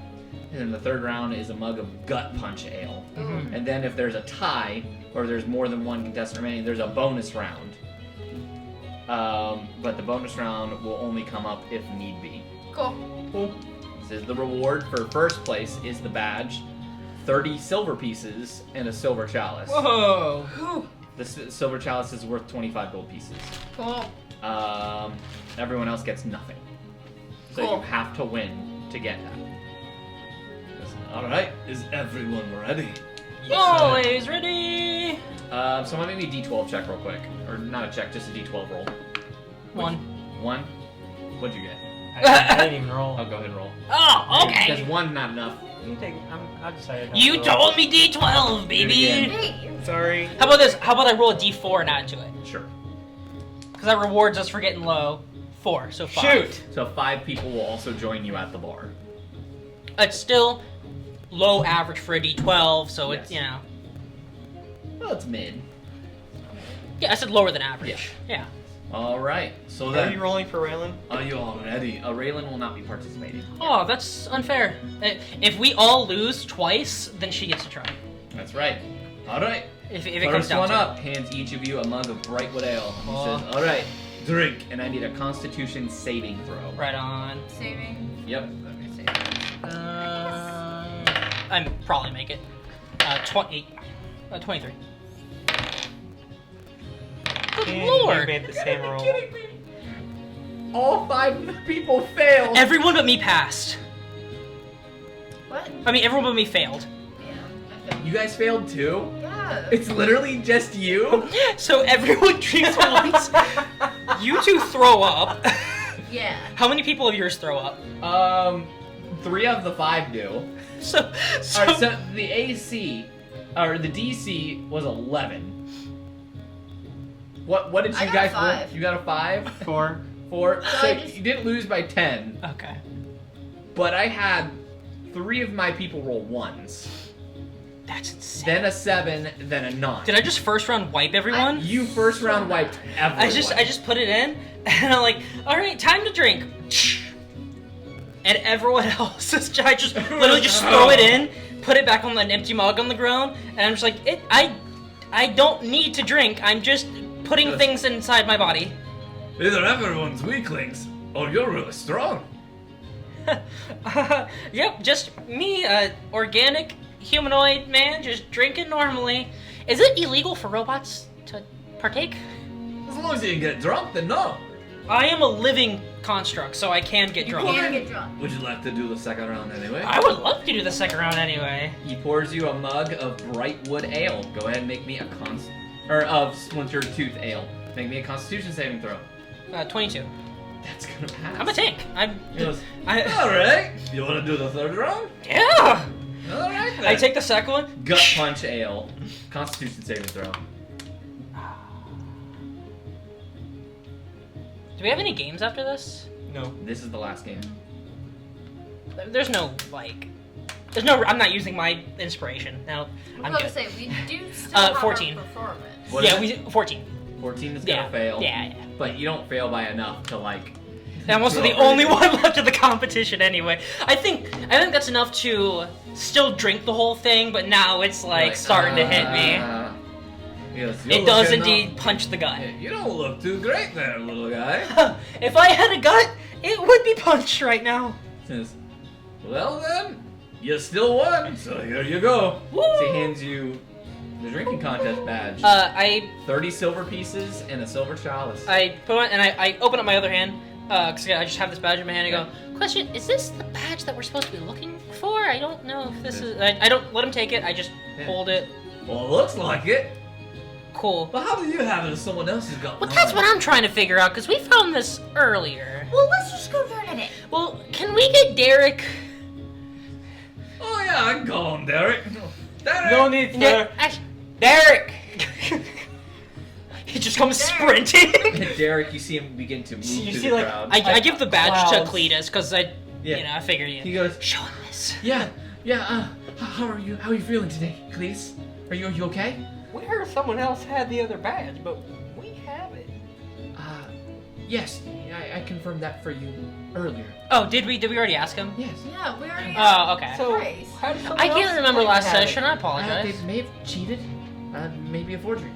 And then the third round is a mug of Gut Punch Ale. Mhm. And then if there's a tie, or there's more than one contestant remaining, there's a bonus round. But the bonus round will only come up if need be. Cool. This is the reward for first place is the badge, 30 silver pieces, and a silver chalice. Whoa. The silver chalice is worth 25 gold pieces. Cool. Everyone else gets nothing. So Cool. you have to win to get that. Alright, is everyone ready? Always ready. Someone make me a D12 check real quick. Or not a check, just a D12 roll. One. One? What'd you get? I didn't even roll. Oh, go ahead and roll. Oh, Because okay. one, not enough. You take. I decided. not You to roll. told me D12, baby. again. Hey. Sorry. How about this? How about I roll a D4 and add to it? Sure. Because that rewards us for getting low. 4, so 5. Shoot. So 5 people will also join you at the bar. It's still low average for a D12, so it's, Yes. you know. Well, it's mid. Yeah, I said lower than average. Yeah. Alright, so Are then... you rolling for Raylan? Are you all ready? Raylan will not be participating. Oh, that's unfair. If we all lose twice, then she gets to try. That's right. Alright, If it comes First down one to up hands each of you a mug of Brightwood Ale. He says, alright, drink. And I need a Constitution saving throw. it. Right on. Saving. Yep. I probably make it. 23. Good And lord! You made the same roll. All 5 people failed. Everyone but me passed. What? I mean, everyone but me failed. Yeah. You guys failed too? Yeah. It's literally just you? So everyone drinks once. You two throw up. Yeah. How many people of yours throw up? 3 of the 5 do. So Alright, so the AC, or the DC was 11. What did you I got guys a 5. roll? You got a 5? 4. 4? So So I just- you didn't lose by 10, okay. but I had 3 of my people roll 1s. That's insane. Then a 7, then a 9. Did I just first round wipe everyone? You first round wiped everyone. I just put it in, and I'm like, all right, time to drink. And everyone else is I just literally just throw it in, put it back on an empty mug on the ground, and I'm just like, I don't need to drink. I'm just putting things inside my body. either everyone's weaklings, or you're really strong. Yep, just me, organic humanoid man, just drinking normally. Is it illegal for robots to partake? As long as you can get drunk, then no. I am a living construct, so I can get You drunk. can get drunk. Would you like to do the second round anyway? I would love to do the second round anyway. He pours you a mug of Brightwood Ale. Go ahead and make me a of Splinter Tooth Ale. Make me a Constitution saving throw. 22. That's gonna pass. I'm a tank. He goes, I alright, you want to do the third round? yeah. Alright then. I take the second one. Gut Punch Ale. Constitution saving throw. Do we have any games after this? No. This is the last game. There's no like. There's no. I'm not using my inspiration. No, I I'm was good. about to say, we do still have 14. our performance. What Yeah, is it? 14. 14 is gonna Yeah. fail. Yeah. But you don't fail by enough to like. I'm also the only one left in the competition anyway. I think that's enough to still drink the whole thing, but now it's like starting to hit me. Yes, you're It does looking indeed punch the gut. Hey, you don't look too great there, little guy. If I had a gut, it would be punched right now. Says, Well then, you still won, so here you go. Woo! so he hands you the drinking contest badge. I 30 silver pieces and a silver chalice. put on and I open up my other hand because I just have this badge in my hand. And I go, question: is this the badge that we're supposed to be looking for? I don't know if this is. I don't let him take it. I just hold it. Well, it looks like it. cool. Well, how do you have it if someone else has got Well, mine? that's what I'm trying to figure out, because we found this earlier. Well, let's just go learn it. Well, can we get Derek? Oh yeah, I can call on Derek. Derek! No need for Derek! He just comes sprinting. Derek, you see him begin to move You through see, the like, crowd. I give the badge Clouds. to Cletus, because I figure He goes, show him this. yeah, how are you? How are you feeling today, Cleese? Are you okay? We heard someone else had the other badge, but we have it. Yes, I confirmed that for you earlier. Oh, did we already ask him? Yes. Yeah, we already. Oh, okay. So, Christ. how did someone I else can't remember claim to last have it? session. I apologize. They may have cheated. Maybe a forgery.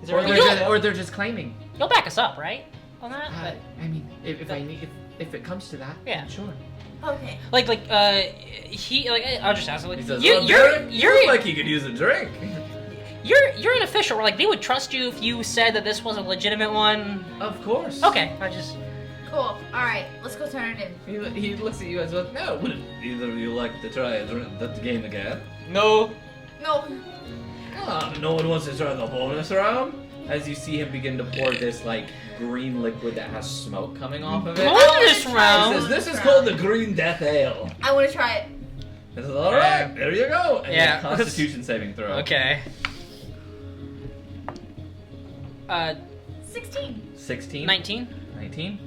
Is there Or any they're, they're just claiming. You'll back us up, right? On that? I mean, if it comes to that, Yeah. sure. Okay. I'll just ask him. Like, He says, you, "Oh, you're Derek, you look like you could use a drink." you're an official. Like, they would trust you if you said that this was a legitimate one. Of course. Okay, I just. Cool. All right. Let's go turn it in. He looks at you as well. No, wouldn't either of you like to try that game again? No. No. No one wants to try the bonus round? As you see him begin to pour this, like, green liquid that has smoke coming off of it. Bonus He round. says, this is called the Green Death Ale. I want to try it. This is alright, there you go. And Yeah. a Constitution saving throw. Okay. 16. 16? 19? 19?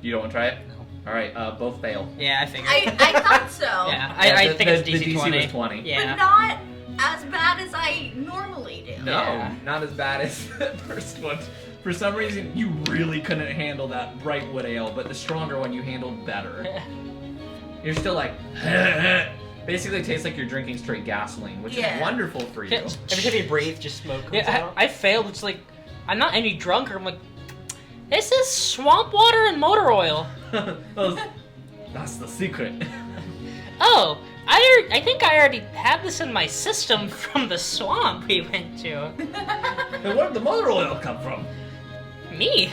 You don't want to try it? No. Alright, both fail. Yeah, I figured. I thought so. Yeah, Yeah, I the- think it's the DC, DC 20. was 20. But Yeah. not as bad as I normally do. No, Yeah. not as bad as the first one. For some reason, you really couldn't handle that bright wood ale, but the stronger one you handled better. You're still like, basically it tastes like you're drinking straight gasoline, which Yeah. is wonderful for you. Yeah. Every time you breathe, just smoke comes Yeah, out. I failed. It's like, I'm not any drunker. I'm like, this is swamp water and motor oil. That's the secret. Oh, I think I already had this in my system from the swamp we went to. And where did the motor oil come from? Me.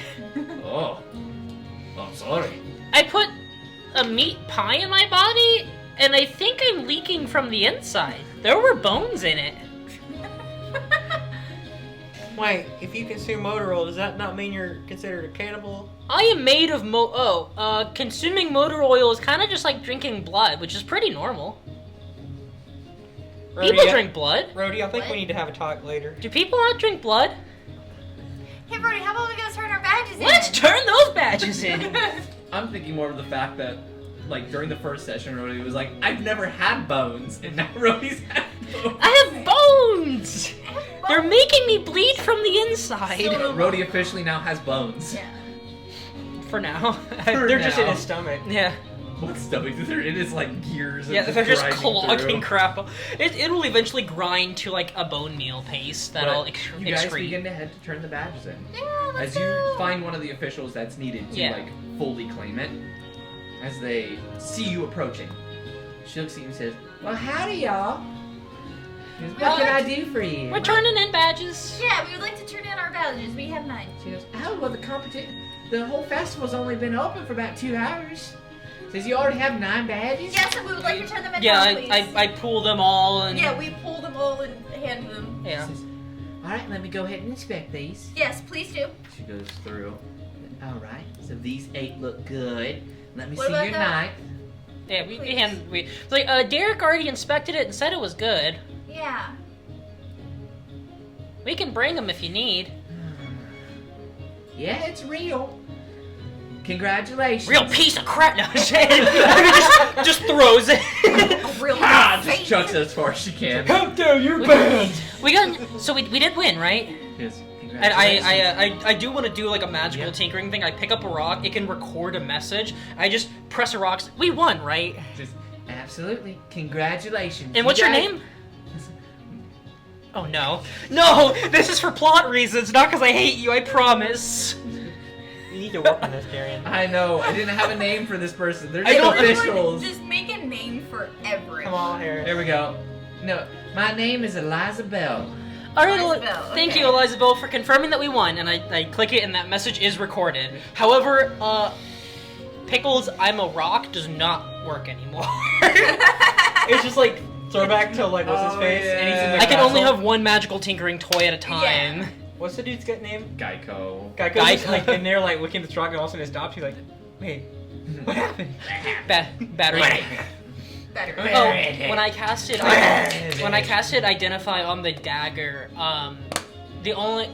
Oh, I'm sorry. I put a meat pie in my body, and I think I'm leaking from the inside. There were bones in it. Wait, if you consume motor oil, does that not mean you're considered a cannibal? I am made of consuming motor oil is kind of just like drinking blood, which is pretty normal. Rhodey, People drink blood. Rhodey, I think What? we need to have a talk later. Do people not drink blood? Hey, Brody, how about we go turn our badges in? Let's turn those badges in. I'm thinking more of the fact that, like, during the first session, Rhodey was like, I've never had bones, and now Rhodey's had bones. I have bones. They're making me bleed from the inside. Rhodey officially now has bones. Yeah. For now. They're just in now. his stomach. Yeah. What stomach? It is like gears. Yeah, they're just grinding clogging through. crap up. It'll eventually grind to like a bone meal paste that'll But you guys excrete. begin to head to turn the badges in. Yeah, let's As you go. find one of the officials that's needed to Yeah. like fully claim it, as they see you approaching, she looks at you and says, "Well, howdy, y'all. She goes, what can I do for you?" We're turning in badges. Yeah, we would like to turn in our badges. We have 9. She goes, "Oh, well, the whole festival's only been open for about 2 hours. Says you already have 9 badges." Yes, and we would like to turn them in Yeah, now, please. I pull them all and Yeah, we pull them all and hand them. yeah. Says, all right, let me go ahead and inspect these. Yes, please do. She goes through. All right, so these 8 look good. Let me What see about your that? 9th. Yeah, we Please. hand we it's like Derek already inspected it and said it was good. Yeah. We can bring them if you need. Yeah, it's real. Congratulations. Real piece of crap. No, just throws it. A real Ah, face. just chucks it as far as she can. How dare you ban! We got so we did win, right? Yes, And congratulations. I do want to do like a magical Yeah. tinkering thing. I pick up a rock, it can record a message. I just press a rock. We won, right? Just absolutely. Congratulations. And what's You your guys- name? Oh no. No! This is for plot reasons, not because I hate you, I promise. You need to work on this, Darian. I know. I didn't have a name for this person. They're I just don't- officials. Just make a name for everyone. Come on, Harris. There we go. No, my name is Eliza Bell. Alright, Elizabeth, thank okay. you, Elizabeth, for confirming that we won. And I click it, and that message is recorded. However, Pickles, I'm a rock does not work anymore. It's just like Throwback to like what's his face? And he's in the I can only castle. have one magical tinkering toy at a time. Yeah. What's the dude's good name? Geico. Geico's just, like in there like looking at the truck and all of a sudden it stops. He's like, wait, what happened? Battery. Better. Oh, when I casted Identify on the dagger, the only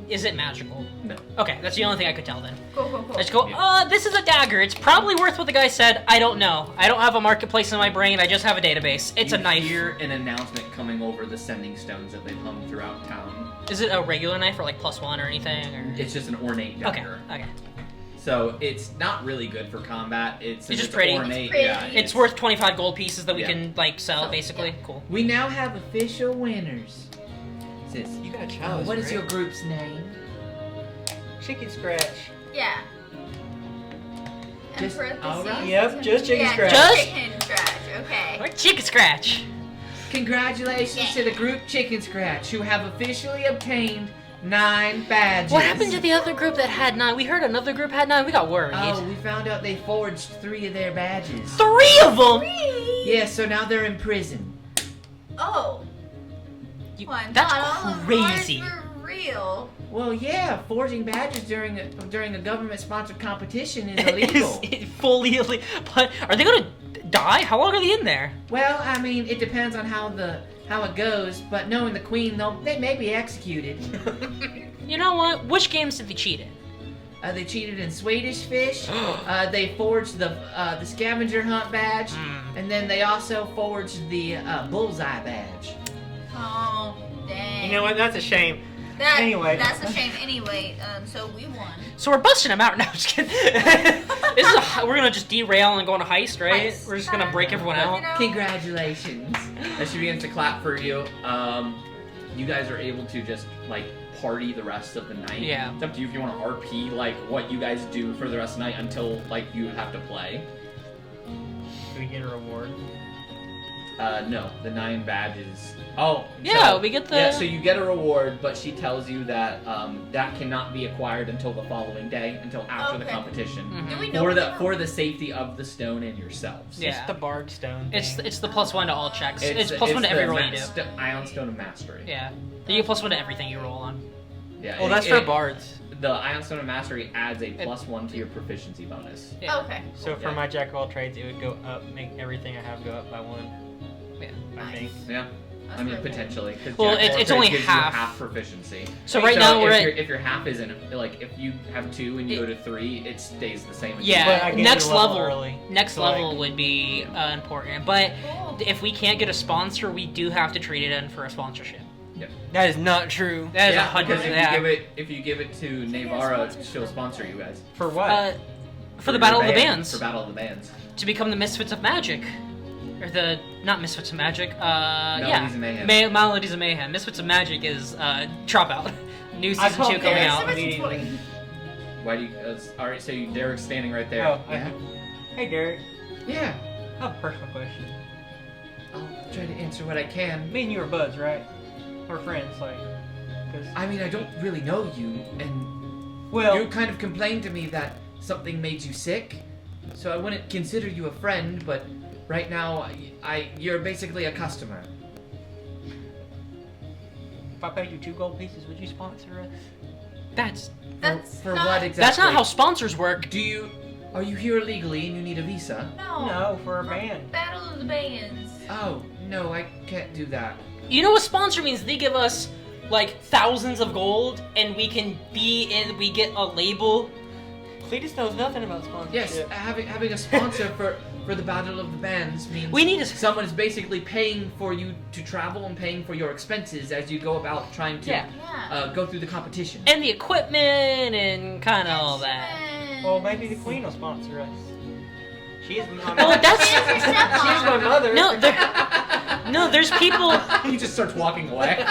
is it magical? No. Okay, that's the only thing I could tell then. Cool. I just go, this is a dagger. It's probably worth what the guy said. I don't know. I don't have a marketplace in my brain. I just have a database. It's a knife. You hear an announcement coming over the sending stones that they've hung throughout town. Is it a regular knife or like +1 or anything? Or? It's just an ornate dagger. Okay. So it's not really good for combat. It's just pretty. Ornate, It's pretty. Yeah, It's worth 25 gold pieces that we Yeah. can like sell, So, basically. yeah. Cool. We now have official winners. Sis, You got a challenge. what is right? your group's name? Chicken Scratch? Yeah. Just- And all right. parentheses. Yep, just Chicken Yeah, Scratch. Just- Chicken Scratch. Okay. Or chicken scratch. Congratulations to the group Chicken Scratch, who have officially obtained 9 badges. What happened to the other group that had 9? We heard another group had 9. We got worried. Oh, we found out they forged 3 of their badges. 3 of them. Yeah, so now they're in prison. Oh. You- Well, that's not all of crazy. ours were real. Well, yeah, forging badges during a government-sponsored competition is illegal. It's fully illegal. But are they gonna die? How long are they in there? Well, I mean, it depends on how it goes, but knowing the queen, they may be executed. You know what? Which games did they cheat in? They cheated in Swedish Fish. They forged the scavenger hunt badge, and then they also forged the bullseye badge. Oh, dang. You know what? That's a shame. Anyway. That's a shame. Anyway, so we won. So we're busting them out now. Just kidding. We're gonna just derail and go on a heist, right? Heist. We're just gonna break everyone You out. know? Congratulations. As she begins to clap for you, you guys are able to just like party the rest of the night. Yeah. It's up to you if you want to RP like what you guys do for the rest of the night until like you have to play. Do we get a reward? No, the 9 badges. Oh, Yeah, so, we get the- Yeah, so you get a reward, but she tells you that that cannot be acquired until the following day, until after the Okay. competition, Mhm. Do we know for what the they for the safety of the stone and yourselves. Yeah. It's the Bard Stone. It's thing. the +1 to all checks. It's +1 to the every roll you do. Ion Stone of Mastery. Yeah. You get +1 to everything you roll on. Yeah. Oh, that's for bards. The Ion Stone of Mastery adds a +1 to your proficiency bonus. Yeah. Okay. So for Yeah. my jack of all trades, it would go up, make everything I have go up by 1. Yeah. I think. Yeah. That's I mean, pretty potentially. 'Cause Well, Jack of all it's Trades only gives you half. half proficiency. So right now we're at if your half isn't like if you have 2 and you go to 3, it stays the same. But I yeah. get Next to level level. early, Next so, level like- would be important, but Cool. if we can't get a sponsor, we do have to trade it in for a sponsorship. That is not true. That is Yeah, 100. because if you give it to Navara, she'll sponsor you guys. For what? For the your Battle of the band, Bands. For Battle of the Bands. To become the Misfits of Magic. Or the, not Misfits of Magic, Melodies and Mayhem. Melodies and Mayhem. Misfits of Magic is, drop out. New I season 2 called coming Derek. out. Seven to immediately. 20. Why do you? All right, so Derek's standing right there. Oh, yeah. Hey, Derek. Yeah, I have a personal question. I'll try to answer what I can. Me and you are buds, right? We're friends, like. Cause, I mean, I don't really know you, and well, you kind of complained to me that something made you sick, so I wouldn't consider you a friend, but right now, you're basically a customer. if I paid you 2 gold pieces, would you sponsor us? That's For not- what exactly? that's not how sponsors work. Are you here illegally and you need a visa? No. No, for a band. Battle of the Bands. Oh, no, I can't do that. You know what sponsor means? They give us like thousands of gold, and we can we get a label. Cletus knows nothing about sponsorship. Yes, having a sponsor for the Battle of the Bands means We need to. someone is basically paying for you to travel and paying for your expenses as you go about trying to Yeah. go through the competition. And the equipment and kind of all that. Well, maybe the Queen will sponsor us. She is my Well, that's She's your stepmom. She's my mother. no. There's people. He just starts walking away.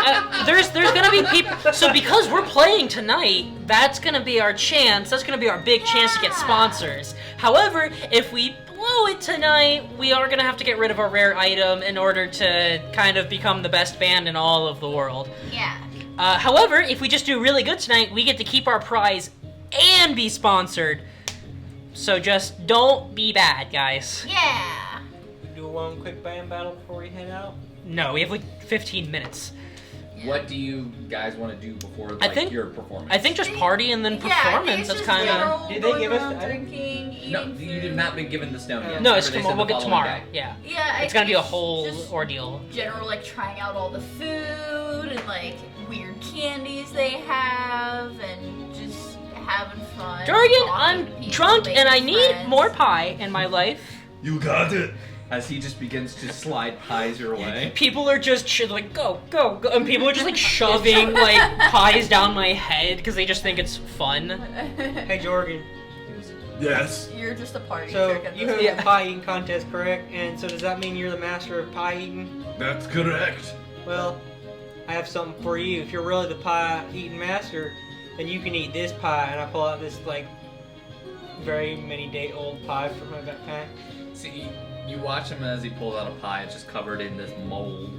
There's gonna be people. So because we're playing tonight, that's gonna be our chance. That's gonna be our big chance to get sponsors. However, if we blow it tonight, we are gonna have to get rid of our rare item in order to kind of become the best band in all of the world. Yeah. However, if we just do really good tonight, we get to keep our prize and be sponsored. So just don't be bad, guys. Yeah. do one quick band battle before we head out? No, we have like 15 minutes. What do you guys want to do before I think- your performance? I think just party and then Yeah, I think performance. it's That's just kind of. general Did they going give us around the item? drinking, eating No, food. you did not been given the stone yet. No, it's Remember, they tomorrow. said We'll the get following tomorrow. day. Yeah. Yeah, It's gonna be a think whole just ordeal. general like trying out all the food and like weird candies they have and just having fun. Jorgen, talking I'm to people, drunk and I making need friends. more pie in my life. You got it. As he just begins to slide pies your way. People are just like go, go, go, and people are just like shoving like pies down my head because they just think it's fun. Hey, Jorgen. Yes. You're just a party So trick at you this have Yeah. a pie eating contest, correct? And so does that mean you're the master of pie eating? That's correct. Well, I have something for you. If you're really the pie eating master, then you can eat this pie. And I pull out this like very many day old pie from my backpack. See, you watch him as he pulls out a pie. It's just covered in this mold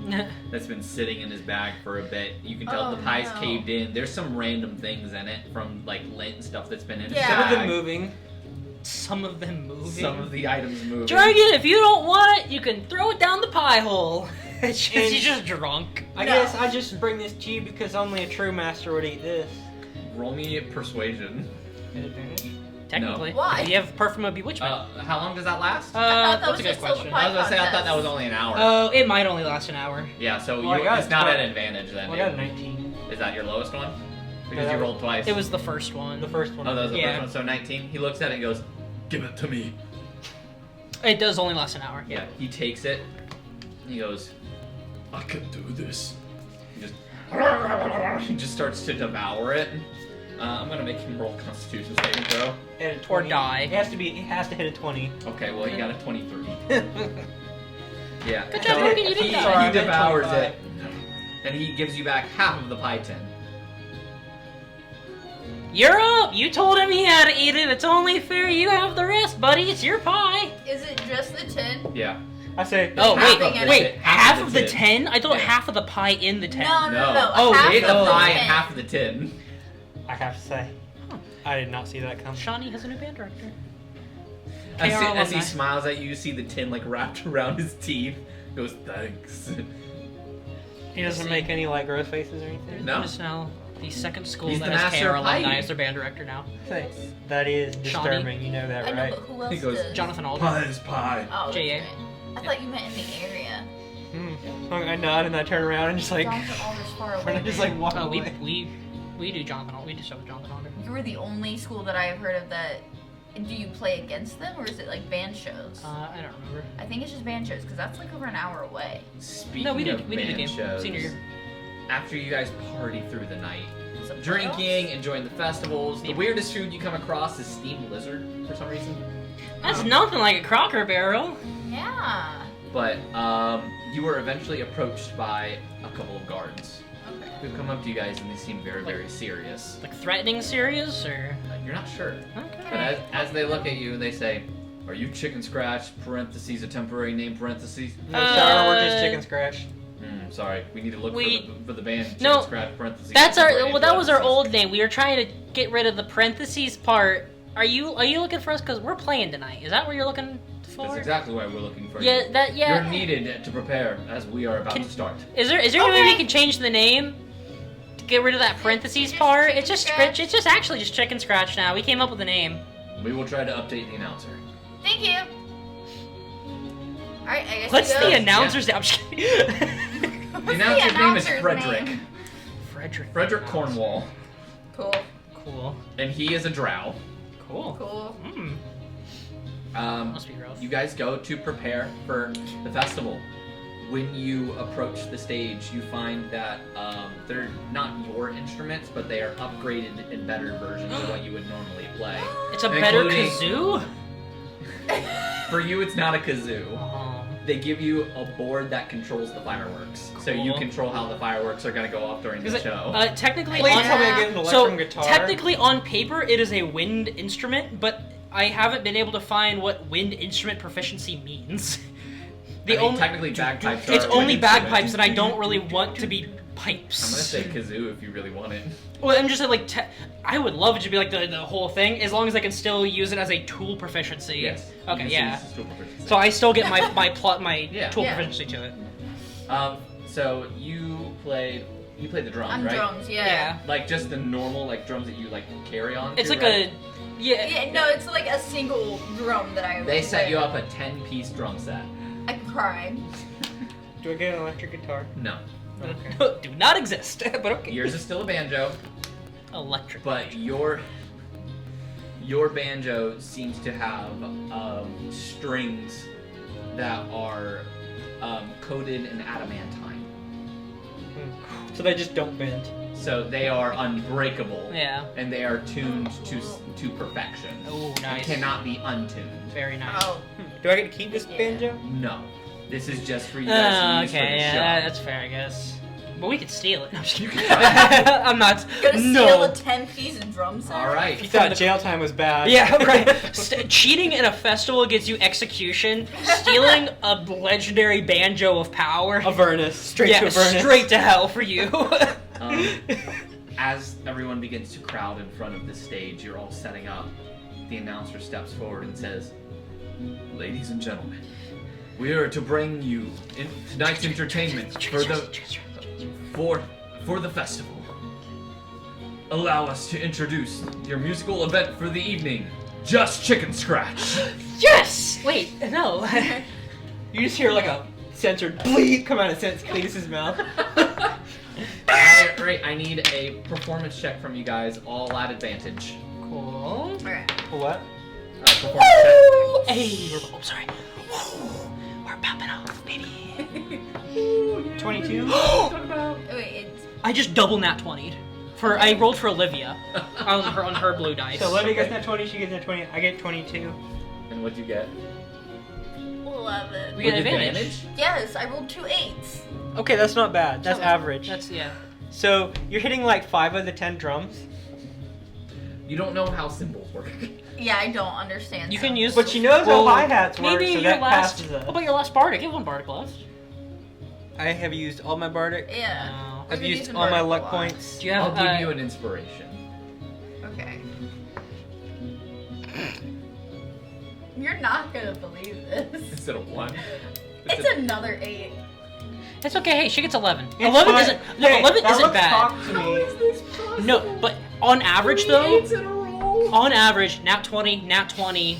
that's been sitting in his bag for a bit. You can tell Oh, the pie's no. caved in. There's some random things in it from like lint and stuff that's been in his Yeah. Some of them bag. moving. Some of them moving. Some of the items moving. Jorgen, if you don't want it, you can throw it down the pie hole. He's just drunk. I No. guess I just bring this to you because only a true master would eat this. Roll me persuasion. Advantage. Technically. Why? You have Perfume of Bewitchment. How long does that last? I thought that That's was a good just till the question. pie I was gonna say I thought that was contest. only an hour. Oh, it might only last an hour. Yeah, so Well, I got it's not a an 12. advantage then. Well, I got a 19. Is that your lowest one? Because Yeah, you that rolled twice. It was the first one. The first one. Oh, that was the Yeah. first one. So 19. He looks at it and goes, Give it to me. It does only last an hour. yeah. He takes it. And he goes, I can do this. he just starts to devour it. I'm gonna make him roll Constitution saving throw. At a Or 20. die. It has to be. It has to hit a 20. Okay, well he got a 23. Yeah. Good job, Morgan, you did he, that. Sorry, I he meant devours 25. it, and he gives you back half of the pie tin. You're up! You told him he had to eat it. It's only fair you have the rest, buddy. It's your pie. Is it just the tin? Yeah. I say. Oh, Half wait, of the wait. tin. Half of the 10? I thought Yeah. half of the pie in the 10. No. Oh, half He ate the of pie tin. and half of the tin. I have to say. I did not see that coming. Shawnee has a new band director. As, KR as he alumni. smiles at you, you see the tin like wrapped around his teeth. He goes, thanks. He doesn't make any like gross faces or anything. No. Just now, the second school He's that the has master KR of pie alumni eating. as their band director now. Thanks. That is Shawnee? disturbing. You know that, I know, right? but who else He goes, does? Jonathan Alden. Pie is pie. Oh, that's J.A. right. I thought you meant in the area. I nod and I turn around and just like. Jonathan Alden's far And away. I just like walk Oh, away. we do Jonathan Alden. We do stuff with Jonathan Alden. You were the only school that I have heard of that. Do you play against them, or is it like band shows? I don't remember. I think it's just band shows, because that's like over an hour away. Speaking No, we did of a band game shows, senior year. after you guys party through the night, Some drinking, enjoying the festivals, the Maybe. weirdest food you come across is steamed lizard for some reason. That's nothing like a Crocker Barrel. playoffs? Yeah. But you were eventually approached by a couple of guards Okay. who come up to you guys and they seem very, very serious. Like threatening serious or? You're not sure. Okay. But as they look at you, they say, "Are you Chicken Scratch, parentheses, a temporary name, parentheses?" No, sorry, we're just chicken scratch. Sorry, we need to look We- for the band Chicken No, Scratch, parentheses. That's our. temporary Well, name, that was our parentheses. old name. We were trying to get rid of the parentheses part. Are you looking for us? Because we're playing tonight. Is that what you're looking for? That's exactly why we're looking for Yeah. you. That. Yeah. You're needed to prepare as we are about Can- to start. Is there any way we can change the name to get rid of that parentheses Just part? Chicken It's just Scratch? it's just actually just Chicken Scratch now. We came up with a name. We will try to update the announcer. Thank you. Alright, I guess What's you the go. announcer's name? I'm just kidding. The announcer's name is announcer's Frederick. name? Frederick. Frederick Cornwall, Cool. Cool. and he is a drow. Cool. Cool. Must be rough. You guys go to prepare for the festival. When you approach the stage, you find that they're not your instruments, but they are upgraded in better versions of what you would normally play. It's a better Including- kazoo. For you, it's not a kazoo. Oh. They give you a board that controls the fireworks, so you Cool. control how the fireworks are going to go off during the show. Technically, Please on, tell me I get an so electrum guitar. technically on paper it is a wind instrument, but I haven't been able to find what wind instrument proficiency means. I mean, technically bagpipes are It's a only wind instrument. bagpipes, and I don't really want to be pipes. I'm gonna say kazoo if you really want it. Well, I'm just saying, like, I would love it to be like the whole thing, as long as I can still use it as a tool proficiency. Yes. Okay, You yeah. use this tool proficiency. So I still get my Yeah. tool Yeah. proficiency to it. So you played the drums, I'm right? drums, yeah. Yeah. Like just the normal like drums that you like carry on. It's to, like right? Yeah, no, it's like a single drum that I. They set play. you up a 10-piece drum set. I cried. Do I get an electric guitar? No. Okay. Do not exist, but okay. Yours is still a banjo, Electric. but your banjo seems to have strings that are coated in adamantine. So they just don't bend. So they are unbreakable. Yeah. And they are tuned to perfection. Oh, And nice. cannot be untuned. Very nice. Oh, Do I get to keep this banjo? No. This is just for you guys to use for Okay, the yeah, show. that's fair, I guess. But we could steal it. No, I'm just kidding. I'm not. gonna steal no. a 10-piece drum set. All right. If you thought jail time was bad. Yeah, right. Cheating in a festival gets you execution. Stealing a legendary banjo of power. Avernus. Straight yeah, to Avernus. straight to hell for you. As everyone begins to crowd in front of the stage, you're all setting up. The announcer steps forward and says, "Ladies and gentlemen, we are to bring you tonight's entertainment for the festival. Allow us to introduce your musical event for the evening, Just Chicken Scratch." Yes! Wait, no. You just hear like a censored bleep come out of Cletus's mouth. Alright, I need a performance check from you guys, all at advantage. Cool. Alright. What? Performance check. Hey, oh, sorry. We're popping off, baby. 22? Wait, it's. I just double nat 20'd. I rolled for Olivia on her blue dice. So Olivia gets that 20, she gets that 20, I get 22. And what'd you get? 11. We get With advantage. Yes, I rolled 2 8s. Okay, that's not bad. That's average. That's yeah. So you're hitting like 5 of the 10 drums. You don't know how cymbals work. Yeah, I don't understand. You that. can use. But she knows well, how hi-hats work, maybe so your that last. passes What us. about your last bardic? You have one bardic left. I have used all my bardic. Yeah. Oh. I've been used using all my bardic a luck lot. points. Do you have? I'll give you an inspiration. Okay. You're not gonna believe this. Instead of 1. It's another 8. It's okay. Hey, she gets 11. It's 11 fine. isn't. No, Hey, 11 that isn't looks bad. talk to me. this possible? No, but on average though, 8s in a row. on average, nat 20, nat 20,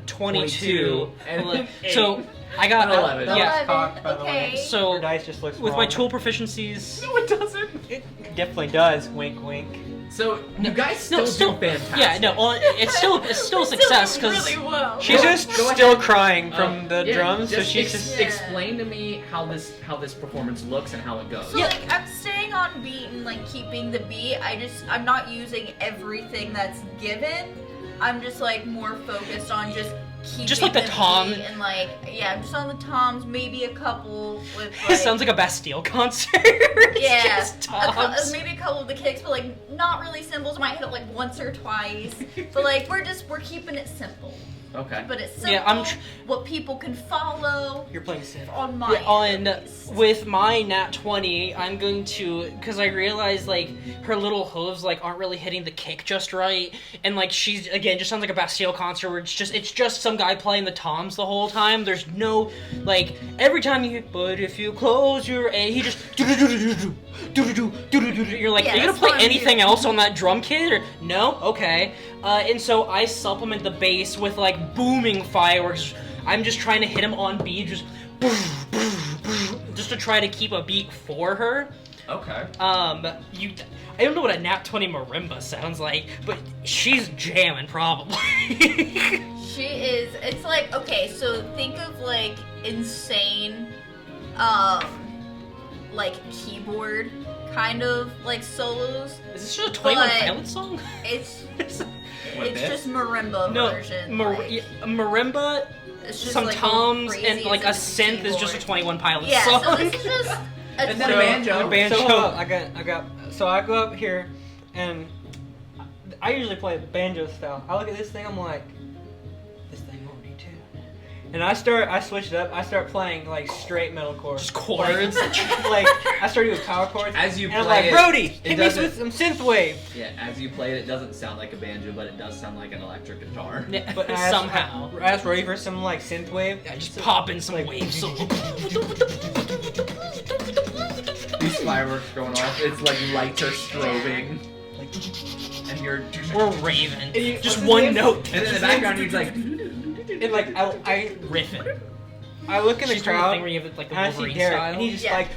22. 22, and So I got 11. Yeah. That's cocked, by the way. Okay. So Your dice just looks with wrong. my tool proficiencies. No, it doesn't. It definitely does. Wink, wink. So you guys No, still do fantastic. Yeah, no, it's still a success Still because really well. She's Go- just go still ahead. crying from the Yeah, drums, so just she's just. Yeah. explain to me how this performance looks and how it goes. So like I'm staying on beat and like keeping the beat. I'm not using everything that's given. I'm just like more focused on just keeping Just like the tom. beat and like I'm just on the toms, maybe a couple with like it sounds like a Bastille concert. yeah, Just toms. maybe a couple of the kicks, but like not really cymbals. Might hit it like once or twice, but like we're keeping it simple. Okay. But it's simple. Yeah, I'm what people can follow You're playing Sid. on my Yeah, on end, at least. with my nat 20, I'm going to because I realized like her little hooves like aren't really hitting the kick just right, and like she's again just sounds like a Bastille concert where it's just some guy playing the toms the whole time. There's no like every time you hit, but if you close your and he just you're like, Yeah, are you gonna that's play what I'm anything doing. else on that drum kit or no? Okay, and so I supplement the bass with like booming fireworks. I'm just trying to hit him on beat, just to try to keep a beat for her. Okay. I don't know what a nat 20 marimba sounds like, but she's jamming probably. She is. It's like okay, so think of like insane, like keyboard kind of like solos. Is this just a 21 But- Pilots song? It's What, it's this? just marimba No, version. yeah, marimba, it's just some like toms, crazy and like a as synth is just a keyboard. 21 Pilots Yeah, song. so this is just a And then a 20 banjo. The banjo. So, So I go up here, and I usually play banjo style. I look at this thing, I'm like, this thing won't be tuned. And I switched it up. I start playing like straight metalcore. Just chords. Like I started with power chords. As you and I'm play like, it, Brody, it hit me doesn't- with some synthwave. Yeah, as you play it, it doesn't sound like a banjo, but it does sound like an electric guitar. Yeah, But I somehow. asked Brody for some like synthwave. Yeah, just pop in some like- waves. So These fireworks going off, it's like lights are strobing. And you're... Or Raven. And you- Just what's his one name? note. And in the background, you're like... And like I Riffing. look in the She's doing the crowd thing where you have like the and I see Wolverine Derek, style. and he's just Yeah. like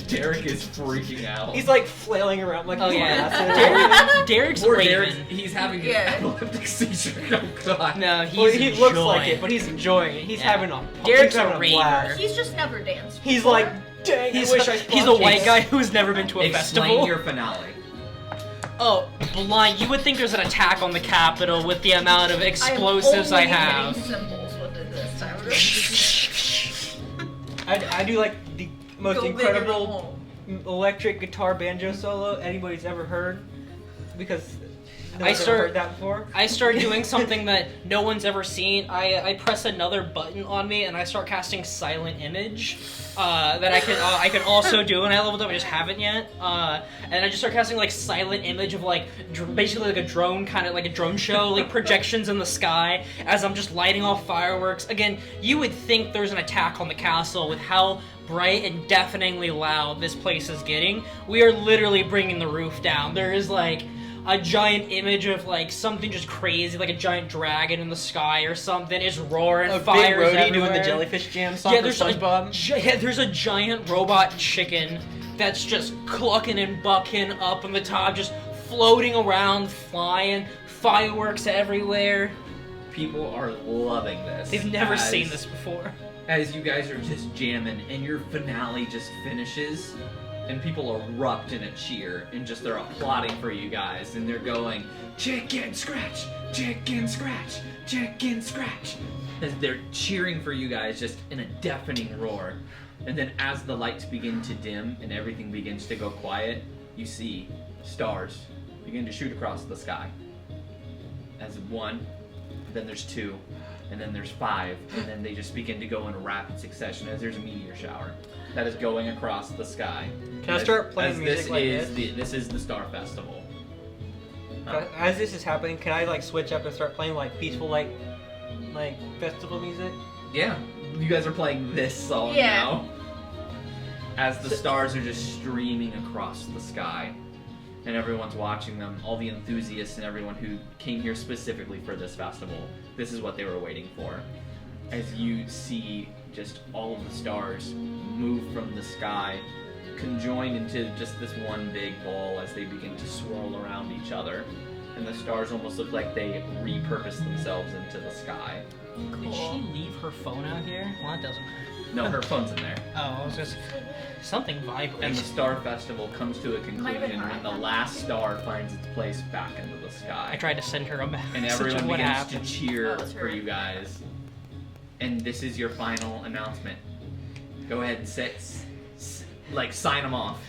Derek is freaking out. he's like flailing around like Oh he's yeah, massive. Derek's Poor Raven. Derek, he's having an Yeah. epileptic seizure. Oh god. No, he's Well, he looks enjoying. like it, but he's enjoying it. He's Yeah. having a Derek's he's having a a raver. blast. He's just never danced. He's before. like, dang, He's I wish I he's a white guy who's never been to a Explain festival. your finale. Oh, blind! You would think there's an attack on the Capitol with the amount of explosives I I'm only have. hitting symbols with it this time. I do like the most Go big or go incredible home. electric guitar banjo solo anybody's ever heard, because no I one's start- ever heard that before. I start doing something that no one's ever seen. I press another button on me and I start casting Silent Image. That I can also do, and I leveled up. I just haven't yet. And I just start casting like Silent Image of like basically like a drone kind of like a drone show, like projections in the sky as I'm just lighting off fireworks. Again, you would think there's an attack on the castle with how bright and deafeningly loud this place is getting. We are literally bringing the roof down. There is like a giant image of like something just crazy, like a giant dragon in the sky or something is roaring. A big Fires roadie doing everywhere. the Jellyfish Jam song Yeah, for there's SpongeBob. there's a giant robot chicken that's just clucking and bucking up on the top, just floating around, flying, fireworks everywhere. People are loving this. They've never as- seen this before. As you guys are just jamming and your finale just finishes and people erupt in a cheer and just they're applauding for you guys and they're going chicken scratch, chicken scratch, chicken scratch as they're cheering for you guys just in a deafening roar. And then as the lights begin to dim and everything begins to go quiet, you see stars begin to shoot across the sky. As one, then there's two, and then there's five, and then they just begin to go in rapid succession as there's a meteor shower that is going across the sky. Can I start playing as music this like is this? this is the Star Festival. As this is happening, can I like switch up and start playing like peaceful like festival music? Yeah, you guys are playing this song Yeah. now. As the stars are just streaming across the sky. And everyone's watching them, all the enthusiasts and everyone who came here specifically for this festival. This is what they were waiting for. As you see just all of the stars move from the sky, conjoin into just this one big ball as they begin to swirl around each other. And the stars almost look like they repurpose themselves into the sky. Did she leave her phone out here? Well, that doesn't matter. No, her phone's in there. Oh, I was just something And the vibrates. Star Festival comes to a Might have been conclusion when the mine. last star finds its place back into the sky. I tried to send her a And message everyone of what begins happened. to cheer Oh, it's her. for you guys. And this is your final announcement. Go ahead and sign them off.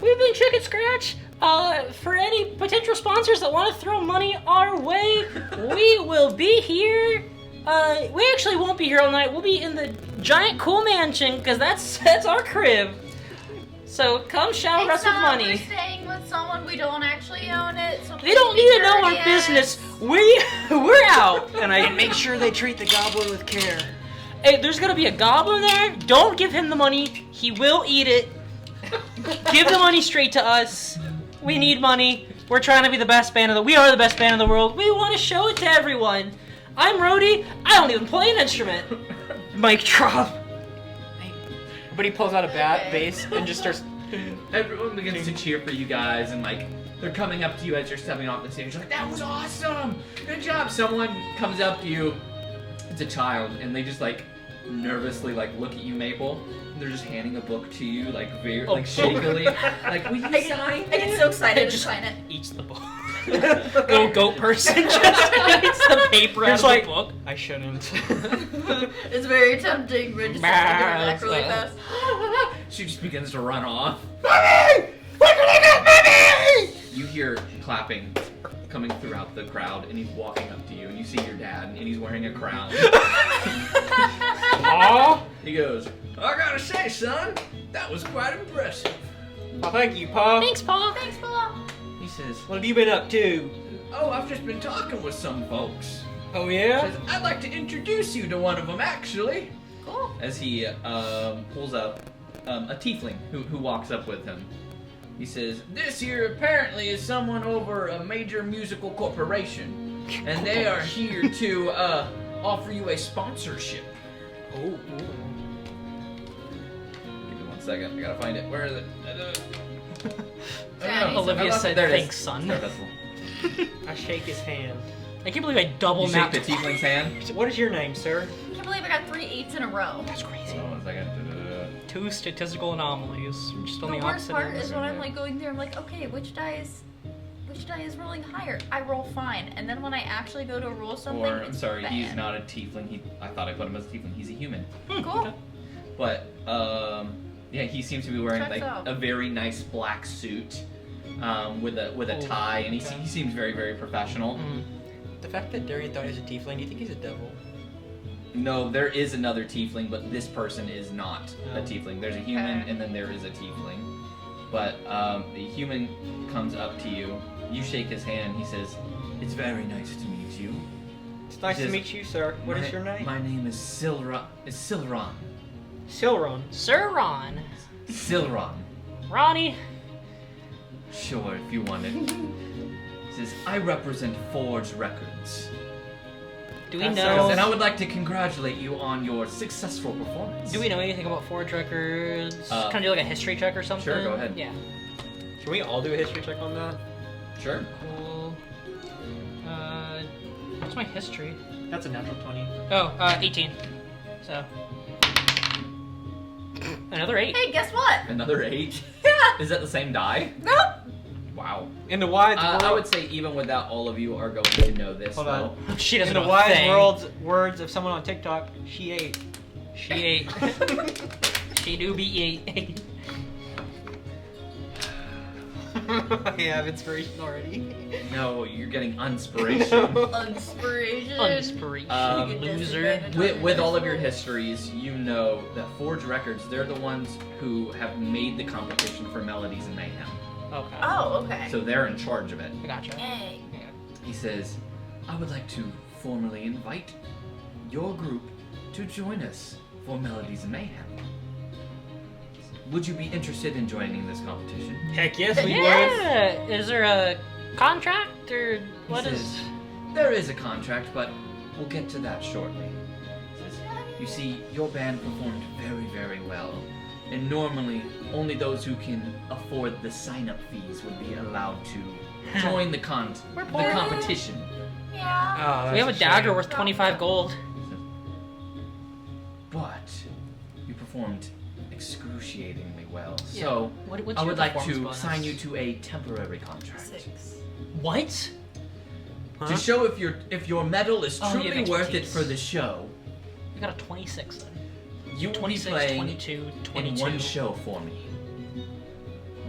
We've been Chicken Scratch. For any potential sponsors that want to throw money our way, we will be here. We actually won't be here all night. We'll be in the giant cool mansion because that's our crib. So come shower us with money. We're staying with someone, we don't actually own it. So They don't please need to be know our courteous. business. We're out. And Make sure they treat the goblin with care. Hey, there's gonna be a goblin there. Don't give him the money. He will eat it. Give the money straight to us. We need money. We're trying to be the best band we are the best band in the world. We want to show it to everyone. I'm Rhodey. I don't even play an instrument. Mic drop. But he pulls out a Okay. bass and just starts. Everyone begins to cheer for you guys, and they're coming up to you as you're stepping off the stage. Like, that was awesome! Good job! Someone comes up to you. It's a child, and they just nervously look at you, Maple. And they're just handing a book to you, very shakily. Will you sign I get so excited to Just sign it. eats the book. Little goat person just eats the paper out of the book. I shouldn't. It's very tempting, but just have to give it back really fast. She just begins to run off. You hear clapping coming throughout the crowd, and he's walking up to you, and you see your dad, and he's wearing a crown. Aw. He goes, I gotta say, son, that was quite impressive. Oh, thank you, Pa. Thanks, Pa. Thanks, Paul. He says, What have you been up to? oh, I've just been talking with some folks. Oh, He yeah? says, I'd like to introduce you to one of them, actually. Cool. As he pulls up a tiefling who walks up with him. He says, this here apparently is someone over a major musical corporation, and they are here to offer you a sponsorship. Oh, Give me 1 second, I gotta find it. Where is it? Daddy. Olivia said, there it is. thanks, son. Star Festival. I shake his hand. I can't believe I double You shake mapped the tiefling's hand. What is your name, sir? I can't believe I got 3 8s in a row. That's crazy. Oh, 1 second. 2 statistical anomalies. Just on The the worst opposite part ends. is when I'm like going through, I'm like, okay, which die is rolling higher? I roll fine, and then when I actually go to roll something, Or, I'm it's sorry, bad. he's not a tiefling. I thought I put him as a tiefling. He's a human. Cool. But yeah, he seems to be wearing Checks like out. a very nice black suit with a tie, and he seems very, very professional. The fact that Darian thought he was a tiefling, do you think he's a devil? No, there is another tiefling, but this person is not a Oh. tiefling. There's a human, Okay. and then there is a tiefling. But the human comes up to you. You shake his hand. He says, "It's very nice to meet you." It's nice He to says, meet you, sir. What is your name? My name is Silron. Silron. Sir Ron. Silron. Ronnie. Sure, if you want it. He says, I represent Forge Records. Do we That know? And I would like to congratulate you on your successful performance. Do we know anything about Forge Records? Uh, Can I do like a history check or something? sure, go ahead. Yeah. Can we all do a history check on that? Sure. Cool. What's my history? That's a natural 20. Oh, 18. So. Another 8. Hey, guess what? Another 8? Yeah. Is that the same die? Nope. Wow. In the wide world, I would say even without all of you are going to know this, Hold though. on. She in doesn't the know a wise thing. words of someone on TikTok, she ate. She ate. She do be 8. I have inspiration already. No, you're getting inspiration. Inspiration. Inspiration, Um, loser. with all of your histories, you know that Forge Records, they're the ones who have made the competition for Melodies and Mayhem. Okay. Oh, okay. So they're in charge of it. I gotcha. Dang. He says, I would like to formally invite your group to join us for Melodies and Mayhem. Would you be interested in joining this competition? Heck yes, we would. Yeah. Is there a contract or what He is? says, there is a contract, but we'll get to that shortly. He says, you see, your band performed very, very well. And normally, only those who can afford the sign-up fees would be allowed to join the We're the poor. competition. Yeah. Oh, We have a that's dagger shame. worth 25 gold. He says, but you performed excruciatingly well. So What's I your would like performance to bonus? sign you to a temporary contract. 6. What? Huh? To show if your medal is Oh, you truly have worth it expertise. for the show, We got a 26 then. you will be 26, playing 22, 22. in one show for me.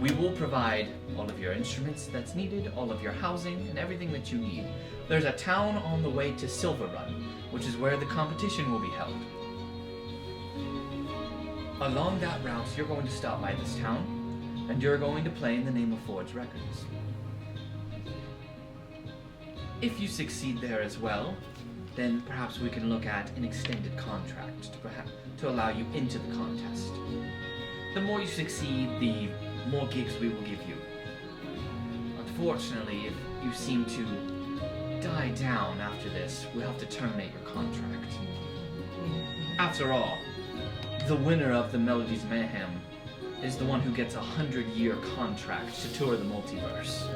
We will provide all of your instruments that's needed, all of your housing, and everything that you need. There's a town on the way to Silver Run, which is where the competition will be held. Along that route, you're going to stop by this town, and you're going to play in the name of Forge Records. If you succeed there as well, then perhaps we can look at an extended contract to allow you into the contest. The more you succeed, the more gigs we will give you. Unfortunately, if you seem to die down after this, we'll have to terminate your contract. After all, the winner of the Melodies Mayhem is the one who gets a 100-year contract to tour the multiverse.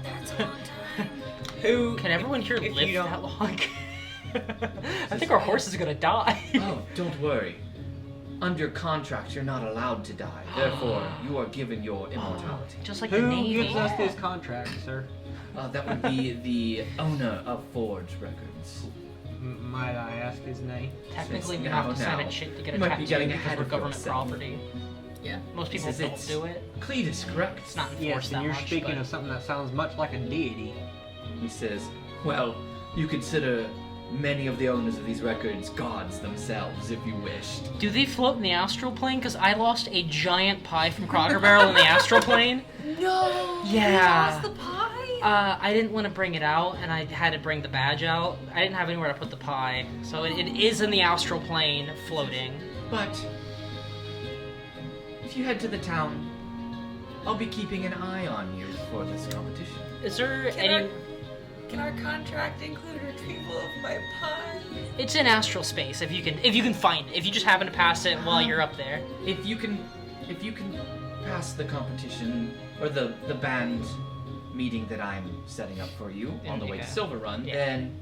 That's a long time. Who Can everyone here if live you don't- that long? I think our horse is gonna die. Oh, don't worry. Under contract, you're not allowed to die. Therefore, you are given your immortality. Just like the Who Navy. gives us this contract, sir? That would be the owner of Forge Records. Might I ask his name? Technically, we Now, have to sign now. a chit to get You a might be tattoo getting because ahead we're of government yourself. property. Yeah. Most people Says don't it's- do it. Cletus, correct? It's not enforced Yes, that and you're much, speaking but of something that sounds much like a deity. He says, well, you consider many of the owners of these records gods themselves, if you wished. Do they float in the astral plane? Because I lost a giant pie from Cracker Barrel in the astral plane. No. Yeah. You lost the pie? I didn't want to bring it out, and I had to bring the badge out. I didn't have anywhere to put the pie, so it is in the astral plane, floating. But if you head to the town, I'll be keeping an eye on you for this competition. Is there any? Can our contract include retrieval of my pie? It's in astral space. If you can find it. If you just happen to pass it while you're up there. If you can pass the competition or the band meeting that I'm setting up for you on the way to Silver Run, then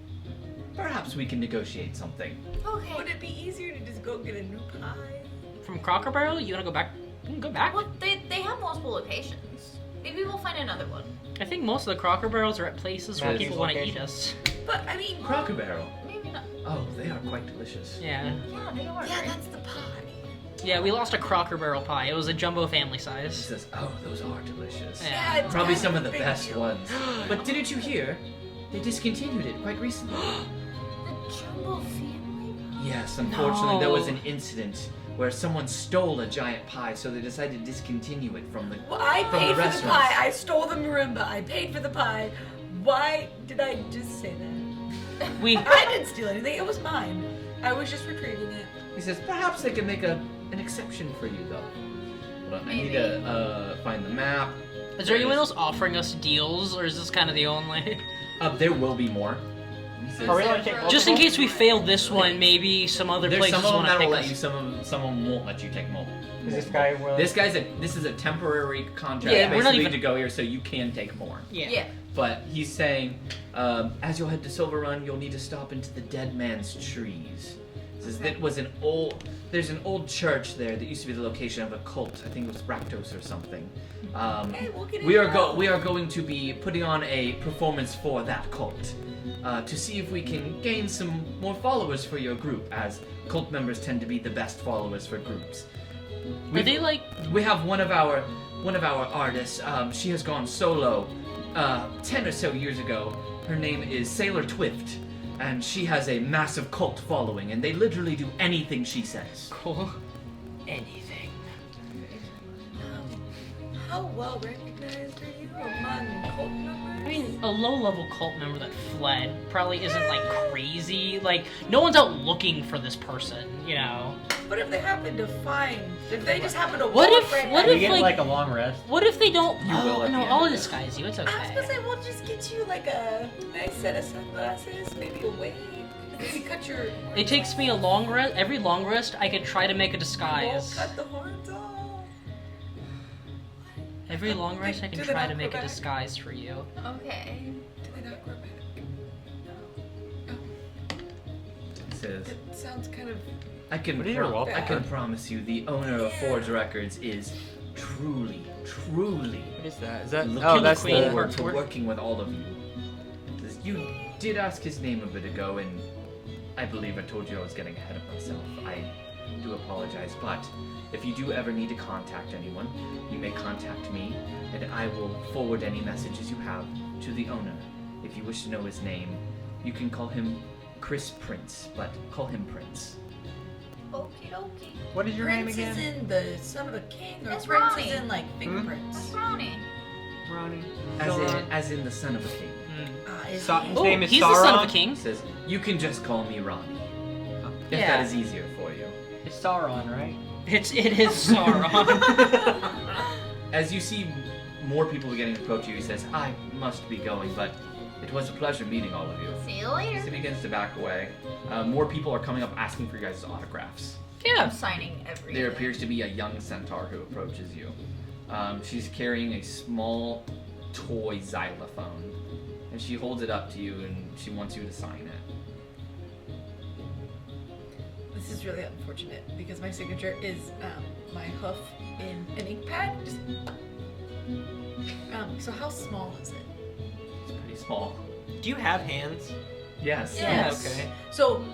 perhaps we can negotiate something. Okay. Would it be easier to just go get a new pie? From Cracker Barrel, you wanna go back? You can go back. Well, they have multiple locations. Maybe we'll find another one. I think most of the Cracker Barrels are at places where Magic people want to location. eat us. But I mean, Cracker Barrel. Maybe not. Oh, they are quite delicious. Yeah. Yeah, they are. yeah, right? that's the pie. Yeah, we lost a Cracker Barrel pie. It was a jumbo family She size. says, oh, those are delicious. Yeah. it's Probably kind some of the big best deal. ones. But didn't you hear? They discontinued it quite recently. The Jumbo family. Yes, unfortunately, there was No. an incident where someone stole a giant pie, so they decided to discontinue it from the. Well, I From the paid for the restaurants. pie. I stole the marimba. I paid for the pie. Why did I just say that? We I didn't steal anything. It was mine. I was just retrieving it. He says, perhaps they can make an exception for you, though. Hold on, I need to find the map. Is there anyone else offering us deals, or is this kind of the only? There will be more. He says, Are we allowed to take Just in multiple? case we fail this one, maybe some other there's places some of them want to that pick will let us. you, some won't let you take multiple. Is this guy willing? This is a temporary contract Yeah, we're not basically even- to go here, so you can take more. Yeah. But he's saying, as you'll head to Silver Run, you'll need to stop into the Dead Man's Trees. He says that was there's an old church there that used to be the location of a cult. I think it was Rakdos or something. Hey, we'll get We it are now. we are going to be putting on a performance for that cult to see if we can gain some more followers for your group, as cult members tend to be the best followers for groups. Are they like? We have one of our artists. She has gone solo 10 or so years ago. Her name is Sailor Twift, and she has a massive cult following, and they literally do anything she says. Cool. Anything. How well recognized are you among cult members? I mean, a low-level cult member that fled probably isn't like crazy. Like, no one's out looking for this person, you know. But if they happen to find, if they just happen to What walk if- right what by We if, get like- like a long rest. What if they don't? You will at no, the end I'll of it. disguise you. It's I was gonna okay. say, we'll just get you like a nice set of sunglasses, maybe a wig. Maybe cut your. It takes me a long rest. Every long rest, I could try to make a Won't disguise. cut the horns off. Every long rest, I can Do they try not to make grow a back? disguise for you. Okay. Do they not grow back? He says, It sounds kind of. I can What is your wallpaper? I can promise you, the owner of Forge Records is truly What is that? Is that? Kill Oh, the that's queen. the. forward to working with all of you. Says, you did ask his name a bit ago, and I believe I told you I was getting ahead of myself. I do apologize, but if you do ever need to contact anyone, you may contact me, and I will forward any messages you have to the owner. If you wish to know his name, you can call him Chris Prince, but call him Prince. Okie dokie. What is your name Prince again? is in the son of a king, or That's Prince Ronnie. is in like fingerprints. That's Brownie. Ronnie. As in the son of a king. Is So- he? His Oh, name is he's the son of a Sauron? king. He says, you can just call me Ronnie. If Yeah. that is easier for you. It's Sauron, right? It is Sauron. As you see more people beginning to approach you, he says, I must be going, but it was a pleasure meeting all of you. See you As he later. begins to back away, more people are coming up asking for your guys' autographs. I'm yeah. signing everything. There appears to be a young centaur who approaches you. She's carrying a small toy xylophone, and she holds it up to you, and she wants you to sign it. This is really unfortunate because my signature is my hoof in an ink pad. Just, so how small is it? It's pretty small. Do you have hands? Yes. Yes. Okay. So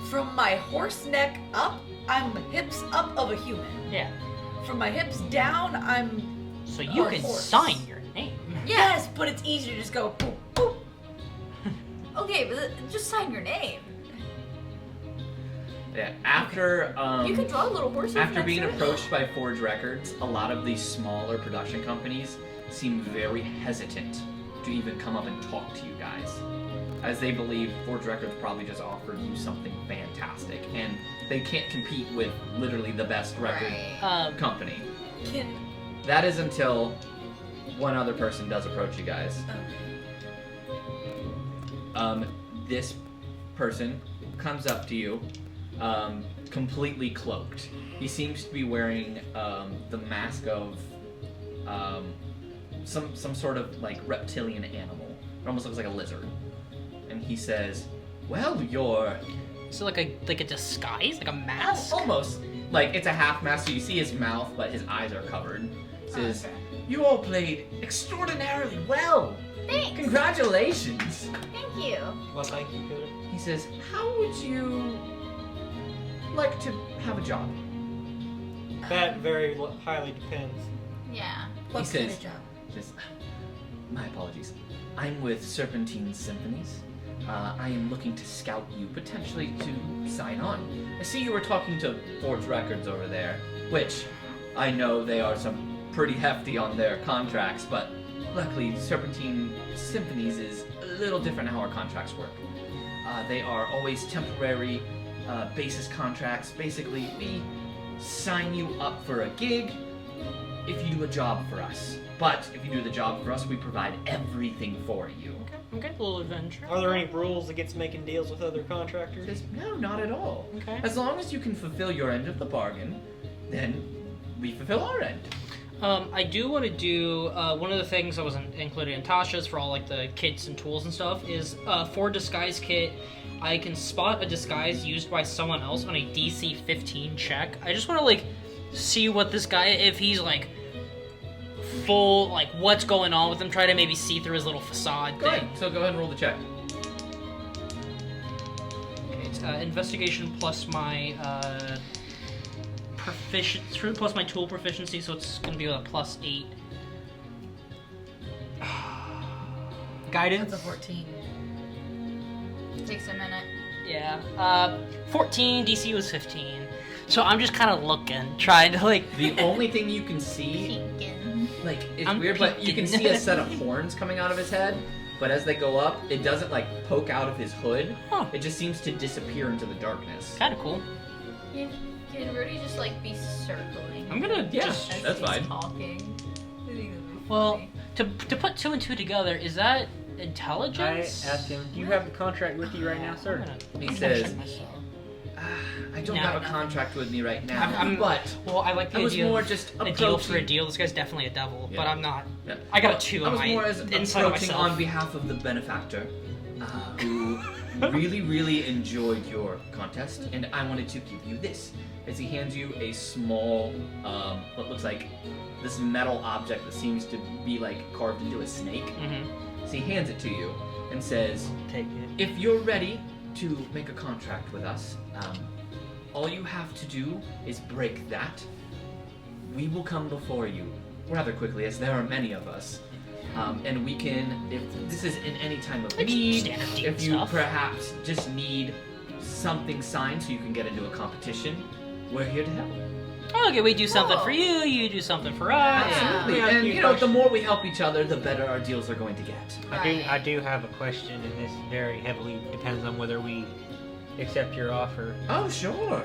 from my horse neck up, I'm hips up of a human. Yeah. From my hips down, I'm So you Or can horse. sign your name. yes, but it's easier to just go boop boop Okay, but just sign your name. Yeah, after You can draw a little horse. after being approached by Forge Records, a lot of these smaller production companies seem very hesitant to even come up and talk to you guys, as they believe Forge Records probably just offered you something fantastic, and they can't compete with literally the best record company. That is until one other person does approach you guys. This person comes up to you, completely cloaked. He seems to be wearing the mask of some sort of like reptilian animal. It almost looks like a lizard. And he says, "Well, you're." So like a disguise, like a mask. Almost like it's a half mask, so you see his mouth, but his eyes are covered. He says, "You all played extraordinarily well. Thanks. Congratulations." Thank you. Well, thank you, Peter. He says, "How would you like to have a job?" That very highly depends. Yeah. What He kind says- of job? Says, "My apologies. I'm with Serpentine Symphonies. I am looking to scout you, potentially to sign on. I see you were talking to Forge Records over there, which I know they are some pretty hefty on their contracts, but luckily Serpentine Symphonies is a little different how our contracts work. They are always temporary basis contracts. Basically, we sign you up for a gig if you do a job for us. But if you do the job for us, we provide everything for you." Okay, a little adventure. Are there any rules against making deals with other He contractors? says, "No, not at all. Okay. As long as you can fulfill your end of the bargain, then we fulfill our end." I do want to do one of the things that was included in Tasha's for all like the kits and tools and stuff is for disguise kit. I can spot a disguise used by someone else on a DC 15 check. I just want to like see what this guy, if he's like full, like what's going on with him. Try to maybe see through his little facade Go thing. ahead. So go ahead and roll the check. Okay, it's investigation plus my plus my tool proficiency, so it's gonna be a +8. Guidance? That's a 14. Takes a minute. Yeah. 14. DC was 15. So I'm just kind of looking, trying to like. The only thing you can see, Peeking. like, it's I'm weird, but you can peeking. see a set of horns coming out of his head. But as they go up, it doesn't like poke out of his hood. Huh. It just seems to disappear into the darkness. Kind of cool. Can Rudy just like be circling? I'm gonna Yeah, just. as that's he's fine. Talking. I think that'd be Well, funny. to put 2 and 2 together, is that I intelligence? asked him, do you have the contract with you right now, sir? He I'm says, gonna check myself. "I don't No, have a nothing. contract with me right now, I'm- but Well, I like the I was idea more of just a deal for a approaching- deal. This guy's definitely a devil, but Yeah. I'm not. Yeah. I got a 2 I on was my more as inside of approaching myself. on behalf of the benefactor, who really, really enjoyed your contest, and I wanted to give you this." As he hands you a small, what looks like this metal object that seems to be like carved into a snake. Mm-hmm. So he hands it to you and says, Take it. "If you're ready to make a contract with us, all you have to do is break that. We will come before you rather quickly, as there are many of us. And we can, if this is in any time of Like need, standard deal if you stuff. perhaps just need something signed so you can get into a competition, we're here to help." Okay, we do something Cool. for you. You do something for us. Absolutely. Yeah, And you you know, the question- more we help each other, the better our deals are going to get. I do have a question, and this very heavily depends on whether we accept your offer. Oh, sure.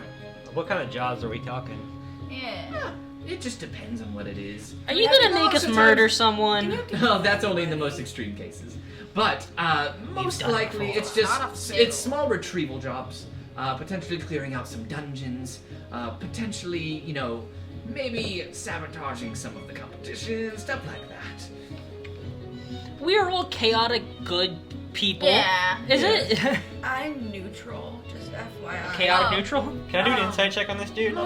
What kind of jobs are we talking? Yeah. It just depends on what it is. Are you gonna make us murder someone? Oh, that's only in the most extreme cases. But most done it likely, before. it's Not a just few. it's small retrieval jobs. Potentially clearing out some dungeons. Potentially, you know, maybe sabotaging some of the competition, stuff like that. We are all chaotic, good people. Yeah. Is Yeah. it I'm neutral, just FYI. chaotic Oh. neutral? Can I do an insight check on this dude?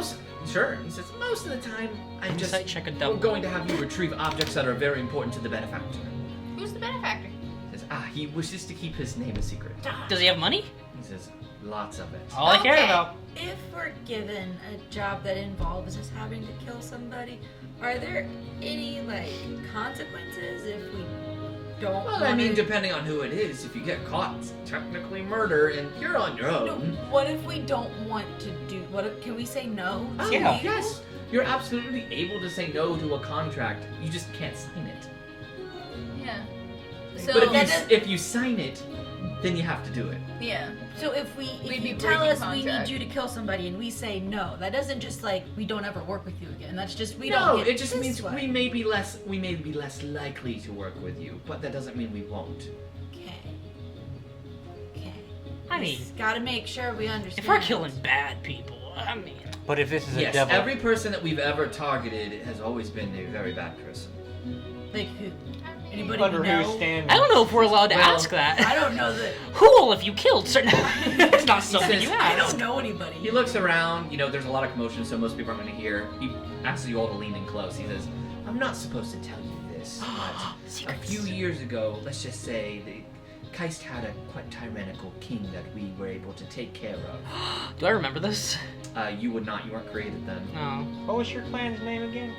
Sure. He says most of the time, I'm just Insight check a we're double. going to have you retrieve objects that are very important to the benefactor. Who's the benefactor? He says, he wishes to keep his name a secret. Does he have money? He says, lots of it. All I care Okay. about. If we're given a job that involves us having to kill somebody, are there any like consequences if we don't. Well, I mean, depending on who it is, if you get caught, it's technically murder, and you're on your No, own. what if we don't want to do? Can we say no? Oh, Yeah. yes. You're absolutely able to say no to a contract. You just can't sign it. Yeah. So But if you sign it, then you have to do it. yeah. So if We'd be you tell breaking us we contract. need you to kill somebody and we say no, that doesn't just like we don't ever work with you again. That's just we No, don't. it just this means way. we may be less likely to work with you, but that doesn't mean we won't. Okay. I mean, gotta make sure we understand. if we're killing bad people, I mean, But if this is a Yes, devil, every person that we've ever targeted has always been a very bad person. like who? Anybody under we know? whose standard? I don't know if we're allowed to Well, ask that. I don't know that. Who all have you killed? Certain. It's not something says, you I ask. don't know anybody. He looks around, there's a lot of commotion, so most people aren't going to hear. He asks you all to lean in close. He says, I'm not supposed to tell you this, but a Secrets. few years ago, let's just say, the Keist had a quite tyrannical king that we were able to take care of. Do I remember this? You would not, you weren't created then. No. What was your clan's name again?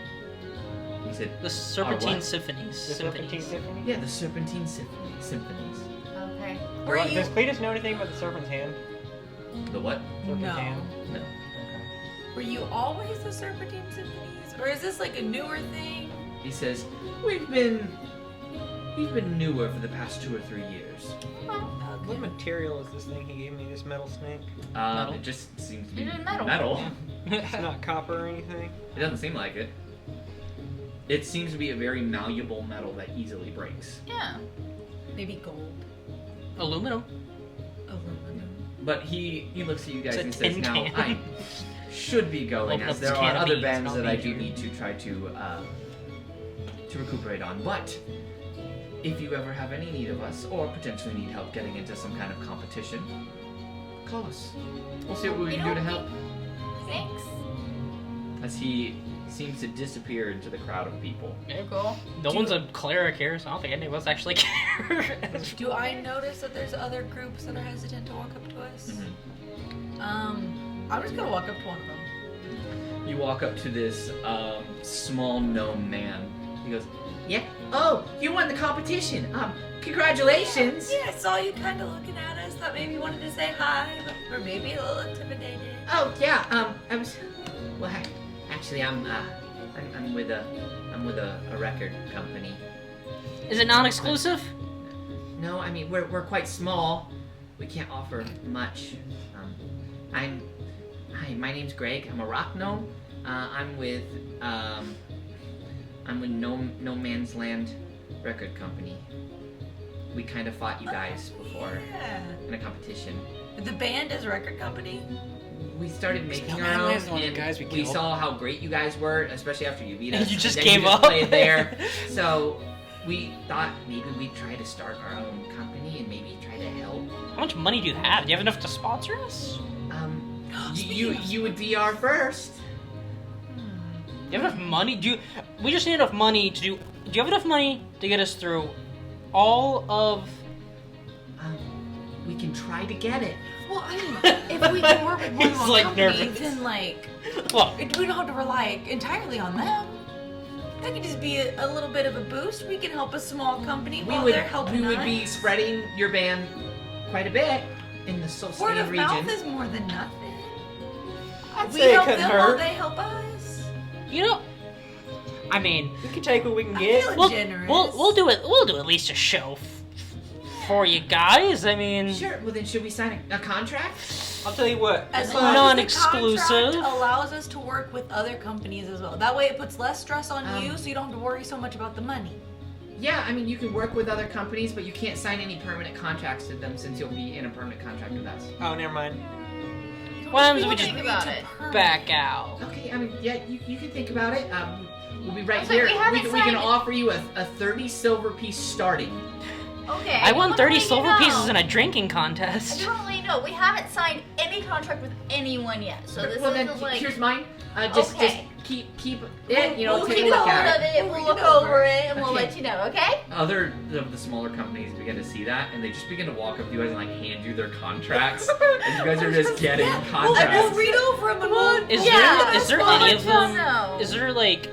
He said, The Serpentine what? Symphonies. The Serpentine Symphony? yeah, the Serpentine Symphonies. Okay. Were you? Does Cletus know anything about the Serpent's Hand? The what? Serpent's No. Hand? No. Were you always the Serpentine Symphonies, or is this like a newer thing? He says, we've been newer for the past 2 or 3 years. What material is this thing he gave me, this metal snake? Metal? It just seems to be You're doing metal. metal. It's not copper or anything? It doesn't seem like it. It seems to be a very malleable metal that easily breaks. Yeah. Maybe gold, Aluminum. aluminum. But he looks at you guys It's a and says, tin now, can." I should be going, Open as up there this are can of other beans, bands I'll that I be do here. need to try to recuperate on. But if you ever have any need of us, or potentially need help getting into some kind of competition, call us. We'll see what we can do to help. Thanks. As he seems to disappear into the crowd of people. Cool. No one's a cleric here, so I don't think any of us actually care. Do I notice that there's other groups that are hesitant to walk up to us? I'm just gonna walk up to one of them. You walk up to this small gnome man. He goes, Yeah. Oh, you won the competition. Congratulations. Yeah, I saw you kind of looking at us. Thought maybe you wanted to say hi, or maybe a little intimidated. Oh yeah. I was. Well, actually, I'm with a record company. Is it non-exclusive? No, I mean we're quite small. We can't offer much. Hi, my name's Greg. I'm a rock gnome. I'm with No Man's Land Record Company. We kind of fought you guys before Yeah. in a competition. The band is a record company. We started making No our Man own, Land's one of the and guys we we killed. saw how great you guys were, especially after you beat And us. you just then gave up. Played there. So we thought maybe we'd try to start our own company and maybe try to help. How much money do you have? Do you have enough to sponsor us? You would be our first. Do you have enough money? We just need enough money to do? Do you have enough money to get us through all of? We can try to get it. Well, I mean, if we can work with one He's, more like, company, nervous. then Well, we don't have to rely entirely on them. That could just be a little bit of a boost. We can help a small company while they're helping we would us. be spreading your band quite a bit in the Word Solstheim of region. mouth is more than nothing. I'd We say it help couldn't them while hurt. they help us. I mean, We can take what we can I get. feel generous. we'll do it. We'll do at least a show for you guys. I mean, Sure. Well, then should we sign a contract? I'll tell you what. As if long I- as Non-exclusive. the contract allows us to work with other companies as well. That way it puts less stress on you, so you don't have to worry so much about the money. Yeah, I mean, you can work with other companies, but you can't sign any permanent contracts with them since you'll be in a permanent contract with us. Oh, never mind. what happens if we don't just think about agree to it. permanent. back out? Okay, I mean, yeah, you can think about it. We'll be right Also, here. we haven't We can signed- offer you a 30 silver piece starting. Okay. I won just 30 wanna silver let you know. pieces in a drinking I contest. just want to let you know, we haven't signed any contract with anyone yet. So this well, then isn't like... here's mine. Just Okay. keep it. We'll Take a Keep look hold at of it. it, we'll Read look it over. over it, and we'll Okay. let you know, okay? Other of the smaller companies begin to see that, and they just begin to walk up to you guys and hand you their contracts. And you guys are just getting We'll contracts. read over them and we'll... Is Yeah, there is there well, any of I don't them? know. Is there like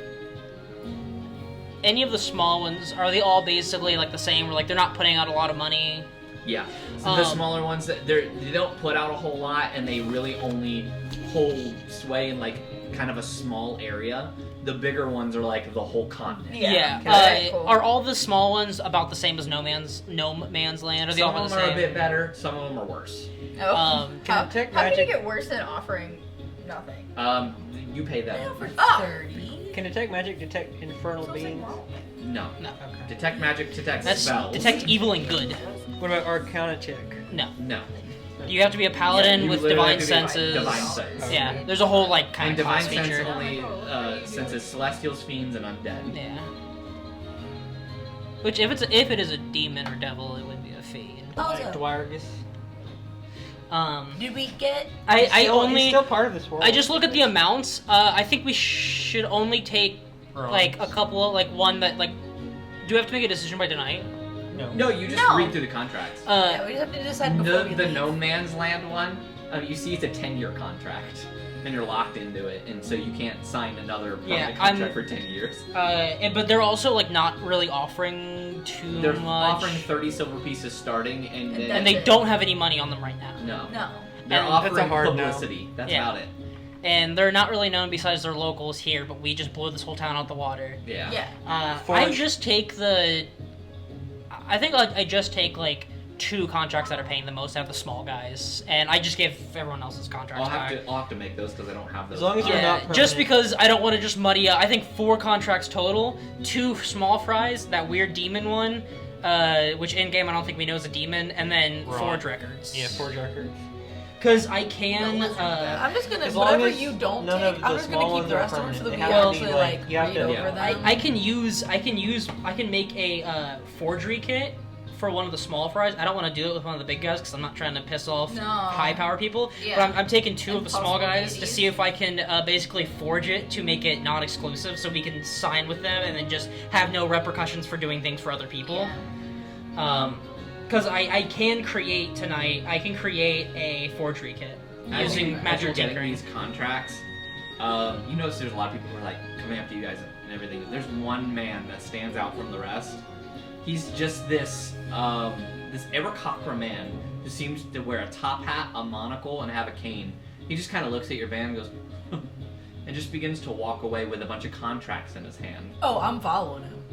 any of the small ones, are they all basically like the same? Where like they're not putting out a lot of money? Yeah. So the smaller ones, they don't put out a whole lot, and they really only hold sway in like kind of a small area. The bigger ones are like the whole continent. Yeah. Okay, cool. Are all the small ones about the same as No Man's Land? Or they Some all of the them are a same? bit better. Some of them are worse. Oh. Can how detect how can it magic? get worse than offering nothing? You pay them. Oh. 30. Can detect magic detect infernal So it's like, beings? wow. No. No. Okay. Detect magic detects That's spells. detect evil and good. What about Arcana check? No. No. You have to be a paladin You with literally divine have to be senses. Divine sense. Yeah. There's a whole like kind And of divine class sense feature. only senses celestials, fiends, and undead. Yeah. Which if it is a demon or devil, it would be a fiend. Like Dwargus. Did we get? I He's only still part of this world. I just look at the amounts. I think we should only take like a couple of like one that like. Do we have to make a decision by tonight? No. No, you just No. read through the contracts. Yeah, we just have to decide before we The leave. No Man's Land one, you see it's a 10-year contract, and you're locked into it, and so you can't sign another Yeah, permanent I'm- contract for 10 years. But they're also like not really offering too They're much, offering 30 silver pieces starting, and then and they don't have any money on them right now. no, No. they're And- offering That's a hard no. publicity. That's Yeah. about it. And they're not really known besides their locals here, but we just blew this whole town out the water. Yeah. Yeah. I Forge. just take the. I think I just take like 2 contracts that are paying the most out of the small guys, and I just give everyone else's contracts back. I'll have to make those because I don't have those. As long as you're Yeah, not permanent. just because I don't want to just muddy up. I think 4 contracts total, 2 small fries, that weird demon one, which in game I don't think we know is a demon, and then Wrong. Forge records. Yeah, Forge records. Because I can. I'm just gonna As long whatever as you don't none take. of I'm the just small gonna keep ones the are rest of them so that we permanent. They have to actually be, like, like you have read to- over Yeah. them. I can make a forgery kit for one of the small fries. I don't want to do it with one of the big guys because I'm not trying to piss off No. high power people. Yeah. But I'm taking 2 of the small Impossible guys to ladies. see if I can basically forge it to make it not exclusive, so we can sign with them and then just have no repercussions for doing things for other people. Yeah. Because I can create tonight. I can create a forgery kit using As magical you're getting tinkering. these contracts, you notice there's a lot of people who are like coming up to you guys and everything. There's one man that stands out from the rest. He's just this Aarakocra man who seems to wear a top hat, a monocle, and have a cane. He just kind of looks at your band and goes, and just begins to walk away with a bunch of contracts in his hand. Oh, I'm following him.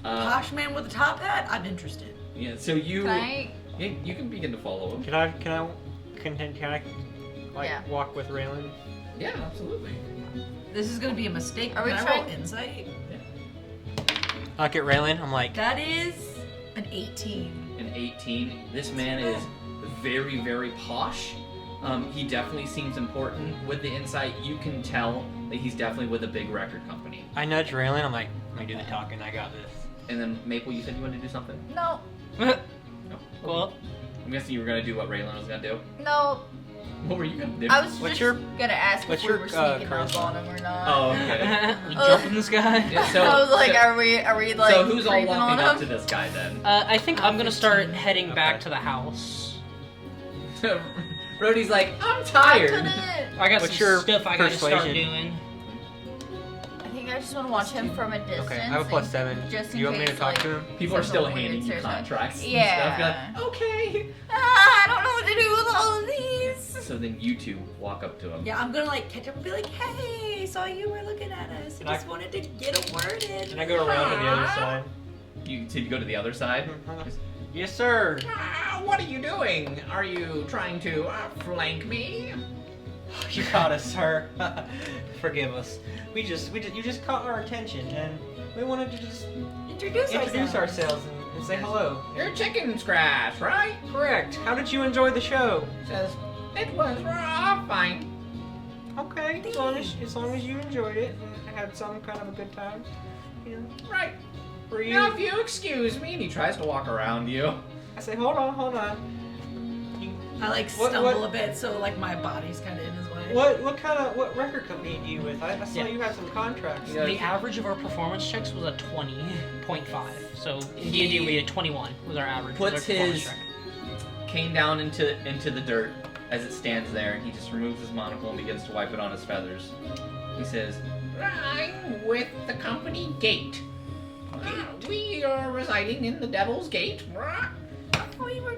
Uh, Posh man with a top hat. I'm interested. yeah, so you Can I? yeah, you can begin to follow him. Can I like Yeah. walk with Raylan? Yeah, absolutely. This is gonna be a mistake. Are we Can I roll trying- insight? I look at Raylan. I'm like, That is an 18. An 18. This man is very, very posh. He definitely seems important with the insight. You can tell that he's definitely with a big record company. I nudge Raylan. I'm like, let me do the talking. I got this. And then Maple, you said you wanted to do something? No. No. Cool. I'm guessing you were gonna do what Raylan was gonna do. No. What were you gonna do? I was What's just your- gonna ask what's if we your, were sneaking up charisma? on him or not. Oh, okay. You jumping this guy? Yeah, so, I was like, so, are we like so who's all creeping walking on up him? to this guy then? I think I'm gonna start 15. heading back Okay. to the house. Rhodey's like, I'm I tired. couldn't. I got What's some your stuff I gotta start persuasion? doing. I think I just want to watch him from a distance. Okay, I have a plus 7. Just Do in you want me to case, talk like- to him? People are Something still weird handing you starts happening. contracts and Yeah. stuff. You're like, okay. I don't know what to do with all of these. So then you two walk up to him. Yeah, I'm gonna like catch up and be like, hey, saw you were looking at us. Can I I- just wanted to get a word in. Can I go around to the other side? You go to the other side. Yes, sir. What are you doing? Are you trying to flank me? You caught us, sir. Forgive us. You just caught our attention, and we wanted to just Introduce introduce ourselves and say hello. You're Chicken Scratch, right? Correct. How did you enjoy the show? Says it was fine. Okay, as long as you enjoyed it and had some kind of a good time, you know. Right. Were you? Now, if you excuse me, and he tries to walk around you. I say, hold on. I like What- stumble what- a bit, so like my body's kind of in his way. What record company do you with? I saw Yeah. you had some contracts. Yeah. The average of our performance checks was a 20.5. So in D&D we had 21 was our average. Puts was our performance his- check. Came down into the dirt as it stands there, he just removes his monocle and begins to wipe it on his feathers. He says, I'm with the company Gate. We are residing in the Devil's Gate. Oh, you were.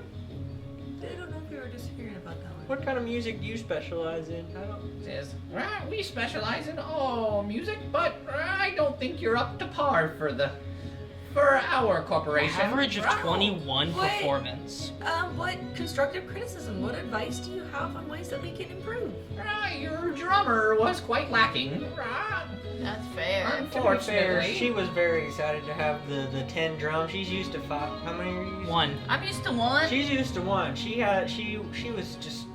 I don't know if we were disagreeing about that one. What kind of music do you specialize in? I don't. Says, we specialize in all music, but I don't think you're up to par for our corporation. Average of Wow. 21 What? performance. What constructive criticism? What advice do you have on ways that we can improve? Your drummer was quite lacking. That's fair. To be fair, Unfortunately. she was very excited to have the 10 drums. She's used to 5. How many are you used to? 1. I'm used to one. She's used to 1. She was just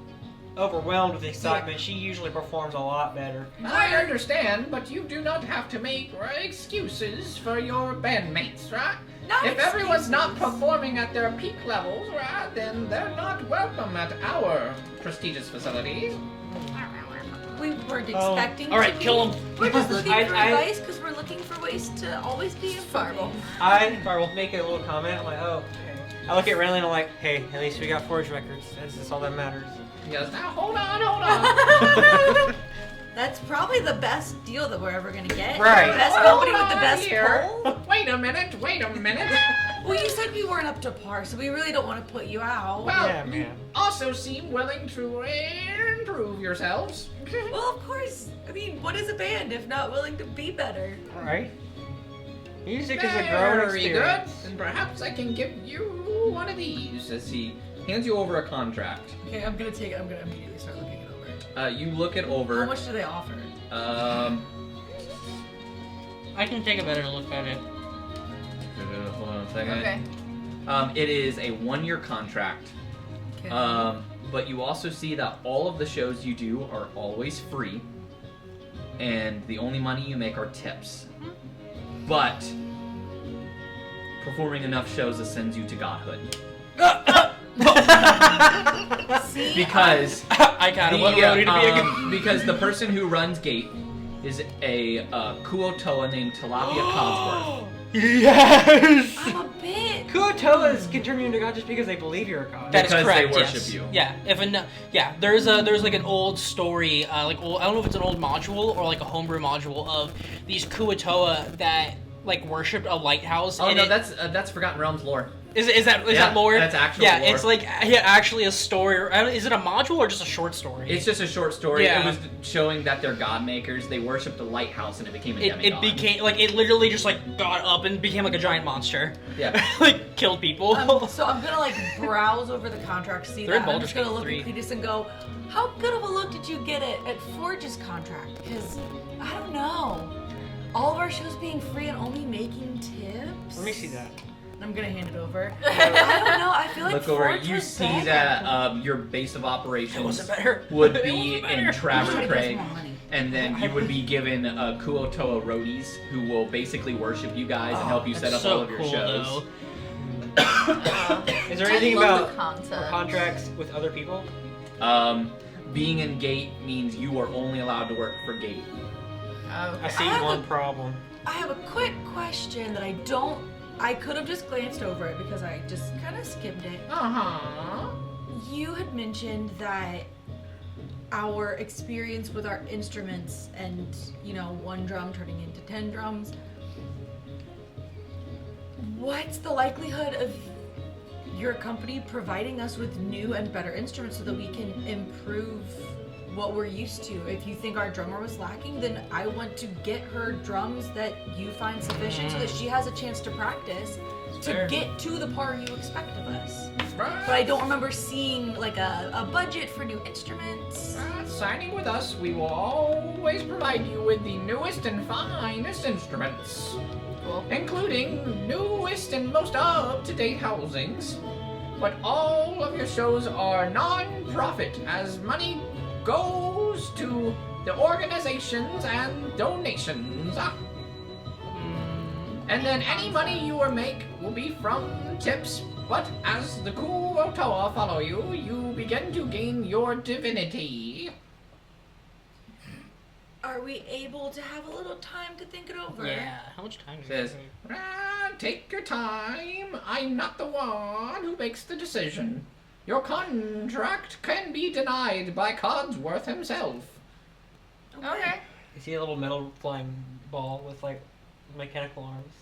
overwhelmed with excitement. She usually performs a lot better. I understand, but you do not have to make excuses for your bandmates, right? Not If everyone's not excuses. performing at their peak levels, right, then they're not welcome at our prestigious facilities. We weren't Oh. expecting. All right, to kill be. him. We're just looking I- for I- advice because we're looking for ways to always be Fireball. improving. I will make a little comment. I'm like, oh, okay. I look at Raylan and I'm like, hey, at least we got Forge records. That's all that matters. He goes, now hold on. That's probably the best deal that we're ever gonna get. Right. The best Hold company with the on best here. pull. Wait a minute. Well, you said we weren't up to par, so we really don't want to put you out. Well, Yeah, you man. also seem willing to improve yourselves. Well, of course. I mean, what is a band if not willing to be better? Right? Music is a growing Very good. experience. And perhaps I can give you one of these as he hands you over a contract. Okay, I'm gonna take it. I'm gonna immediately start looking it over. You look it How over. much do they offer? I can take a better look at it. Hold on a second. Okay. It is a 1-year contract. Okay. But you also see that all of the shows you do are always free, and the only money you make are tips. But performing enough shows ascends you to godhood. See, Because I kind of want Rody to be a good. because the person who runs Gate is a Kuotoa named Tilapia Codsworth. Yes! I'm a bit. Kuotoas can turn you into God just because they believe you're a God. That is Because they correct. worship yes. you. Yeah. There's like an old story, I don't know if it's an old module or like a homebrew module of these Kuotoa that like worshipped a lighthouse. Oh and no, it- that's Forgotten Realms lore. Is Yeah, that lore? that's actual Yeah, lore. it's like actually a story. Is it a module or just a short story? It's just a short story. Yeah. It was showing that they're god makers. They worshipped a lighthouse and it became a it demigod. became like it literally just like got up and became like a giant monster. Yeah. Like killed people. So I'm gonna like browse over the contract, see They're in that. I'm just Baldur's gonna Gate look 3. at Cletus and go, how good of a look did you get at Forge's contract? Because I don't know. All of our shows being free and only making tips. Let me see that. I'm gonna hand it over. I don't know. I feel like Look over. Forge You was see better. that your base of It operations wasn't better. would It be wasn't better. in I'm trying to get Travis some more money. and then you would be given Kuotoa roadies who will basically worship you guys and help you set up That's so all of your cool, shows. Is there I anything love about the concept. contracts with other people? Being in Gate means you are only allowed to work for Gate. Okay. I see I have one a- problem. I have a quick question that I could have just glanced over it because I just kind of skimmed it. Uh-huh. You had mentioned that our experience with our instruments and, one drum turning into 10 drums. What's the likelihood of your company providing us with new and better instruments so that we can improve what we're used to? If you think our drummer was lacking, then I want to get her drums that you find sufficient so that she has a chance to practice to Fair. get to the par you expect of us. Right. But I don't remember seeing like a budget for new instruments. Signing with us, we will always provide you with the newest and finest instruments, Cool. including newest and most up-to-date housings. But all of your shows are non-profit, as money goes to the organizations and donations. And then any money you make will be from tips. But as the Kuotoa follow you, you begin to gain your divinity. Are we able to have a little time to think it over? Yeah. How much time? Says, take your time. I'm not the one who makes the decision. Your contract can be denied by Codsworth himself. Okay. You see a little metal flying ball with like mechanical arms.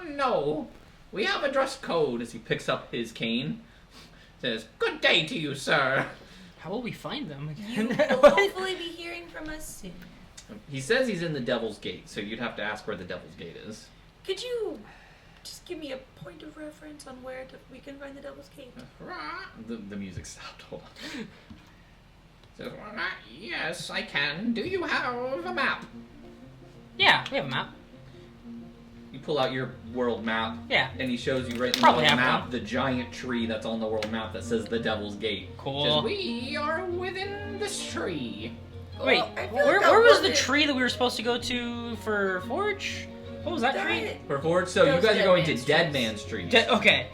No. We have a dress code as he picks up his cane. Says, "Good day to you, sir." How will we find them You again? will hopefully be hearing from us soon. He says he's in the Devil's Gate, so you'd have to ask where the Devil's Gate is. Could you just give me a point of reference on where we can find the Devil's Gate? The music stopped. Hold on. Says, yes, I can. Do you have a map? Yeah, we have a map. You pull out your world map. Yeah. And he shows you right in the Probably middle of the have map the giant tree that's on the world map that says the Devil's Gate. Cool. Says, we are within this tree. Wait, Well, I feel where, like that where was the wasn't- tree that we were supposed to go to for Forge? What was that tree? For Forge, so That you was guys are Dead going to Man's Dead Trees. Man's Trees. Okay.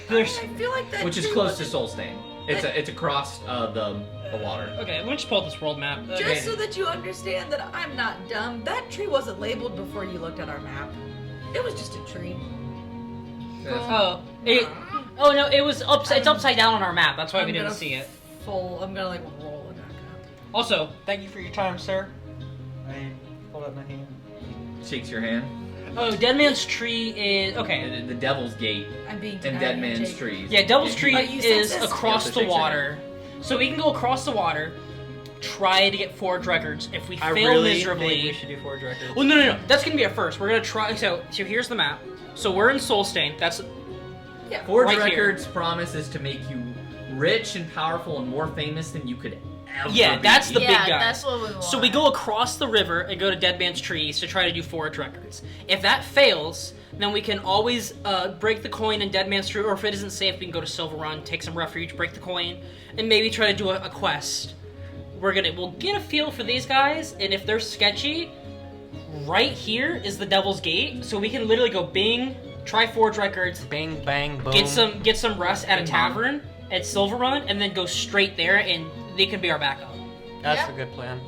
There's. I feel like that Which is tree close to wasn't- Soulstain. It's across the water. Okay, let me just pull up this world map. Okay. Just so that you understand that I'm not dumb, that tree wasn't labeled before you looked at our map. It was just a tree. Oh, oh no, it was it's upside down on our map. That's why we didn't see it. I'm gonna like roll it back up. Also, Thank you for your time, sir. I hold up my hand. Shakes your hand. oh, Dead Man's Tree is okay. The Devil's Gate I'm being and Dead Man's Jake. Trees. Yeah, Devil's Tree Oh, you is said this? across Yeah, so the shakes your water, so we can go across the water, try to get Forge records. If we I fail really miserably, think we should do Forge records. well, no, that's gonna be our first. We're gonna try. So here's the map. So we're in Soulstain. That's Forge Right here. Records promises to make you rich and powerful and more famous than you could ever Yeah, be. that's the yeah, big guy. that's what we want. So we go across the river and go to Dead Man's Trees to try to do Forge Records. If that fails, then we can always break the coin in Dead Man's Tree, or if it isn't safe, we can go to Silver Run, take some refuge, break the coin, and maybe try to do a quest. We'll get a feel for these guys, and if they're sketchy, right here is the Devil's Gate, so we can literally go bing, try Forge Records, Bang, bang, boom. get some rest at a tavern at Silver Run, and then go straight there, and they can be our backup. That's Yeah. a good plan.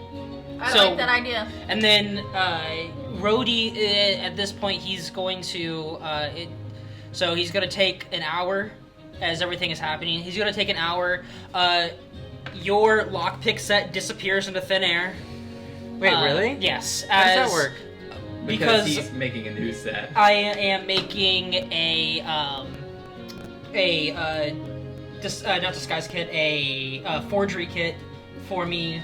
I so- like that idea. And then Rhodey, at this point, he's going to so he's going to take an hour as everything is happening. He's going to take an hour. Your lockpick set disappears into thin air. Wait, really? Yes. How does that as- work? Because Because he's making a new set. I am making not disguise kit, a forgery kit for me.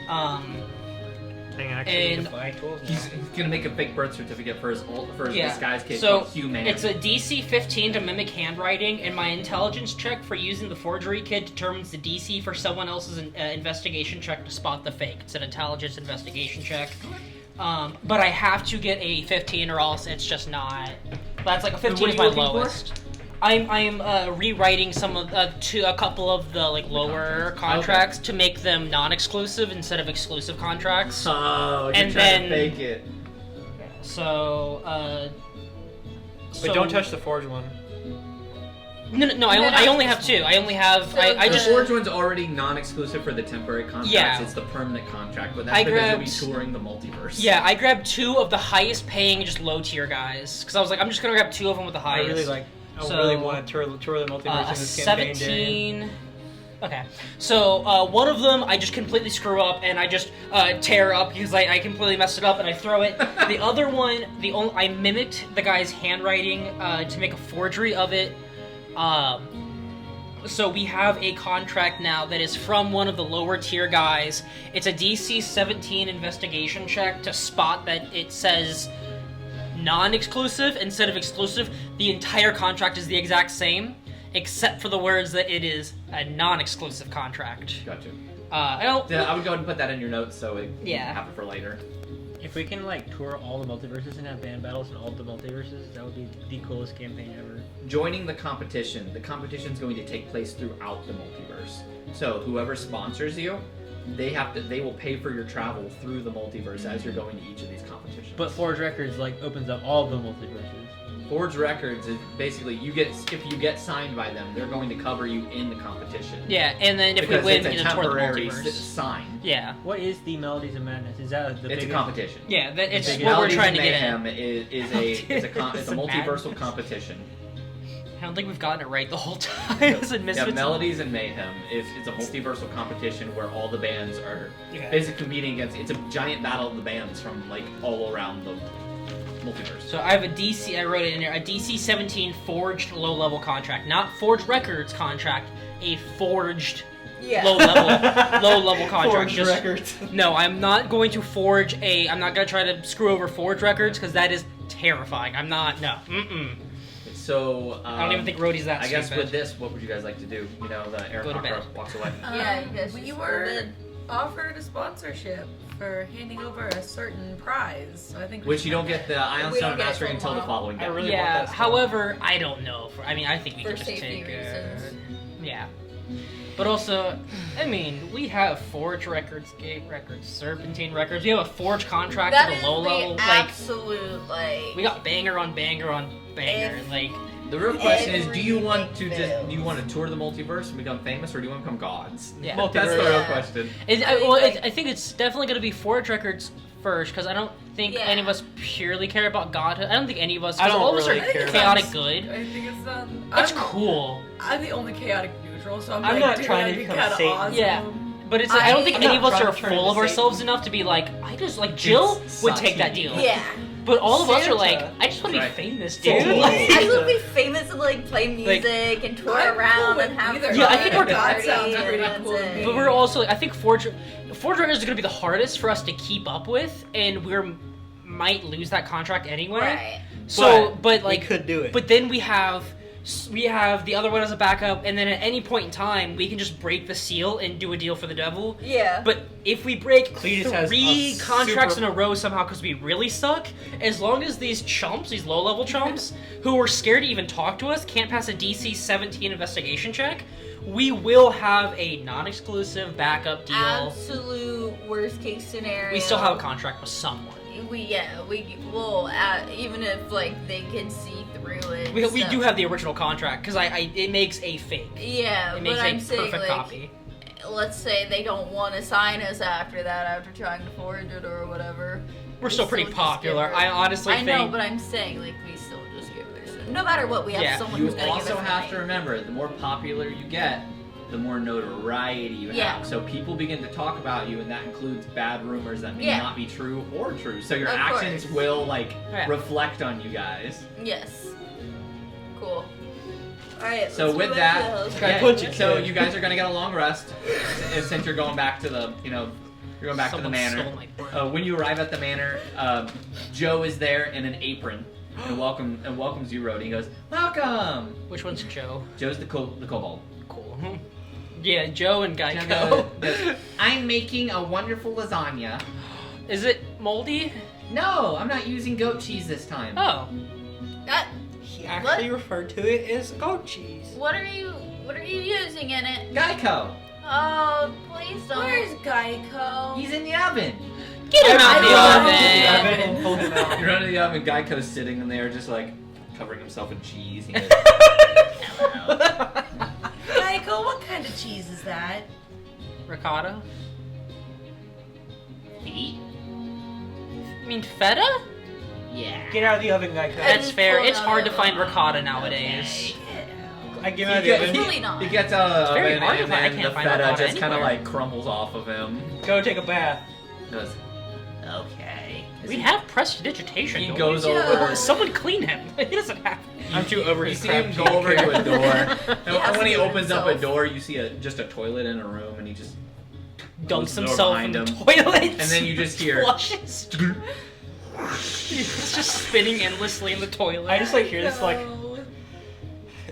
Dang, I actually need and to buy tools now. He's gonna make a fake birth certificate for his disguise kit So called Human. it's a DC 15 to mimic handwriting, and my intelligence check for using the forgery kit determines the DC for someone else's investigation check to spot the fake. It's an intelligence investigation check. But I have to get a 15 or else it's just not. That's like a 15 what is are my you looking for? lowest. I'm rewriting some of a couple of the like lower contracts to make them non-exclusive instead of exclusive contracts. Oh, you're and trying to then- fake it. So But don't touch the Forge one. No, I only have two. I only have. I The just. Forge one's already non-exclusive for the temporary contracts. Yeah. It's the permanent contract, but that's I because grabbed- you'll be touring the multiverse. Yeah, I grabbed two of the highest paying, just low tier guys. Because I was like, I'm just gonna grab two of them with the I highest. really really want to tour the multiverse in a this campaign. Darian. 17. Okay, so one of them I just completely screw up and I just tear up because I completely messed it up and I throw it. The other one, I mimicked the guy's handwriting to make a forgery of it. So we have a contract now that is from one of the lower tier guys. It's a DC 17 investigation check to spot that it says non-exclusive instead of exclusive. The entire contract is the exact same, except for the words that it is a non-exclusive contract. Gotcha. I don't. Yeah, I would go ahead and put that in your notes so it you Yeah. can have it for later. If we can like tour all the multiverses and have band battles in all the multiverses, that would be the coolest campaign ever. Joining the competition is going to take place throughout the multiverse. So whoever sponsors you, they will pay for your travel through the multiverse as you're going to each of these competitions. But Forge Records like opens up all the multiverses. Forge Records is basically if you get signed by them, they're going to cover you in the competition. Yeah, and then if Because we win, it's we a get to tour the temporary multiverse. sign. Yeah, What is the Melodies and Madness? Is that the It's biggest? a competition. yeah, it's Big what we're Melodies trying and to get in. Mayhem is a multiversal competition. don't think we've gotten it right the whole time. It's a Yeah, Misfits. Melodies and Mayhem is a multiversal competition where all the bands are Yeah. basically competing against. It's a giant battle of the bands from like all around the multiverse. So I have a DC. I wrote it in there. A DC 17 forged low-level contract, not Forged Records contract. A forged Yeah. low-level contract. Forged records. No, I'm not going to forge a. I'm not going to try to screw over Forged Records because that is terrifying. I'm not. No. Mm-mm. So I don't even think Rhodey's that I guess stupid. with this, what would you guys like to do? You know, the Eric Go to bed. Hawker walks away. Yeah, you guys we just were voted. offered a sponsorship for handing over a certain prize. So I think we Which should you don't have get the that. Ion We Stone don't get it Mastering for a until the while. following I day. really want Yeah. that stuff. However, I don't know. I mean, I think we For could just safety take. reasons. Yeah. But also, I mean, we have Forge Records, Gate Records, Serpentine Records. We have a Forge contract That at is a low the level. absolute, like... We got banger on banger on banger. If- Like, The real question is, do you want Everything to fails. do you want to tour the multiverse and become famous, or do you want to become gods? yeah. Multiverse. That's the real Yeah. question. I think it's definitely going to be Forge Records first because I don't think Yeah. any of us purely care about godhood. I don't think any of us. I 'cause don't all of us really are care about chaotic it. good. I think it's It's cool, I'm the only chaotic neutral, so I'm I'm like, not dude, trying to that'd be become kinda Satan. awesome. Yeah. but it's like, I don't think I'm any not of us trying are to turn full into of ourselves Satan. enough to be like, I just like Jill It's would such take that a- deal. Yeah. But all of us are like, Santa. I just want to be Right. famous, Oh. dude. Like, I would be famous and like play music and tour I'm cool around with and have either. fun. Yeah, I think we're- that party sounds and pretty that's cool to it. me. but we're also, I think Forge Records is going to be the hardest for us to keep up with, and might lose that contract anyway. Right. So, but we like, could do it. but then we have the other one as a backup, and then at any point in time, we can just break the seal and do a deal for the devil. Yeah. But if we break Cletus has 3 a contracts super- in a row somehow because we really suck, as long as these chumps, these low-level chumps, who are scared to even talk to us, can't pass a DC 17 investigation check, we will have a non-exclusive backup deal. Absolute worst case scenario. We still have a contract with someone. We will even if like they can see through it. We so- do have the original contract because it makes a fake. Yeah, It makes but I'm a saying perfect like, copy. let's say they don't want to sign us after that, after trying to forge it or whatever. We're still pretty just popular. give I her- honestly I think. know, but I'm saying like we still just give her. No matter what, we have Yeah. someone You who's gonna give also us have money. to remember, the more popular you get, the more notoriety you Yeah. have. So people begin to talk about you, and that includes bad rumors that may Yeah. not be true or true. So your Of actions course. will Yeah. reflect on you guys. Yes. Cool. All right. So let's with move back to that, the house. Try to put you so kid. you guys are gonna get a long rest since you're going back to the you're going back Someone to the manor. stole my bread. When you arrive at the manor, Joe is there in an apron and welcomes you, Rhodey. He goes, "Welcome." Which one's Joe? Joe's the kobold. Cool. Yeah, Joe and Joe Geico. goes, I'm making a wonderful lasagna. Is it moldy? No, I'm not using goat cheese this time. Oh. He actually referred to it as goat cheese. What are you using in it? Geico. Oh, please don't. Where's Geico? He's in the oven. Get him out I the love oven! Oven and pulled him out. You're under the oven. Geico's sitting in there, just like covering himself in cheese. He goes, Geico, what kind of cheese is that? Ricotta? Feet? You mean feta? Yeah. Get out of the oven, guy. That's fair. pulled It's out him to of find the ricotta nowadays. I give He out the gets- oven. Really not. He gets out of the very oven, hard to and find. I then can't the find feta ricotta just kind of anywhere. like crumbles off of him. Go take a bath. He goes, Okay. We have prestidigitation. He don't goes we? over. Someone clean him. He doesn't have. I'm too over You his see him crap go sheet over to a character. door, and has when to he do it opens up a himself. door, you see just a toilet in a room, and he just Dunks closes the door himself in behind the him. toilet. And then you just hear. flushes. He's just spinning endlessly in the toilet. I just like hear this like.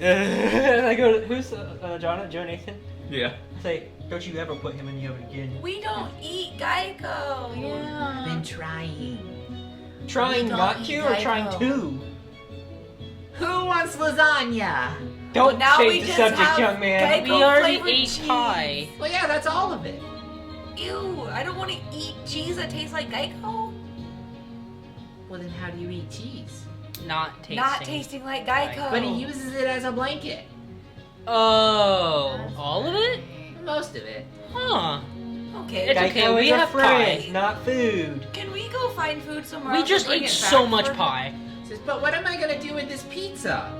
And I go, who's Joe Nathan? Yeah. I say, don't you ever put him in the oven again. We don't eat Geico. Yeah. Been trying. Trying don't not eat to or trying Geico. to? Who wants lasagna? Don't Now we change the just subject, have young man. Geico We already flavored ate cheese. pie. Well, yeah, that's all of it. Ew, I don't want to eat cheese that tastes like Geico. Well, then how do you eat cheese? Not tasting. Not tasting like Geico. But he uses it as a blanket. Oh, all of it? Most of it. Huh. Okay. It's Geico okay, we is a have friend, pie. not food. Can we go find food somewhere We else just and bring ate it so back much for- pie. Says, but what am I gonna do with this pizza?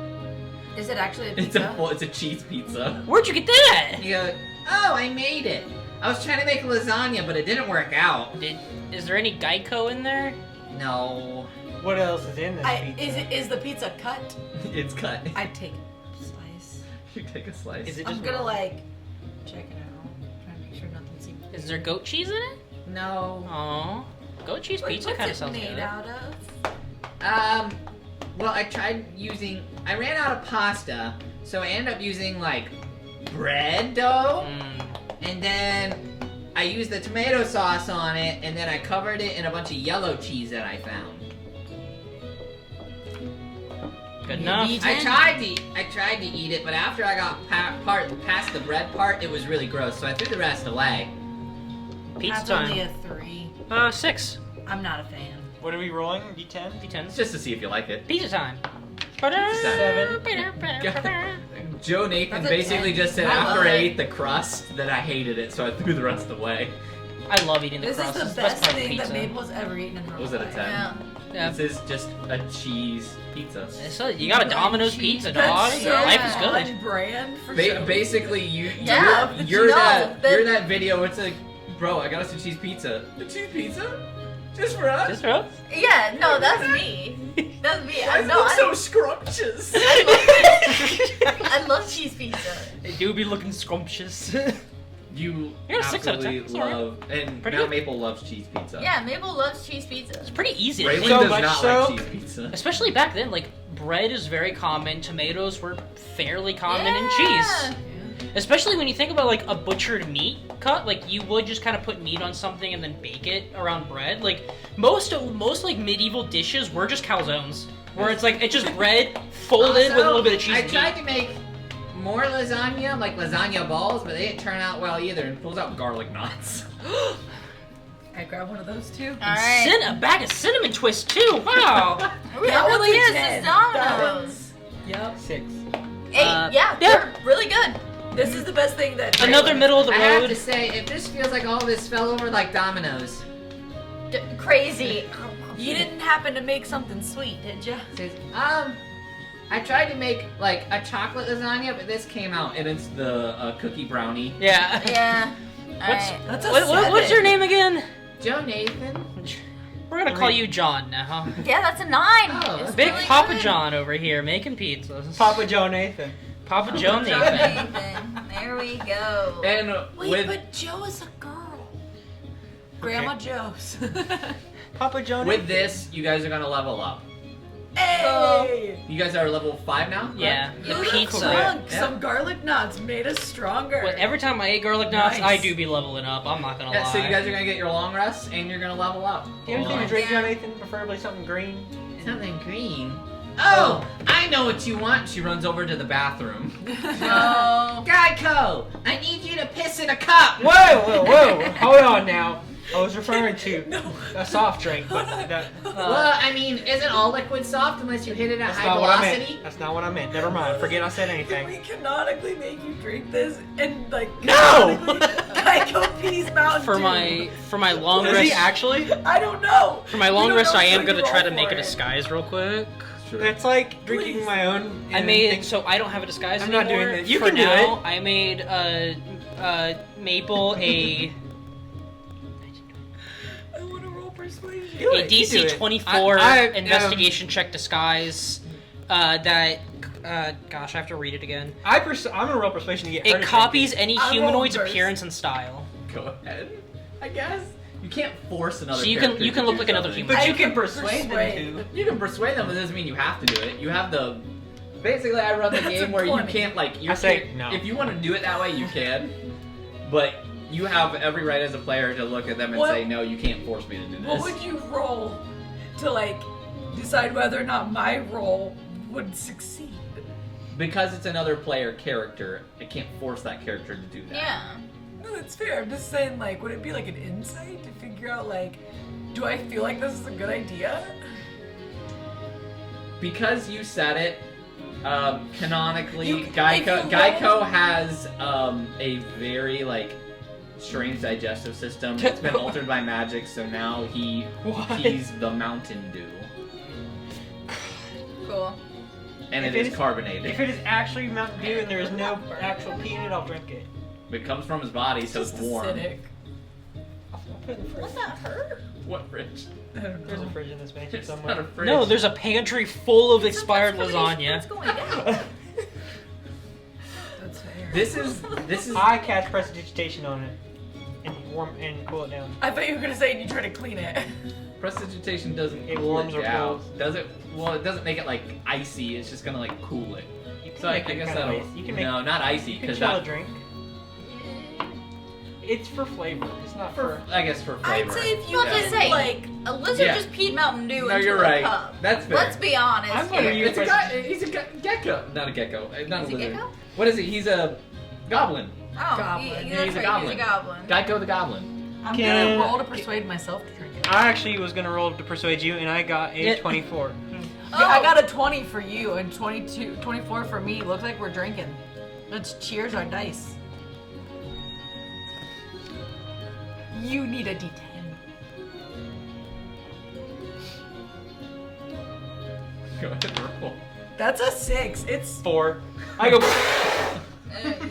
Is it actually a It's pizza? it's a cheese pizza. Where'd you get that? You go, oh, I made it. I was trying to make lasagna, but it didn't work out. Is there any Geico in there? No. What else is in this pizza? Is the pizza cut? It's cut. I'd take a slice. You take a slice. Is it I'm just gonna raw? like check it out. Try to make sure nothing seems. Is there goat cheese in it? No. Oh, goat cheese pizza kind of What's it sounds made good. out of? Well, I ran out of pasta, so I ended up using, like, bread dough, and then I used the tomato sauce on it, and then I covered it in a bunch of yellow cheese that I found. Good enough. I tried to eat it, but after I got past the bread part, it was really gross, so I threw the rest away. Pizza That's only time. a 3. 6. I'm not a fan. What are we rolling? D10? D10s. Just to see if you like it. Pizza time. 7. Joe Nathan That's a basically 10. just said I love after I it. ate the crust that I hated it, so I threw the rest away. I love eating the This crust. is It's the best best part of thing that pizza. Mabel's ever eaten in her Was it a life. 10? Yeah. Yeah. This is just a cheese pizza. So you got a Domino's Cheese. pizza, dog. That's Yeah. Life is good. On brand for sure. Basically, Yeah, you're no, that but- you're that video. It's like, bro, I got us a cheese pizza. A cheese pizza? Just for us? Just for us? Yeah, no, that's me. That's me. Why does it No, look so scrumptious? I love cheese pizza. They do be looking scrumptious. You You're a 6 out of 10. absolutely It's alright. love, and Pretty now good. Maple loves cheese pizza. Yeah, Mabel loves cheese pizza. It's pretty easy. to Braylon make. So does much not so- like cheese pizza. Especially back then, like, bread is very common, tomatoes were fairly common, and Yeah. cheese. Especially when you think about, like, a butchered meat cut, like, you would just kind of put meat on something and then bake it around bread. Like, most like, medieval dishes were just calzones, where it's, like, it's just bread folded with a little bit of cheese I and tried meat. to make more lasagna, like lasagna balls, but they didn't turn out well either. And pulls out garlic knots. I grab one of those too. Alright. A bag of cinnamon twist, too! Wow! It really is. It's Domino's. Yep. 6. 8. Yeah. Yeah, they're really good. This is the best thing that. Another middle of the I have to road. say, it just feels like all this fell over like dominoes. Crazy. You didn't happen to make something sweet, did you? It says, I tried to make like a chocolate lasagna, but this came out. And it's the cookie brownie. Yeah. Yeah. Alright. That's a What's your 7. name again? Joe Nathan. We're gonna call you John now. Yeah, that's a 9. Oh, It's Big really Papa good. John over here making pizzas. Papa Joe Nathan. Papa Joe John Nathan. Nathan. There we go. And Wait, with but Joe is a girl. Grandma Joe's. Papa Joe with Nathan. this, you guys are gonna level up. Hey! You guys are level 5 now? Yeah, the Who'da pizza. thunk? Yeah. Some garlic knots made us stronger. Well, every time I eat garlic knots, Nice. I do be leveling up. I'm not gonna Yeah, lie. so you guys are gonna get your long rest and you're gonna level up. Do you have anything to Oh. drink, Joe Nathan? Preferably something green. Something green. Oh, I know what you want. She runs over to the bathroom. No. Geico, I need you to piss in a cup. Whoa! Hold on now. I was referring to a soft drink, but that, Well, I mean, isn't all liquid soft unless you hit it at that's high not what I velocity? meant. That's not what I meant. Never mind. Forget I said Can anything. we canonically make you drink this and like No! Geico Peas Mountain for Dew? my long Does he rest. actually? I don't know. For my We long don't rest, know I am until gonna you try to roll make a for it. disguise real quick. That's like drinking Please. my own. I and made think- so I don't have a disguise I'm not anymore. doing this. You For can do now, it. I made Maple a I want to roll persuasion. Do a it, you do DC it. 24 I, investigation check disguise. That gosh, I have to read it again. I'm gonna roll persuasion to get her It to copies any I rolled humanoid's first. appearance and style. Go ahead. I guess. You can't force another So you character can to look do like another something. human. But you I can can persuade them persuade. to. You can persuade them, but it doesn't mean you have to do it. You have the... Basically, I run the That's game a where you 20. can't, like... You I say can't- no. If you want to do it that way, you can. But you have every right as a player to look at them and What- say, no, you can't force me to do this. What would you roll to like decide whether or not my roll would succeed? Because it's another player character, I can't force that character to do that. Yeah. No, that's fair. I'm just saying, like, would it be like an insight to figure out, like, do I feel like this is a good idea? Because you said it, canonically, You- if Geico you Geico has a very like strange digestive system. It's been altered by magic, so now What? he's the Mountain Dew. Cool. and If it it is is- carbonated. If it is actually Mountain Dew and there is no actual pee in it, I'll drink it. It comes from his body, so Just it's warm. acidic. I'll put it in the fridge. What's that hurt? What fridge? There's a fridge in this mansion It's not a somewhere. fridge. No, there's a pantry full of expired What's lasagna. going down? That's fair. This is. I cast prestidigitation on it and warm and cool it down. I thought you were gonna say you try to clean it. Prestidigitation doesn't It cool warms it or down. cools. Does it? Well, it doesn't make it like icy. It's just gonna like cool it. You can So I make it guess kinda that'll. ice. You can make No, not icy, you can because chill a that. drink. It's for flavor. It's not for. I guess for I'd flavor. say if you Well, did just say, like A lizard Yeah. just peed Mountain Dew No, into you're a right. cup. That's fair. Let's be honest I'm here. wondering It's a guy. He's a gecko. Not a gecko. Not He's a a lizard. gecko? What is he? He's a goblin. Oh, Goblin. that's He's a right, goblin. He's a goblin. Geico the goblin. I'm Can- gonna roll to persuade myself to drink it. I actually was gonna roll to persuade you, and I got a Yeah. 24. Yeah, I got a 20 for you and 24 for me. Looks like we're drinking. Let's cheers our dice. You need a D10. Go ahead and roll. That's a 6. It's 4. I go.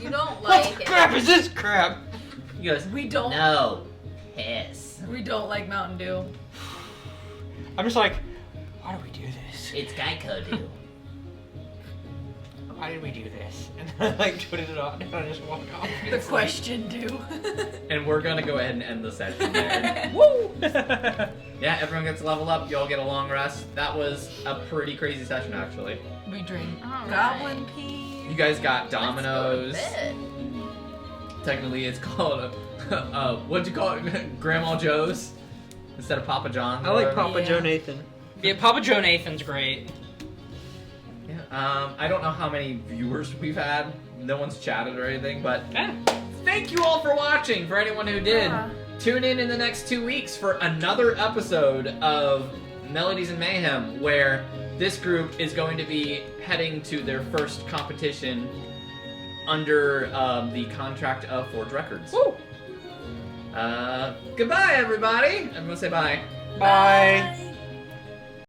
You don't What like it. crap is this crap? He goes. we don't No. Piss. we don't like Mountain Dew. I'm just like, why do we do this? It's Geico Dew. Why did we do this? And then I like put it on, and I just walk off. The question do. And we're gonna go ahead and end the session there. Woo! Yeah, everyone gets leveled up. You all get a long rest. That was a pretty crazy session, actually. We drink All goblin pee. You guys got Let's go to dominoes. bed. Technically, it's called what'd you call it? Grandma Joe's instead of Papa John's. I or like whatever. Papa Yeah. Joe Nathan. Yeah, Papa Joe Nathan's great. Yeah. I don't know how many viewers we've had. No one's chatted or anything, but Yeah. thank you all for watching. For anyone who did, Yeah. tune in the next 2 weeks for another episode of Melodies and Mayhem, where this group is going to be heading to their first competition under the contract of Forge Records. Woo! Goodbye, everybody. Everyone say bye. Bye.